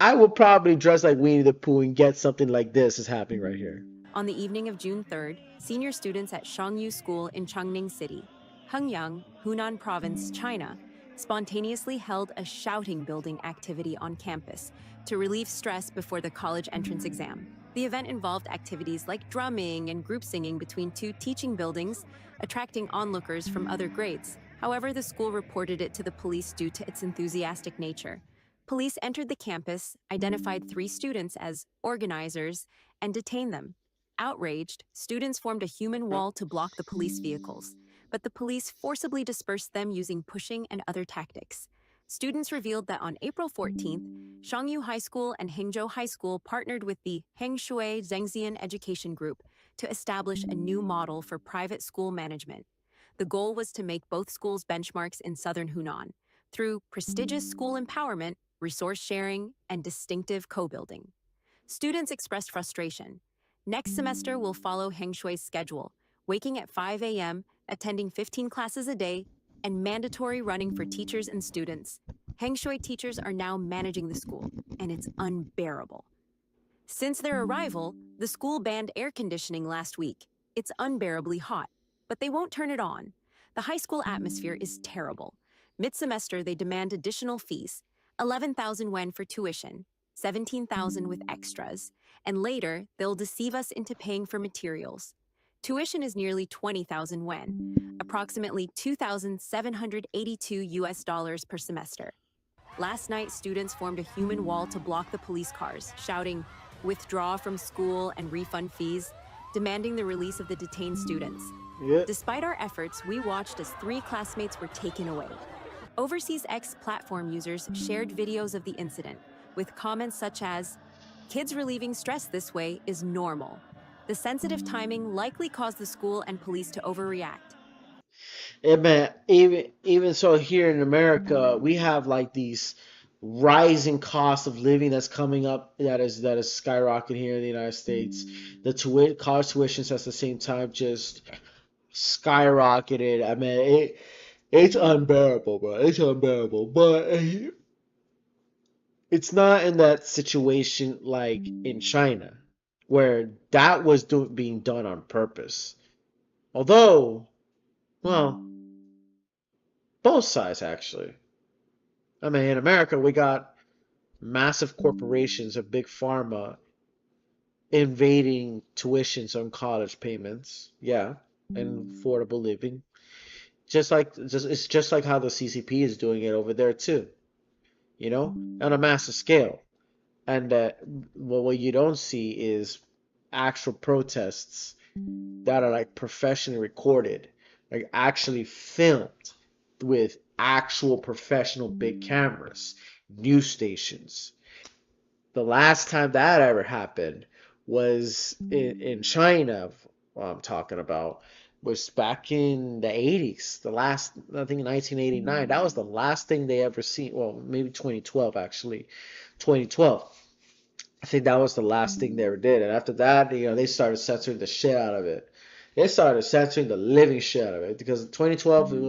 I will probably dress like Winnie the Pooh and get something like this is happening right here. On the evening of June 3rd, senior students at Shangyu School in Changning City, Hengyang, Hunan Province, China, spontaneously held a shouting building activity on campus to relieve stress before the college entrance exam. The event involved activities like drumming and group singing between two teaching buildings, attracting onlookers from other grades. However, the school reported it to the police due to its enthusiastic nature. Police entered the campus, identified 3 students as organizers, and detained them. Outraged, students formed a human wall to block the police vehicles, but the police forcibly dispersed them using pushing and other tactics. Students revealed that on April 14th, Shangyu High School and Hangzhou High School partnered with the Hengshui Zhengxian Education Group to establish a new model for private school management. The goal was to make both schools benchmarks in southern Hunan. Through prestigious school empowerment, resource sharing, and distinctive co-building. Students expressed frustration. Next semester will follow Heng Shui's schedule, waking at 5 a.m., attending 15 classes a day, and mandatory running for teachers and students. Heng Shui teachers are now managing the school, and it's unbearable. Since their arrival, the school banned air conditioning last week. It's unbearably hot, but they won't turn it on. The high school atmosphere is terrible. Mid-semester, they demand additional fees, 11,000 wen for tuition, 17,000 with extras, and later, they'll deceive us into paying for materials. Tuition is nearly 20,000 wen, approximately 2,782 US dollars per semester. Last night, students formed a human wall to block the police cars, shouting, "Withdraw from school and refund fees," demanding the release of the detained students. Yeah. Despite our efforts, we watched as 3 classmates were taken away. Overseas X platform users shared videos of the incident, with comments such as, "Kids relieving stress this way is normal. The sensitive timing likely caused the school and police to overreact." Yeah, man, even so here in America, we have like these rising cost of living that's coming up that is skyrocketing here in the United States. The college tuitions at the same time just skyrocketed. I mean, it's unbearable, bro. It's unbearable. But it's not in that situation like in China, where that was being done on purpose. Although, well, both sides actually. I mean, in America, we got massive corporations of big pharma invading tuitions on college payments. Yeah, and affordable living. It's just like how the CCP is doing it over there too. You know, on a massive scale. And well, what you don't see is actual protests that are like professionally recorded, like actually filmed with actual professional big cameras, news stations. The last time that ever happened was in China, what I'm talking about, was back in the 80s. The last, I think in 1989, that was the last thing they ever seen. Well, maybe 2012 actually. 2012. I think that was the last thing they ever did. And after that, they started censoring the shit out of it. They started censoring the living shit out of it because in 2012 it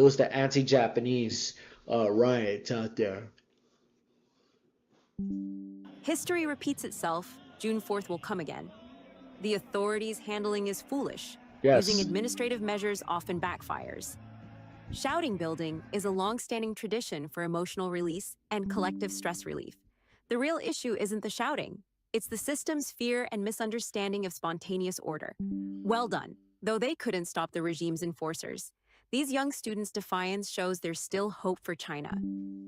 was the anti-Japanese riot out there. History repeats itself. June 4th will come again. The authorities' handling is foolish. Yes. Using administrative measures often backfires. Shouting building is a long-standing tradition for emotional release and collective stress relief. The real issue isn't the shouting. It's the system's fear and misunderstanding of spontaneous order. Well done, though they couldn't stop the regime's enforcers. These young students' defiance shows there's still hope for China.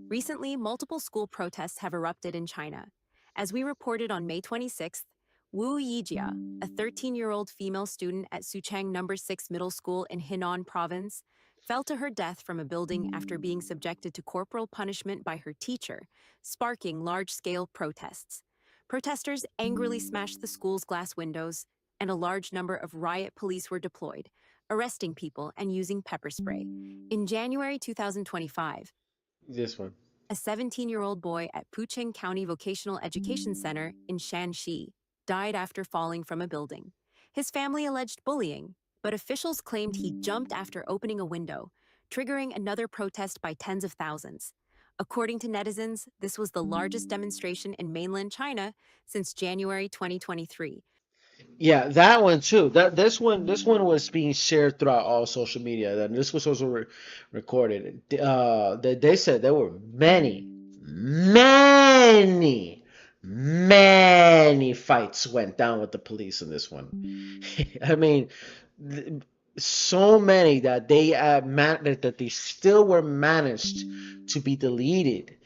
Recently, multiple school protests have erupted in China. As we reported on May 26th, Wu Yijia, a 13-year-old female student at Suchang No. 6 Middle School in Henan Province, fell to her death from a building after being subjected to corporal punishment by her teacher, sparking large-scale protests. Protesters angrily smashed the school's glass windows, and a large number of riot police were deployed, arresting people and using pepper spray. In January 2025, This one. a 17-year-old boy at Pucheng County Vocational Education Center in Shanxi died after falling from a building. His family alleged bullying, but officials claimed he jumped after opening a window, triggering another protest by tens of thousands. According to netizens, this was the largest demonstration in mainland China since January 2023. Yeah, that one too. This one was being shared throughout all social media. And this was also recorded. They said there were many fights went down with the police in this one. I mean, so many that they still were managed to be deleted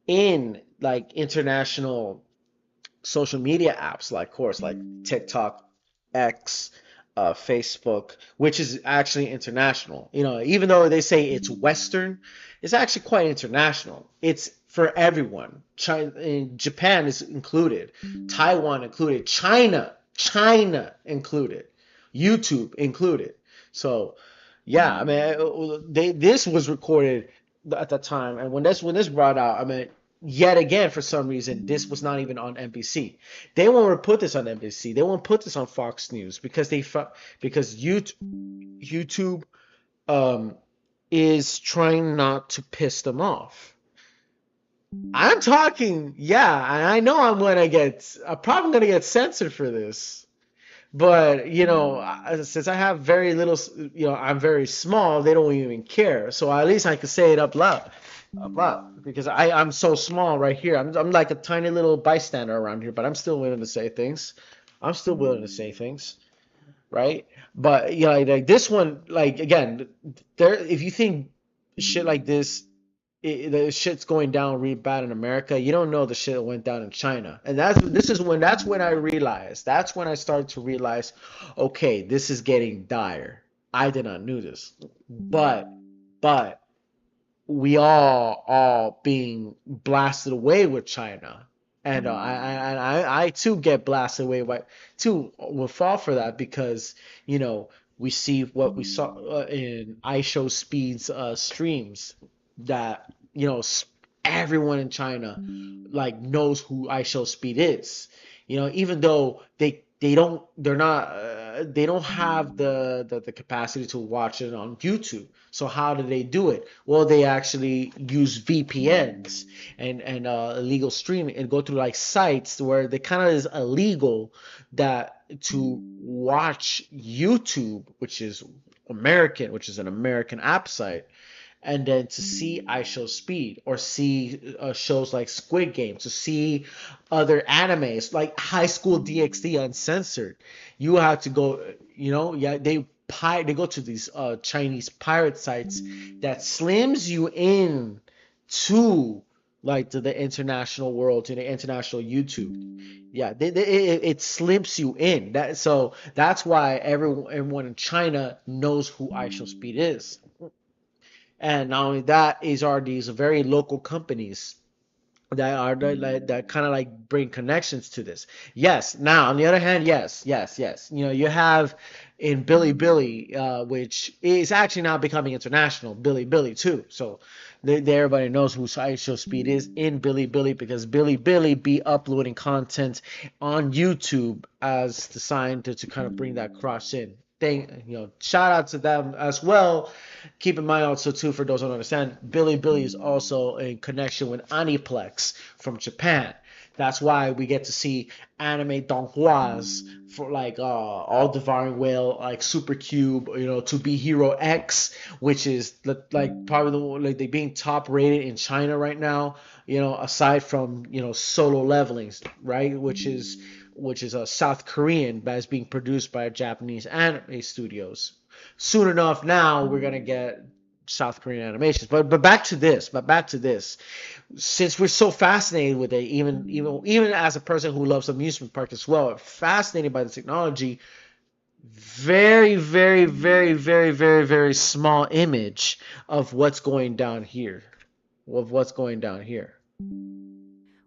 in like international social media apps, like of course like TikTok, X, Facebook, which is actually international. Even though they say it's Western, it's actually quite international. It's for everyone. Japan is included, Taiwan included, China included, YouTube included. So yeah, I mean, this was recorded at that time. And when this brought out, I mean, yet again, for some reason, this was not even on NBC. They won't put this on NBC. They won't put this on Fox News because because YouTube is trying not to piss them off. I'm talking, yeah, and I know I'm probably gonna get censored for this. But, since I have very little, I'm very small, they don't even care. So at least I could say it up loud, because I'm so small right here. I'm like a tiny little bystander around here, but I'm still willing to say things. I'm still willing to say things, right? But, like this one, like, again, if you think shit like this, the shit's going down really bad in America, you don't know the shit that went down in China. And that's when I realized, that's when I started to realize, okay, this is getting dire. I did not knew this. But we all being blasted away with China. And I too get blasted away by too will fall for that because we see what we saw in iShowSpeed's streams that everyone in China like knows who iShowSpeed is. Even though they don't have the capacity to watch it on YouTube. So how do they do it? Well, they actually use VPNs and illegal streaming and go through like sites where they kind of is illegal that to watch YouTube, which is an American app site, and then to see iShowSpeed or see shows like Squid Game, to see other animes like High School DxD Uncensored, you have to go, they go to these Chinese pirate sites that slims you in to like to the international world, to the international YouTube. Yeah, it slips you in. That's why everyone in China knows who iShowSpeed is. And not only that, are these very local companies that kind of like bring connections to this. Yes. Now, on the other hand, yes. You have in Bilibili, which is actually now becoming international, Bilibili too. So everybody knows who iShowSpeed is in Bilibili because Bilibili be uploading content on YouTube as designed to kind of bring that cross in. Shout out to them as well. Keep in mind also too, for those who don't understand, Bilibili is also in connection with Aniplex from Japan. That's why we get to see anime donghwas for like All Devouring Whale, like Super Cube, To Be Hero X, which is like probably like they being top rated in China right now. Aside from Solo Leveling, right, which is a South Korean, but is being produced by Japanese anime studios. Soon enough, now we're gonna get South Korean animations. But back to this. Since we're so fascinated with it, even as a person who loves amusement park as well, fascinated by the technology. Very, very, very, very, very, very small image of what's going down here.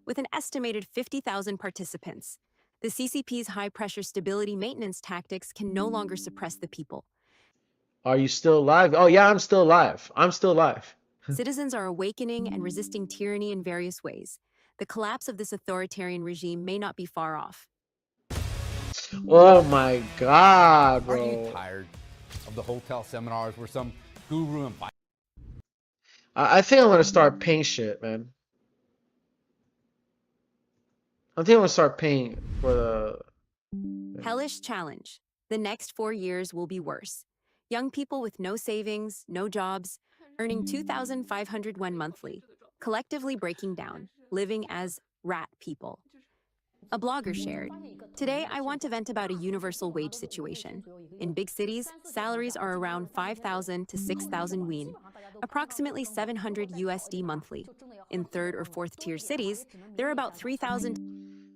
With an estimated 50,000 participants, the CCP's high-pressure stability maintenance tactics can no longer suppress the people. Are you still alive? Oh, yeah, I'm still alive. Citizens are awakening and resisting tyranny in various ways. The collapse of this authoritarian regime may not be far off. Oh my God, bro. Are you tired of the hotel seminars where some guru and I think I'm gonna start paying shit, man. I think I'm gonna start paying for the Hellish challenge. The next 4 years will be worse. Young people with no savings, no jobs, earning 2,500 won monthly, collectively breaking down, living as rat people. A blogger shared, "Today I want to vent about a universal wage situation. In big cities, salaries are around 5,000 to 6,000 won, approximately 700 USD monthly. In third or fourth tier cities, they're about 3,000.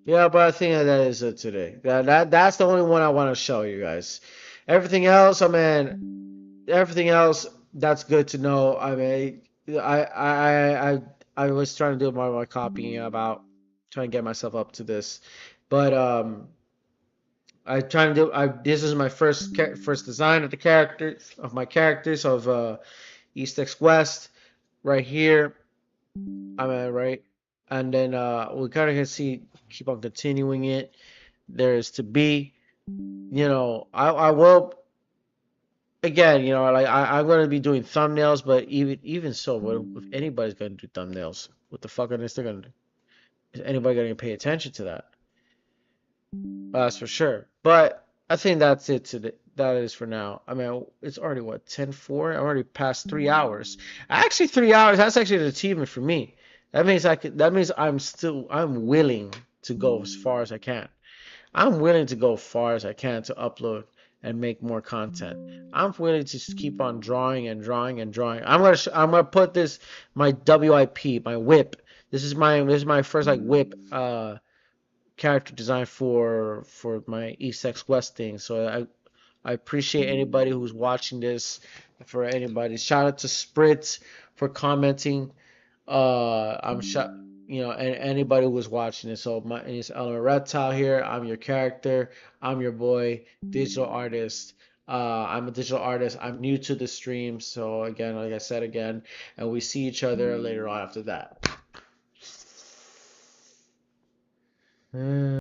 Yeah, but I think that is it today. That's the only one I want to show you guys. Everything else, that's good to know. I mean, I was trying to do more of my copying about trying to get myself up to this, but this is my first design of my characters of East X West. right here. I'm at right, and then we kind of can see keep on continuing it. There is to be, I will again, like I'm gonna be doing thumbnails, but even so, what if anybody's gonna do thumbnails? What the fuck are they still gonna do? Is anybody gonna pay attention to that? That's for sure. But I think that's it that is for now. I mean, it's already what 10:04. I'm already past 3 hours. Actually, 3 hours. That's actually an achievement for me. That means I could. That means I'm willing to go as far as I can. I'm willing to go far as I can to upload and make more content. I'm willing to just keep on drawing and drawing and drawing. I'm gonna put this my WIP, my whip. This is my first like whip character design for my East X West thing. So I appreciate anybody who's watching this. For anybody, shout out to Spritz for commenting. I'm shot. And anybody who was watching it. So my name is Element Reptile here. I'm your character. I'm your boy, digital artist. I'm a digital artist. I'm new to the stream. So again, like I said again, and we see each other later on after that.